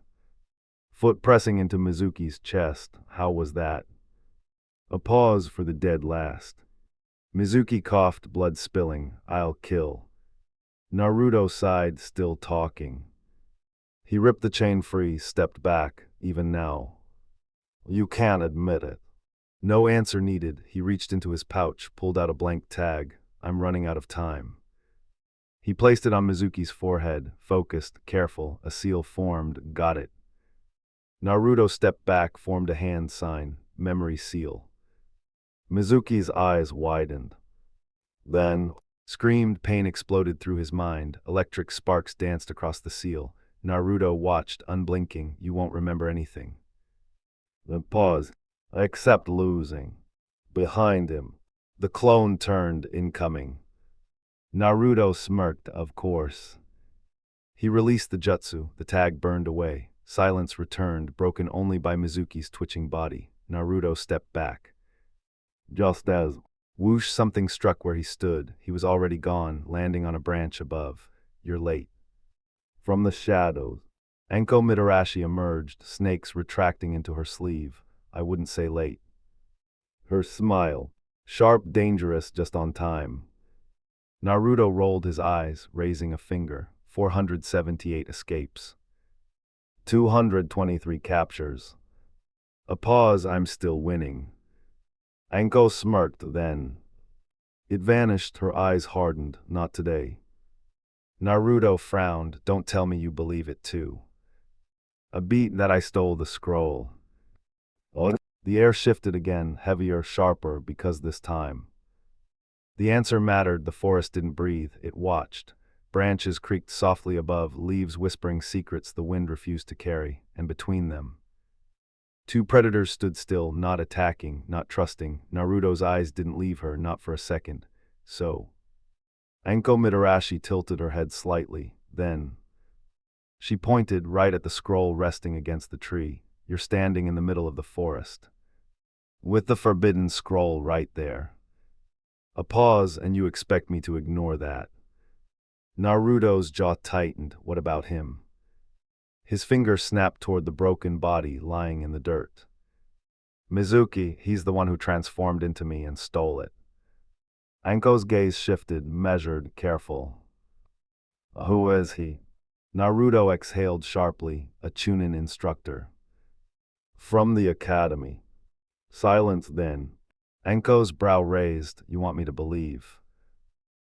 Foot pressing into Mizuki's chest. How was that? A pause for the dead last. Mizuki coughed, blood spilling. I'll kill. Naruto sighed, still talking. He ripped the chain free, stepped back, even now. You can't admit it. No answer needed. He reached into his pouch, pulled out a blank tag. I'm running out of time. He placed it on Mizuki's forehead, focused, careful. A seal formed. Got it. Naruto stepped back, formed a hand sign. Memory seal. Mizuki's eyes widened. Then, screamed, pain exploded through his mind. Electric sparks danced across the seal. Naruto watched, unblinking. You won't remember anything. Then pause. I accept losing. Behind him. The clone turned, incoming. Naruto smirked, of course. He released the jutsu. The tag burned away. Silence returned, broken only by Mizuki's twitching body. Naruto stepped back. Just as whoosh, something struck where he stood. He was already gone, landing on a branch above. You're late. From the shadows, Anko Mitarashi emerged, snakes retracting into her sleeve. I wouldn't say late. Her smile, sharp, dangerous, just on time. Naruto rolled his eyes, raising a finger. 478 escapes. 223 captures. A pause. I'm still winning. Anko smirked then. It vanished, her eyes hardened. Not today. Naruto frowned. Don't tell me you believe it too. A beat that I stole the scroll. Oh. The air shifted again, heavier, sharper, because this time. The answer mattered. The forest didn't breathe, it watched. Branches creaked softly above, leaves whispering secrets the wind refused to carry, and between them, two predators stood still, not attacking, not trusting. Naruto's eyes didn't leave her, not for a second. So, Anko Mitarashi tilted her head slightly, then she pointed right at the scroll resting against the tree. You're standing in the middle of the forest, with the forbidden scroll right there. A pause, and you expect me to ignore that? Naruto's jaw tightened. What about him? His finger snapped toward the broken body lying in the dirt. Mizuki, he's the one who transformed into me and stole it. Anko's gaze shifted, measured, careful. Who is he? Naruto exhaled sharply, a Chunin instructor. From the academy. Silence then. Anko's brow raised. You want me to believe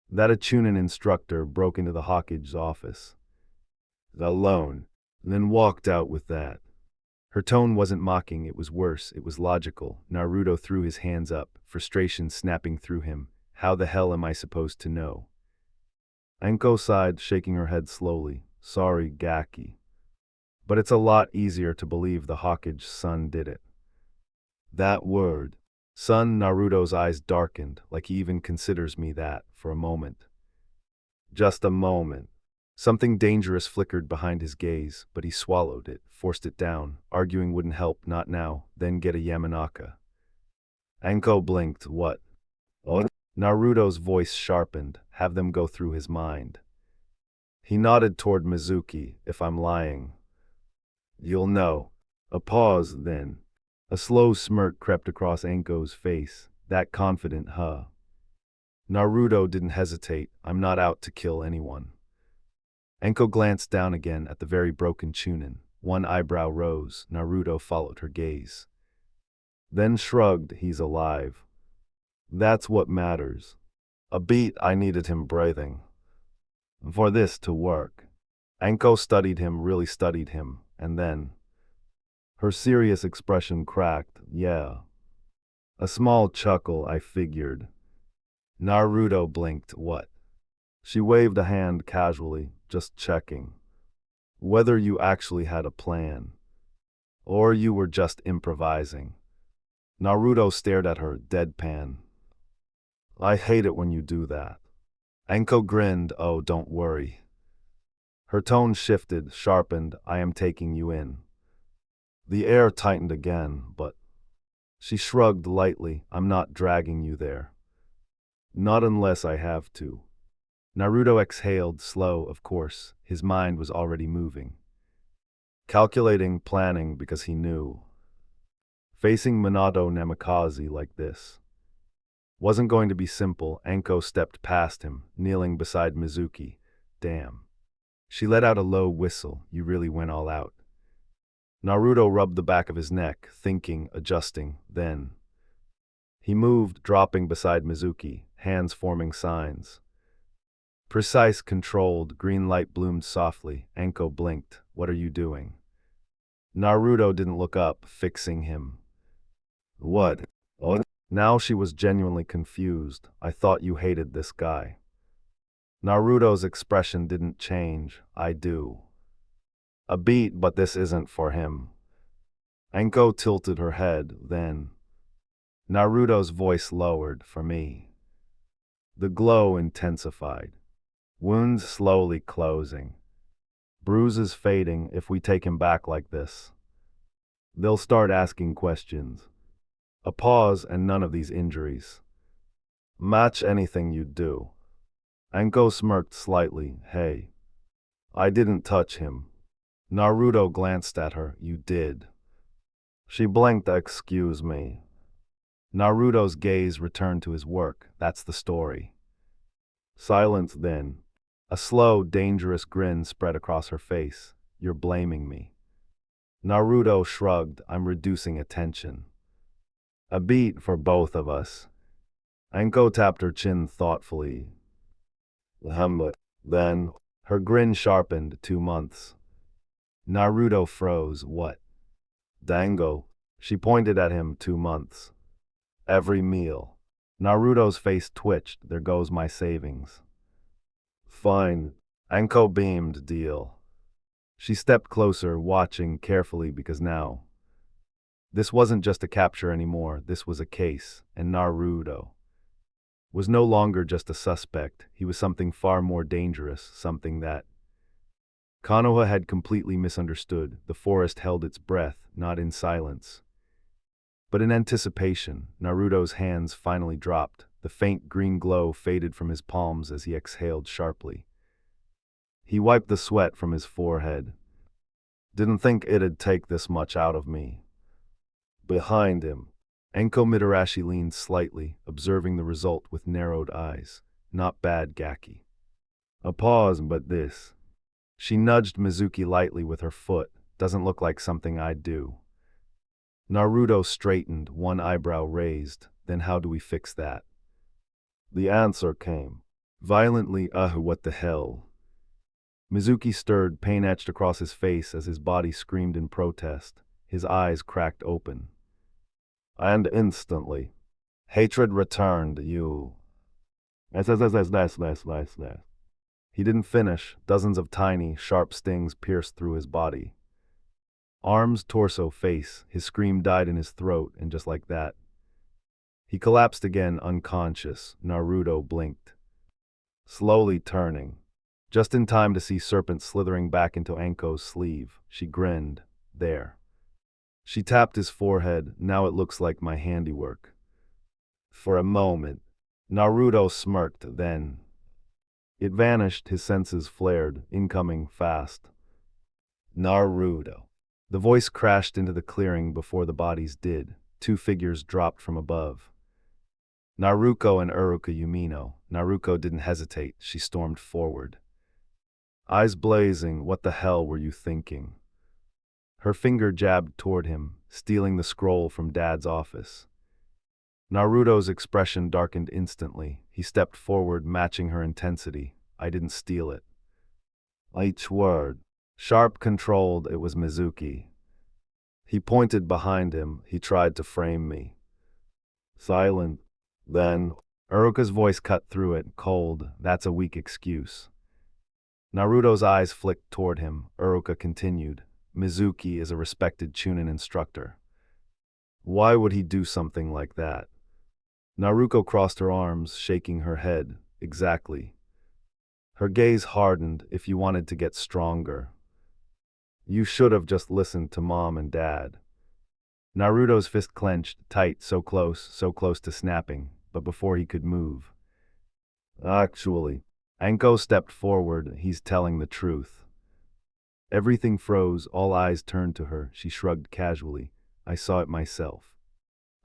that a Chunin instructor broke into the Hokage's office alone, then walked out with that? Her tone wasn't mocking, it was worse, it was logical. Naruto threw his hands up, frustration snapping through him. How the hell am I supposed to know? Anko sighed, shaking her head slowly. Sorry, Gaki. But it's a lot easier to believe the Hokage's son did it. That word. Son, Naruto's eyes darkened, like he even considers me that, for a moment. Just a moment. Something dangerous flickered behind his gaze, but he swallowed it, forced it down. Arguing wouldn't help, not now. Then get a Yamanaka. Anko blinked. What? Oh. Naruto's voice sharpened. Have them go through his mind. He nodded toward Mizuki. If I'm lying, you'll know. A pause, then. A slow smirk crept across Anko's face. That confident, huh? Naruto didn't hesitate. I'm not out to kill anyone. Anko glanced down again at the very broken Chunin. One eyebrow rose. Naruto followed her gaze. Then shrugged. He's alive. That's what matters. A beat, I needed him breathing. For this to work. Anko studied him, really studied him, and then her serious expression cracked. Yeah. A small chuckle, I figured. Naruto blinked. What? She waved a hand casually, just checking. Whether you actually had a plan. Or you were just improvising. Naruto stared at her, deadpan. I hate it when you do that. Anko grinned. Oh, don't worry. Her tone shifted, sharpened. I am taking you in. The air tightened again, but she shrugged lightly. I'm not dragging you there. Not unless I have to. Naruto exhaled, slow, of course. His mind was already moving. Calculating, planning, because he knew. Facing Minato Namikaze like this wasn't going to be simple. Anko stepped past him, kneeling beside Mizuki. Damn. She let out a low whistle. You really went all out. Naruto rubbed the back of his neck, thinking, adjusting, then he moved, dropping beside Mizuki, hands forming signs. Precise, controlled, green light bloomed softly. Anko blinked. What are you doing? Naruto didn't look up, fixing him. What? Oh. Now she was genuinely confused. I thought you hated this guy. Naruto's expression didn't change. I do. A beat, but this isn't for him. Anko tilted her head, then Naruto's voice lowered. For me. The glow intensified. Wounds slowly closing. Bruises fading. If we take him back like this, they'll start asking questions. A pause and none of these injuries. Match anything you'd do. Anko smirked slightly. Hey. I didn't touch him. Naruto glanced at her. You did. She blinked. Excuse me. Naruto's gaze returned to his work. That's the story. Silence then. A slow, dangerous grin spread across her face. You're blaming me. Naruto shrugged. I'm reducing attention. A beat for both of us. Anko tapped her chin thoughtfully. Then, her grin sharpened. 2 months. Naruto froze. What? Dango. She pointed at him. 2 months. Every meal. Naruto's face twitched. There goes my savings. Fine. Anko beamed. Deal. She stepped closer, watching carefully because now this wasn't just a capture anymore. This was a case, and Naruto was no longer just a suspect. He was something far more dangerous, something that Konoha had completely misunderstood. The forest held its breath, not in silence, but in anticipation. Naruto's hands finally dropped. The faint green glow faded from his palms as he exhaled sharply. He wiped the sweat from his forehead. Didn't think it'd take this much out of me. Behind him, Enko Mitarashi leaned slightly, observing the result with narrowed eyes. Not bad, Gaki. A pause, but this. She nudged Mizuki lightly with her foot. Doesn't look like something I'd do. Naruto straightened, one eyebrow raised. Then how do we fix that? The answer came. Violently, what the hell? Mizuki stirred, pain etched across his face as his body screamed in protest. His eyes cracked open. And instantly, hatred returned. You. He didn't finish. Dozens of tiny, sharp stings pierced through his body. Arms, torso, face. His scream died in his throat, and just like that, he collapsed again, unconscious. Naruto blinked, slowly turning, just in time to see Serpent slithering back into Anko's sleeve. She grinned. There. She tapped his forehead. Now it looks like my handiwork. For a moment, Naruto smirked, then it vanished. His senses flared, incoming fast. Naruto. The voice crashed into the clearing before the bodies did. 2 figures dropped from above. Naruko and Uruka Yumino. Naruko didn't hesitate. She stormed forward. Eyes blazing. What the hell were you thinking? Her finger jabbed toward him, stealing the scroll from Dad's office. Naruto's expression darkened instantly. He stepped forward, matching her intensity. I didn't steal it. Each word. Sharp, controlled, it was Mizuki. He pointed behind him. He tried to frame me. Silent. Then, Uruka's voice cut through it, cold. That's a weak excuse. Naruto's eyes flicked toward him. Uruka continued. Mizuki is a respected Chunin instructor. Why would he do something like that? Naruko crossed her arms, shaking her head. Exactly. Her gaze hardened. If you wanted to get stronger, you should have just listened to Mom and Dad. Naruto's fist clenched, tight, so close to snapping, but before he could move. Actually, Anko stepped forward. He's telling the truth. Everything froze, all eyes turned to her. She shrugged casually. I saw it myself.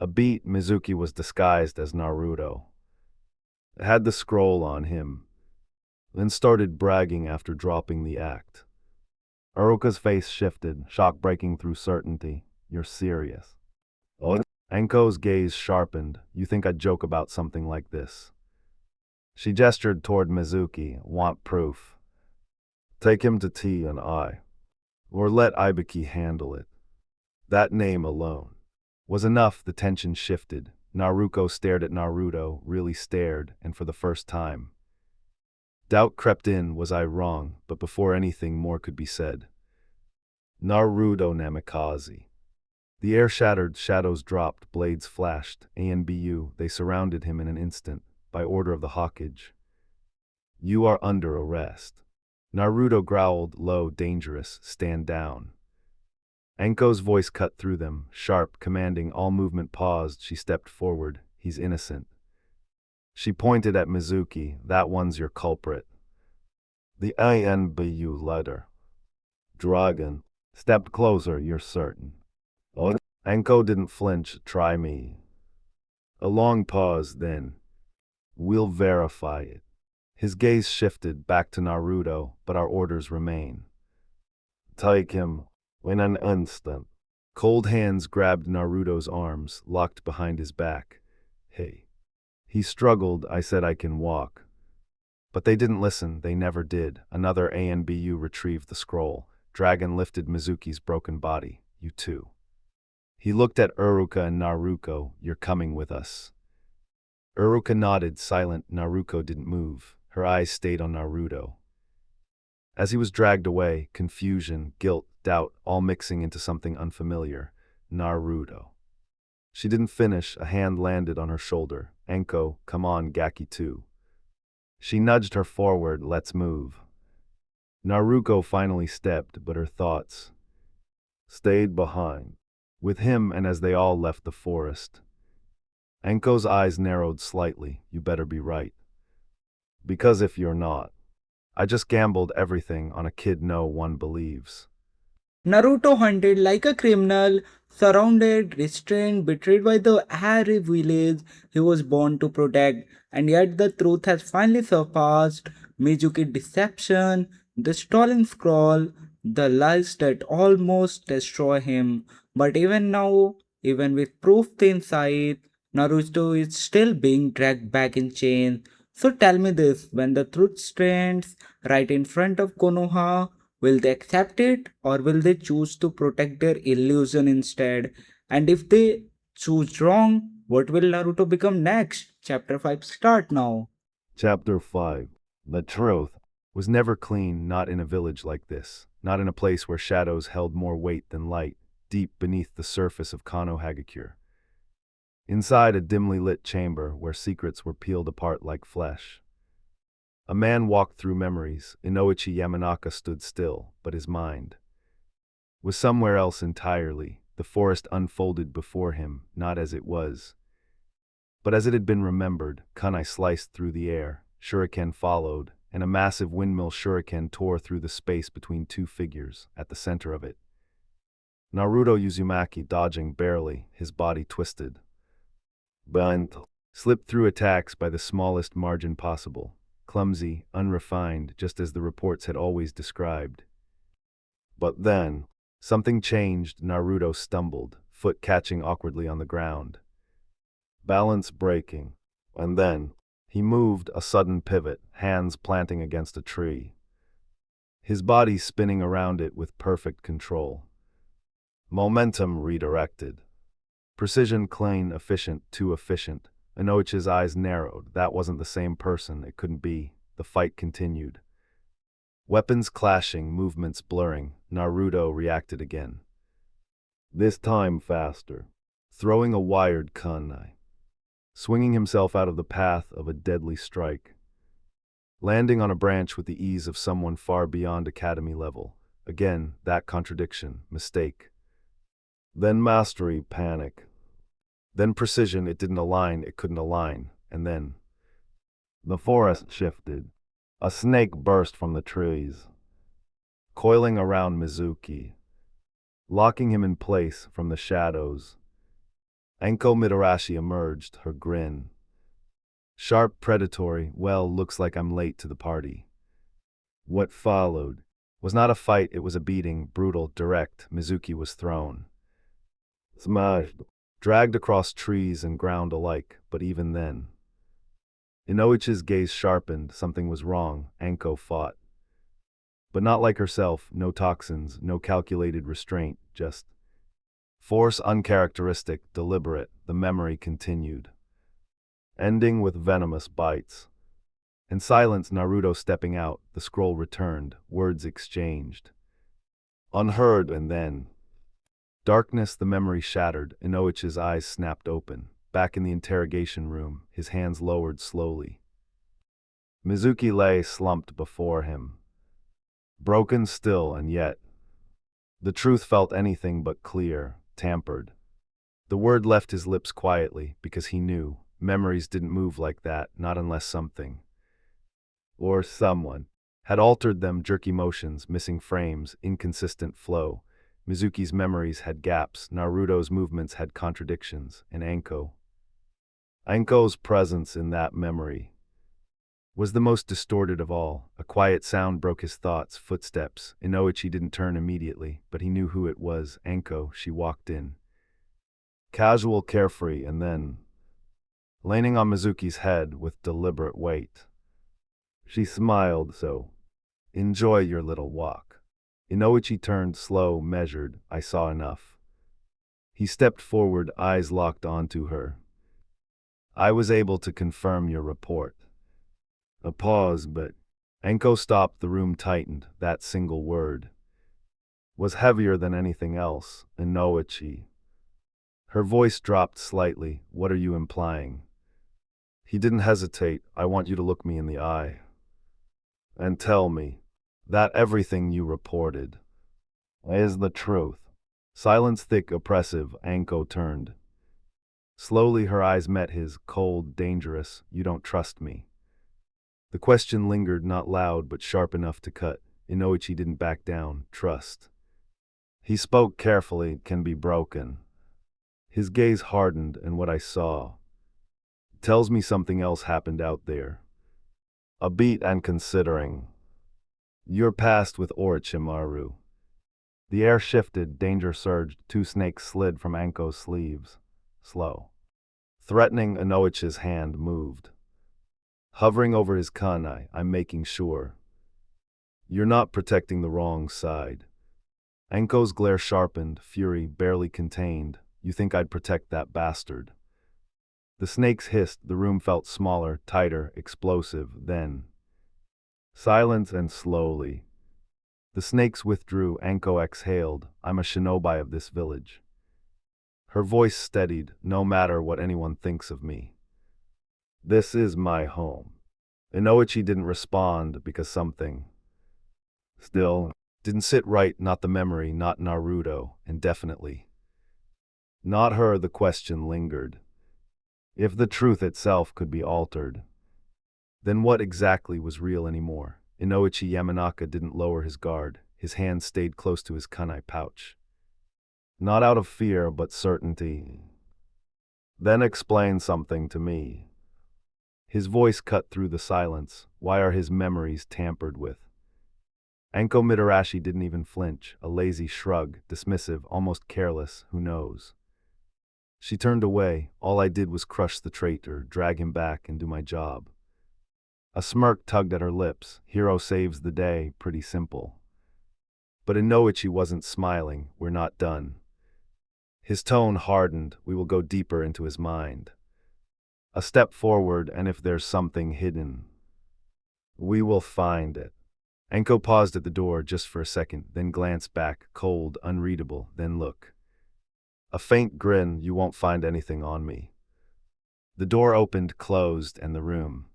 A beat, Mizuki was disguised as Naruto. Had the scroll on him, then started bragging after dropping the act. Uruka's face shifted, shock breaking through certainty. You're serious. Oh. Anko's gaze sharpened. You think I'd joke about something like this? She gestured toward Mizuki. Want proof? Take him to T and I. Or let Ibiki handle it. That name alone was enough. The tension shifted. Naruko stared at Naruto, really stared, and for the first time. Doubt crept in. Was I wrong? But before anything more could be said. Naruto Namikaze. The air shattered, shadows dropped, blades flashed. ANBU, they surrounded him in an instant, by order of the Hokage. You are under arrest. Naruto growled, low, dangerous, stand down. Anko's voice cut through them, sharp, commanding. All movement paused. She stepped forward. He's innocent. She pointed at Mizuki. That one's your culprit. The ANBU letter. Dragon. Stepped closer, you're certain. Oh. Anko didn't flinch. Try me. A long pause, then. We'll verify it. His gaze shifted back to Naruto, but our orders remain. Take him. In an instant. Cold hands grabbed Naruto's arms, locked behind his back. Hey. He struggled. I said I can walk. But they didn't listen. They never did. Another ANBU retrieved the scroll. Dragon lifted Mizuki's broken body. You too. He looked at Uruka and Naruko. You're coming with us. Uruka nodded, silent. Naruko didn't move. Her eyes stayed on Naruto. As he was dragged away, confusion, guilt, doubt, all mixing into something unfamiliar. Naruto. She didn't finish. A hand landed on her shoulder. Anko, come on, Gaki too. She nudged her forward. Let's move. Naruko finally stepped, but her thoughts stayed behind. With him, and as they all left the forest. Anko's eyes narrowed slightly. You better be right. Because if you're not, I just gambled everything on a kid no one believes. Naruto hunted like a criminal, surrounded, restrained, betrayed by the hairy village he was born to protect, and yet the truth has finally surfaced. Mizuki's deception, the stolen scroll, the lies that almost destroy him. But even now, even with proof in sight, Naruto is still being dragged back in chains. So tell me this, when the truth stands right in front of Konoha, will they accept it or will they choose to protect their illusion instead? And if they choose wrong, what will Naruto become next? Chapter 5 start now. Chapter 5. The truth was never clean, not in a village like this, not in a place where shadows held more weight than light, deep beneath the surface of Konohagakure. Inside a dimly lit chamber where secrets were peeled apart like flesh. A man walked through memories. Inoichi Yamanaka stood still, but his mind was somewhere else entirely. The forest unfolded before him, not as it was, but as it had been remembered. Kunai sliced through the air, shuriken followed, and a massive windmill shuriken tore through the space between two figures, at the center of it. Naruto Uzumaki dodging barely, his body twisted. Bent, slipped through attacks by the smallest margin possible. Clumsy, unrefined, just as the reports had always described. But then, Something changed. Naruto stumbled, foot catching awkwardly on the ground, balance breaking. And then, he moved, a sudden pivot, hands planting against a tree, his body spinning around it with perfect control. Momentum redirected. Precision clean, efficient, too efficient. Inoichi's eyes narrowed. That wasn't the same person. It couldn't be. The fight continued. Weapons clashing, movements blurring. Naruto reacted again. This time faster. Throwing a wired kunai. Swinging himself out of the path of a deadly strike. Landing on a branch with the ease of someone far beyond academy level. Again, that contradiction, mistake. Then mastery, panic. Then precision, it didn't align, it couldn't align. And then the forest shifted. A snake burst from the trees, coiling around Mizuki, locking him in place from the shadows. Anko Mitarashi emerged, her grin. Sharp, predatory, well, looks like I'm late to the party. What followed was not a fight, it was a beating, brutal, direct. Mizuki was thrown, smashed, dragged across trees and ground alike, but even then, Inoichi's gaze sharpened. Something was wrong. Anko fought. But not like herself, no toxins, no calculated restraint, just force, uncharacteristic, deliberate. The memory continued, ending with venomous bites. In silence, Naruto stepping out, the scroll returned, words exchanged. Unheard, and then darkness, the memory shattered. Inoichi's eyes snapped open. Back in the interrogation room, his hands lowered slowly. Mizuki lay slumped before him, broken still, and yet the truth felt anything but clear, tampered. The word left his lips quietly, because he knew memories didn't move like that, not unless something or someone had altered them. Jerky motions, missing frames, inconsistent flow. Mizuki's memories had gaps, Naruto's movements had contradictions, and Anko's presence in that memory was the most distorted of all. A quiet sound broke his thoughts, footsteps. Inoichi didn't turn immediately, but he knew who it was. Anko, she walked in. Casual, carefree, and then, leaning on Mizuki's head with deliberate weight, she smiled. So, enjoy your little walk. Inoichi turned, slow, measured. I saw enough. He stepped forward, eyes locked onto her. I was able to confirm your report. A pause, but Anko stopped. The room tightened. That single word was heavier than anything else. Inoichi. Her voice dropped slightly. What are you implying? He didn't hesitate. I want you to look me in the eye and tell me that everything you reported is the truth. Silence thick, oppressive. Anko turned. Slowly her eyes met his, cold, dangerous. You don't trust me. The question lingered, not loud but sharp enough to cut. Inoichi didn't back down. Trust. He spoke carefully, can be broken. His gaze hardened, and what I saw tells me something else happened out there. A beat, and considering your past with Orochimaru. The air shifted, danger surged. Two snakes slid from Anko's sleeves. Slow. Threatening, Inoichi's hand moved, hovering over his kunai. I'm making sure you're not protecting the wrong side. Anko's glare sharpened, fury barely contained. You think I'd protect that bastard? The snakes hissed. The room felt smaller, tighter, explosive. Then silence, and slowly the snakes withdrew. Anko exhaled. I'm a shinobi of this village. Her voice steadied. No matter what anyone thinks of me, this is my home. Inoichi didn't respond because something still didn't sit right. Not the memory, not Naruto, and definitely not her. The question lingered. If the truth itself could be altered, then what exactly was real anymore? Inoichi Yamanaka didn't lower his guard. His hand stayed close to his kunai pouch. Not out of fear, but certainty. Then explain something to me. His voice cut through the silence. Why are his memories tampered with? Anko Mitarashi didn't even flinch, a lazy shrug, dismissive, almost careless, who knows. She turned away. All I did was crush the traitor, drag him back, and do my job. A smirk tugged at her lips. Hero saves the day, pretty simple. But Inoichi wasn't smiling. We're not done. His tone hardened. We will go deeper into his mind. A step forward, and if there's something hidden, we will find it. Anko paused at the door just for a second, then glanced back, cold, unreadable, then look. A faint grin, you won't find anything on me. The door opened, closed, and the room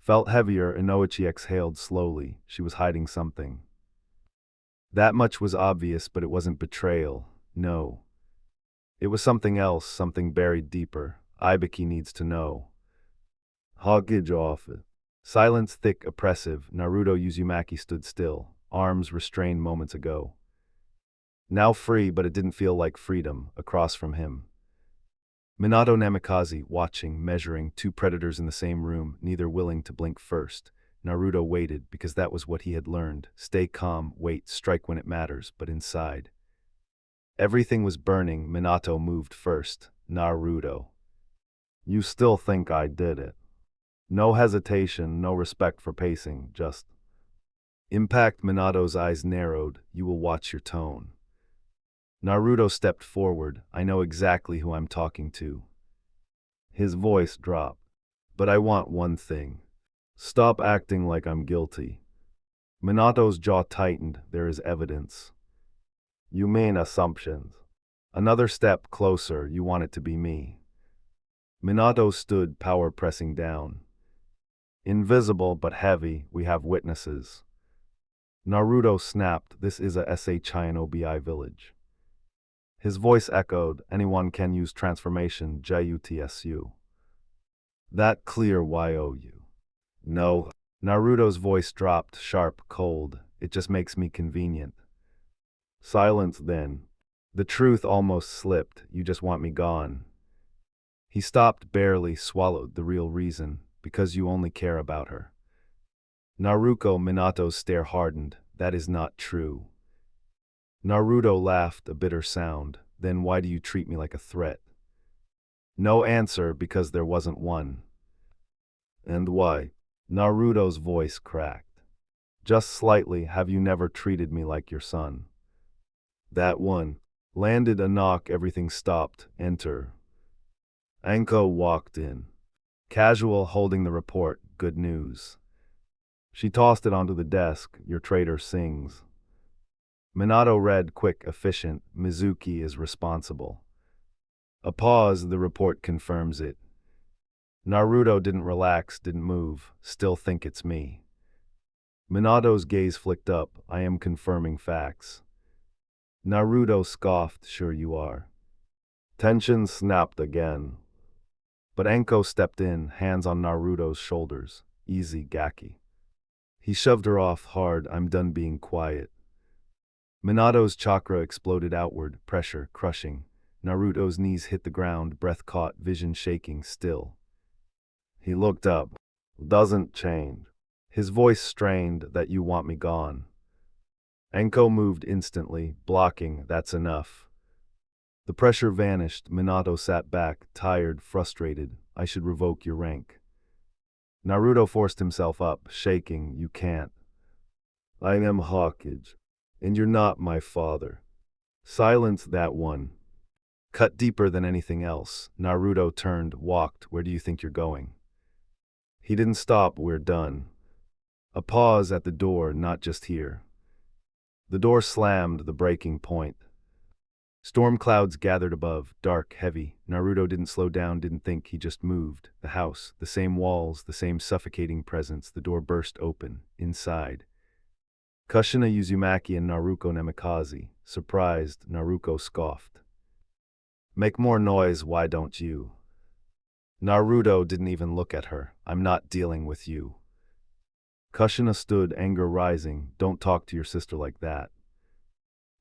felt heavier. Inoichi exhaled slowly. She was hiding something. That much was obvious, but it wasn't betrayal. No. It was something else, something buried deeper. Ibiki needs to know. Hogage off it. Silence thick, oppressive. Naruto Uzumaki stood still, arms restrained moments ago. Now free, but it didn't feel like freedom, across from him. Minato Namikaze, watching, measuring, two predators in the same room, neither willing to blink first. Naruto waited, because that was what he had learned. Stay calm, wait, strike when it matters, but inside. Everything was burning. Minato moved first. Naruto. You still think I did it? No hesitation, no respect for pacing, just impact. Minato's eyes narrowed. You will watch your tone. Naruto stepped forward. I know exactly who I'm talking to. His voice dropped. But I want one thing. Stop acting like I'm guilty. Minato's jaw tightened. There is evidence. You mean assumptions? Another step closer. You want it to be me. Minato stood, power pressing down. Invisible but heavy, we have witnesses. Naruto snapped. This is a Shinobi village. His voice echoed. Anyone can use transformation, JUTSU. That clear YOU. No. Naruto's voice dropped, sharp, cold. It just makes me convenient. Silence then. The truth almost slipped. You just want me gone. He stopped, barely, swallowed the real reason. Because you only care about her. Naruko. Minato's stare hardened. That is not true. Naruto laughed, a bitter sound. Then why do you treat me like a threat? No answer, because there wasn't one. And why? Naruto's voice cracked. Just slightly. Have you never treated me like your son? That one. Landed a knock. Everything stopped. Enter. Anko walked in. Casual, holding the report. Good news. She tossed it onto the desk. Your traitor sings. Minato read, quick, efficient. Mizuki is responsible. A pause. The report confirms it. Naruto didn't relax, didn't move. Still think it's me. Minato's gaze flicked up. I am confirming facts. Naruto scoffed. Sure you are. Tension snapped again. But Anko stepped in, hands on Naruto's shoulders. Easy, Gaki. He shoved her off hard. I'm done being quiet. Minato's chakra exploded outward, pressure, crushing. Naruto's knees hit the ground, breath caught, vision shaking, still. He looked up. Doesn't change. His voice strained. That you want me gone. Anko moved instantly, blocking. That's enough. The pressure vanished. Minato sat back, tired, frustrated. I should revoke your rank. Naruto forced himself up, shaking. You can't. I am Hawkage. And you're not my father. Silence. That one. Cut deeper than anything else. Naruto turned, walked. Where do you think you're going? He didn't stop. We're done. A pause at the door, not just here. The door slammed, the breaking point. Storm clouds gathered above, dark, heavy. Naruto didn't slow down, didn't think, he just moved. The house, the same walls, the same suffocating presence. The door burst open. Inside. Kushina Uzumaki and Naruko Namikaze. Surprised, Naruko scoffed. Make more noise, why don't you? Naruto didn't even look at her. I'm not dealing with you. Kushina stood, anger rising. Don't talk to your sister like that.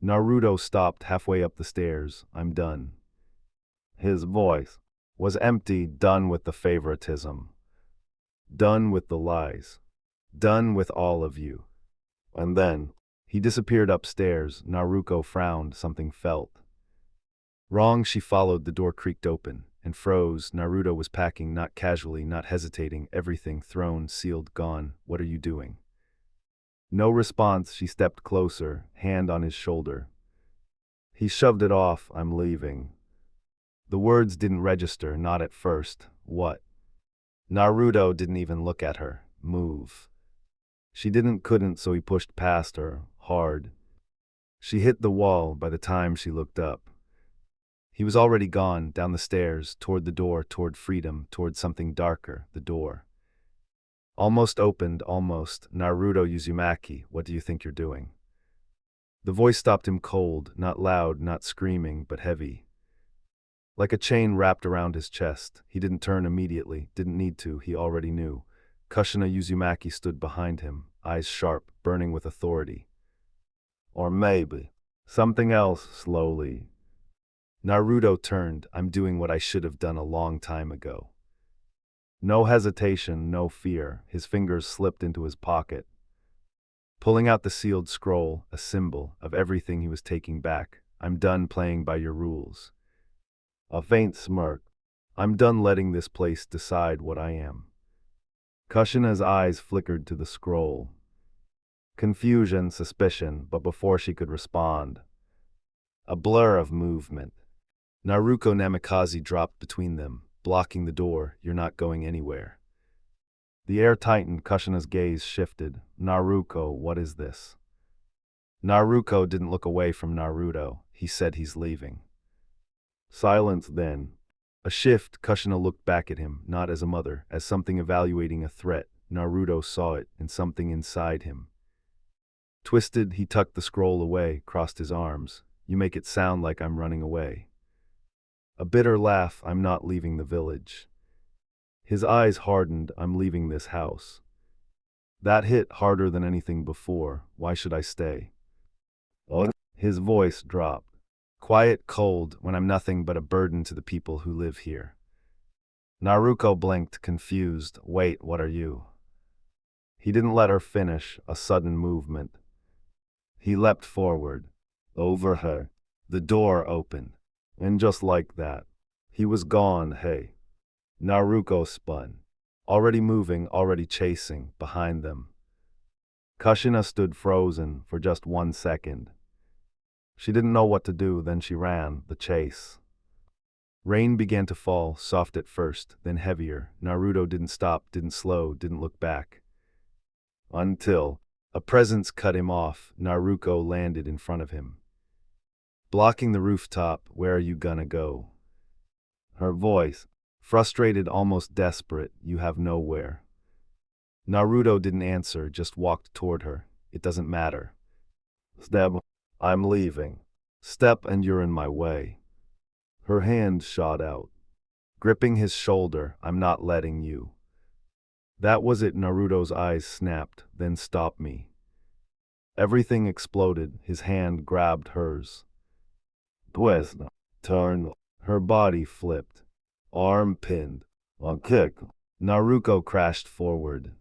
Naruto stopped halfway up the stairs. I'm done. His voice was empty, done with the favoritism. Done with the lies. Done with all of you. And then, he disappeared upstairs. Naruko frowned, something felt wrong. She followed, the door creaked open and froze. Naruto was packing, not casually, not hesitating, everything thrown, sealed, gone. What are you doing? No response. She stepped closer, hand on his shoulder. He shoved it off. I'm leaving. The words didn't register, not at first. What? Naruto didn't even look at her. Move. She couldn't, so he pushed past her, hard. She hit the wall by the time she looked up. He was already gone, down the stairs, toward the door, toward freedom, toward something darker, the door. Almost opened, almost. Naruto Uzumaki, what do you think you're doing? The voice stopped him cold, not loud, not screaming, but heavy. Like a chain wrapped around his chest. He didn't turn immediately, didn't need to, he already knew. Kushina Uzumaki stood behind him, eyes sharp, burning with authority. Or maybe something else, slowly. Naruto turned. I'm doing what I should have done a long time ago. No hesitation, no fear. His fingers slipped into his pocket, pulling out the sealed scroll, a symbol of everything he was taking back. I'm done playing by your rules. A faint smirk. I'm done letting this place decide what I am. Kushina's eyes flickered to the scroll. Confusion, suspicion, but before she could respond, a blur of movement. Naruko Namikaze dropped between them, blocking the door. You're not going anywhere. The air tightened. Kushina's gaze shifted. Naruko, what is this? Naruko didn't look away from Naruto. He said he's leaving. Silence then. A shift. Kushina looked back at him, not as a mother, as something evaluating a threat. Naruto saw it, and something inside him. Twisted, he tucked the scroll away, crossed his arms. You make it sound like I'm running away. A bitter laugh. I'm not leaving the village. His eyes hardened. I'm leaving this house. That hit harder than anything before. Why should I stay? Oh. His voice dropped. Quiet, cold, when I'm nothing but a burden to the people who live here. Naruko blinked, confused. Wait, what are you? He didn't let her finish. A sudden movement. He leapt forward. Over her. The door opened. And just like that, he was gone. Hey. Naruko spun. Already moving, already chasing, behind them. Kushina stood frozen for just 1 second. She didn't know what to do, then she ran, the chase. Rain began to fall, soft at first, then heavier. Naruto didn't stop, didn't slow, didn't look back. Until a presence cut him off. Naruko landed in front of him. Blocking the rooftop. Where are you gonna go? Her voice, frustrated, almost desperate. You have nowhere. Naruto didn't answer, just walked toward her. It doesn't matter. Step. I'm leaving. Step and you're in my way. Her hand shot out, gripping his shoulder. I'm not letting you. That was it. Naruto's eyes snapped, then stop me. Everything exploded. His hand grabbed hers. Twist. Turn. Her body flipped. Arm pinned. A kick. Naruko crashed forward.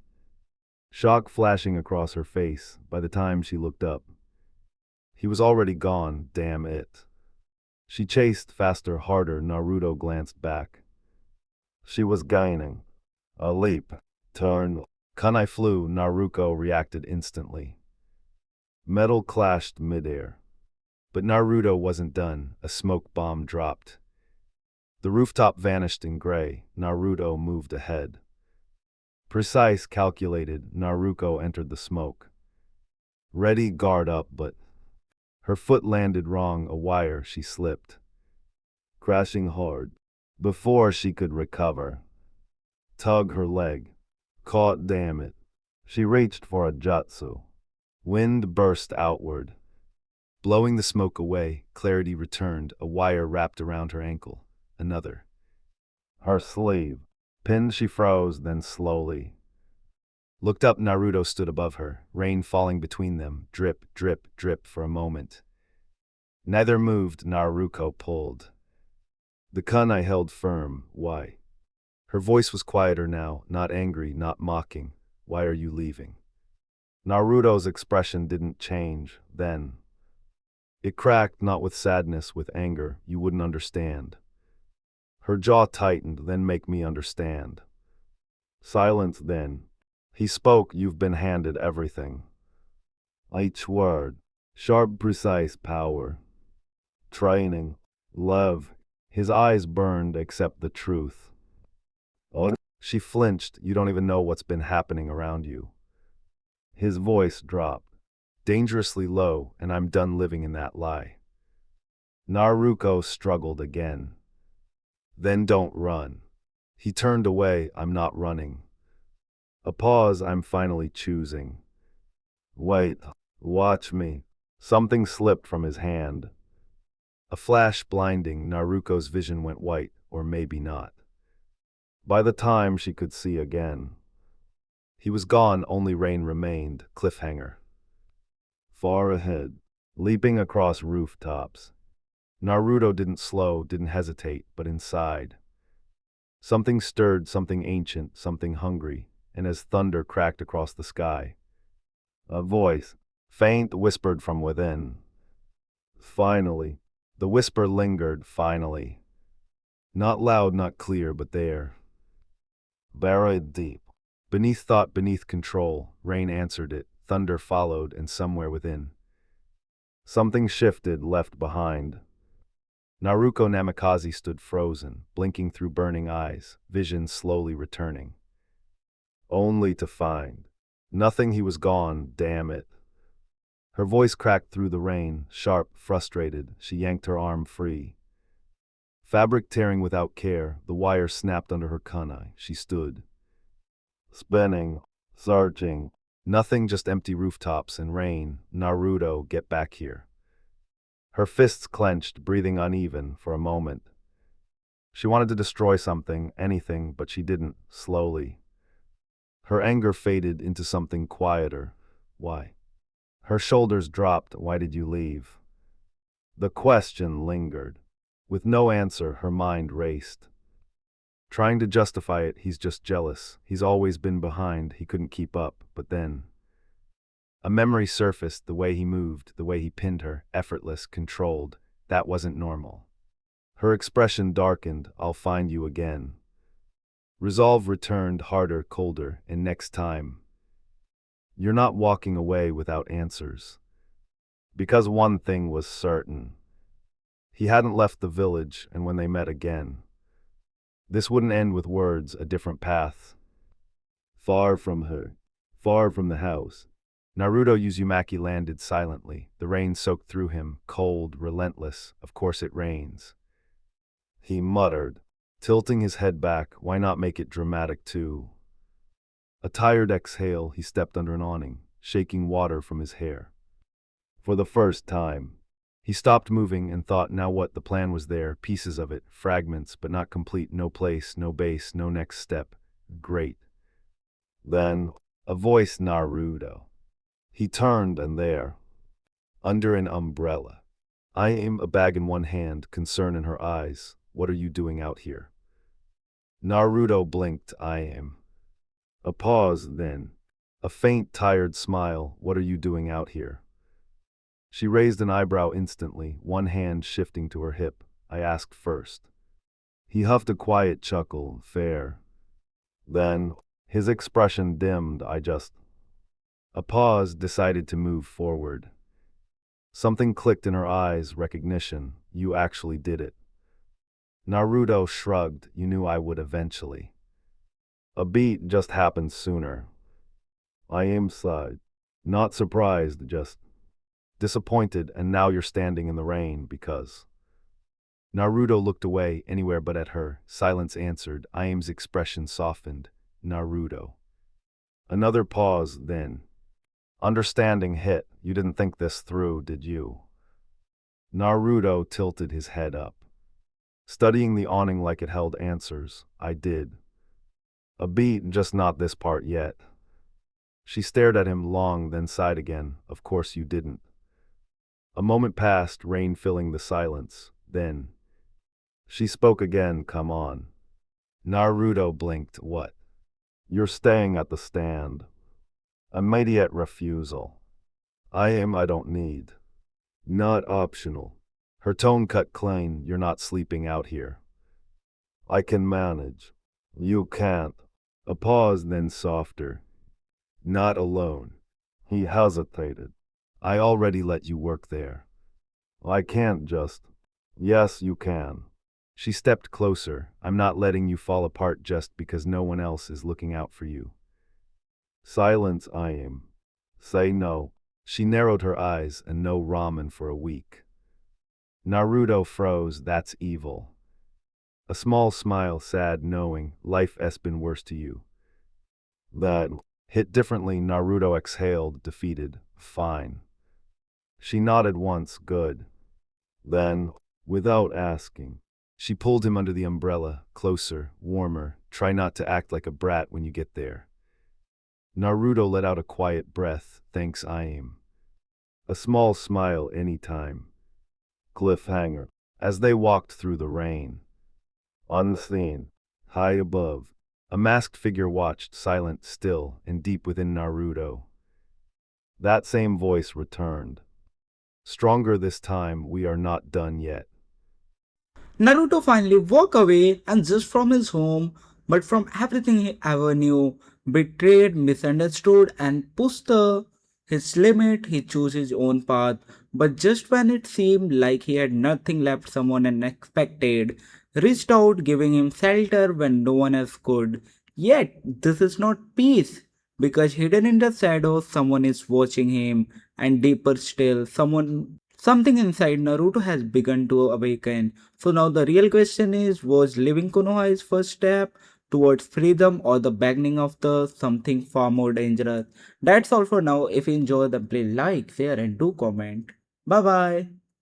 Shock flashing across her face by the time she looked up. He was already gone, damn it. She chased faster, harder. Naruto glanced back. She was gaining. A leap. Turn. Kunai flew. Naruko reacted instantly. Metal clashed midair. But Naruto wasn't done. A smoke bomb dropped. The rooftop vanished in gray. Naruto moved ahead. Precise, calculated. Naruko entered the smoke. Ready, guard up, but her foot landed wrong. A wire. She slipped, crashing hard. Before she could recover, tug her leg. Caught, damn it. She reached for a jutsu. Wind burst outward, blowing the smoke away. Clarity returned. A wire wrapped around her ankle. Another. Her sleeve. Pinned, she froze, then slowly looked up. Naruto stood above her, rain falling between them. Drip, drip, drip for a moment. Neither moved. Naruko pulled. The kunai held firm. Why? Her voice was quieter now, not angry, not mocking. Why are you leaving? Naruto's expression didn't change then. It cracked not with sadness, with anger. You wouldn't understand. Her jaw tightened, then make me understand. Silence then. He spoke, you've been handed everything. Each word. Sharp, precise power. Training. Love. His eyes burned, accept the truth. Oh. She flinched, you don't even know what's been happening around you. His voice dropped. Dangerously low, and I'm done living in that lie. Naruko struggled again. Then don't run. He turned away, I'm not running. A pause, I'm finally choosing. Wait, watch me. Something slipped from his hand. A flash blinding, Naruko's vision went white, or maybe not. By the time she could see again, he was gone, only rain remained, cliffhanger. Far ahead, leaping across rooftops. Naruto didn't slow, didn't hesitate, but inside. Something stirred, something ancient, something hungry, and as thunder cracked across the sky, a voice, faint, whispered from within. Finally. The whisper lingered, finally. Not loud, not clear, but there. Buried deep. Beneath thought, beneath control, rain answered it, thunder followed, and somewhere within, something shifted, left behind. Naruko Namikaze stood frozen, blinking through burning eyes, vision slowly returning. Only to find nothing. He was gone, damn it. Her voice cracked through the rain, sharp, frustrated. She yanked her arm free. Fabric tearing without care, the wire snapped under her kunai. She stood, spinning, searching. Nothing, just empty rooftops and rain. Naruto, get back here. Her fists clenched, breathing uneven for a moment. She wanted to destroy something, anything, but she didn't, slowly. Her anger faded into something quieter. Why? Her shoulders dropped. Why did you leave? The question lingered. With no answer, her mind raced. Trying to justify it, he's just jealous. He's always been behind, he couldn't keep up, but then a memory surfaced, the way he moved, the way he pinned her, effortless, controlled. That wasn't normal. Her expression darkened, I'll find you again. Resolve returned, harder, colder, and next time. You're not walking away without answers. Because one thing was certain. He hadn't left the village, and when they met again, this wouldn't end with words, a different path. Far from her, far from the house. Naruto Uzumaki landed silently. The rain soaked through him, cold, relentless. Of course it rains. He muttered, tilting his head back, why not make it dramatic too? A tired exhale, he stepped under an awning, shaking water from his hair. For the first time, he stopped moving and thought, now what? The plan was there, pieces of it, fragments, but not complete, no place, no base, no next step. Great. Then, a voice, Naruto. He turned, and there, under an umbrella, I aim, a bag in one hand, concern in her eyes. What are you doing out here? Naruto blinked, I am. A pause, then, a faint, tired smile. What are you doing out here? She raised an eyebrow instantly, one hand shifting to her hip. I asked first. He huffed a quiet chuckle, fair. Then, his expression dimmed, A pause, decided to move forward. Something clicked in her eyes, recognition. You actually did it. Naruto shrugged, you knew I would eventually. A beat just happened sooner. I am sighed. Not surprised, just disappointed, and now you're standing in the rain because. Naruto looked away, anywhere but at her. Silence answered. Aime's expression softened. Naruto. Another pause, then. Understanding hit. You didn't think this through, did you? Naruto tilted his head up, studying the awning like it held answers. I did. A beat, just not this part yet. She stared at him long, then sighed again. Of course you didn't. A moment passed, rain filling the silence. Then she spoke again, come on. Naruto blinked, what? You're staying at the stand. Immediate refusal. I don't need. Not optional. Her tone cut clean. You're not sleeping out here. I can manage. You can't. A pause, then softer. Not alone. He hesitated. I already let you work there. I can't just. Yes, you can. She stepped closer. I'm not letting you fall apart just because no one else is looking out for you. Silence, I am. Say no. She narrowed her eyes and no ramen for a week. Naruto froze. That's evil. A small smile, sad, knowing life has been worse to you. That hit differently. Naruto exhaled, defeated. Fine. She nodded once, good. Then, without asking, she pulled him under the umbrella, closer, warmer. Try not to act like a brat when you get there. Naruto let out a quiet breath. Thanks, I am. A small smile any time. Cliffhanger. As they walked through the rain. Unseen, high above, a masked figure watched, silent, still, and deep within Naruto. That same voice returned. Stronger this time, we are not done yet. Naruto finally walked away and just from his home, but from everything he ever knew, betrayed, misunderstood, and pushed his limit. He chose his own path, but just when it seemed like he had nothing left, someone unexpected reached out, giving him shelter when no one else could. Yet, this is not peace. Because hidden in the shadows, someone is watching him, and deeper still, something inside Naruto has begun to awaken. So now the real question is, was leaving Konoha his first step towards freedom or the beginning of the something far more dangerous? That's all for now. If you enjoy the play, like, share and do comment. Bye bye.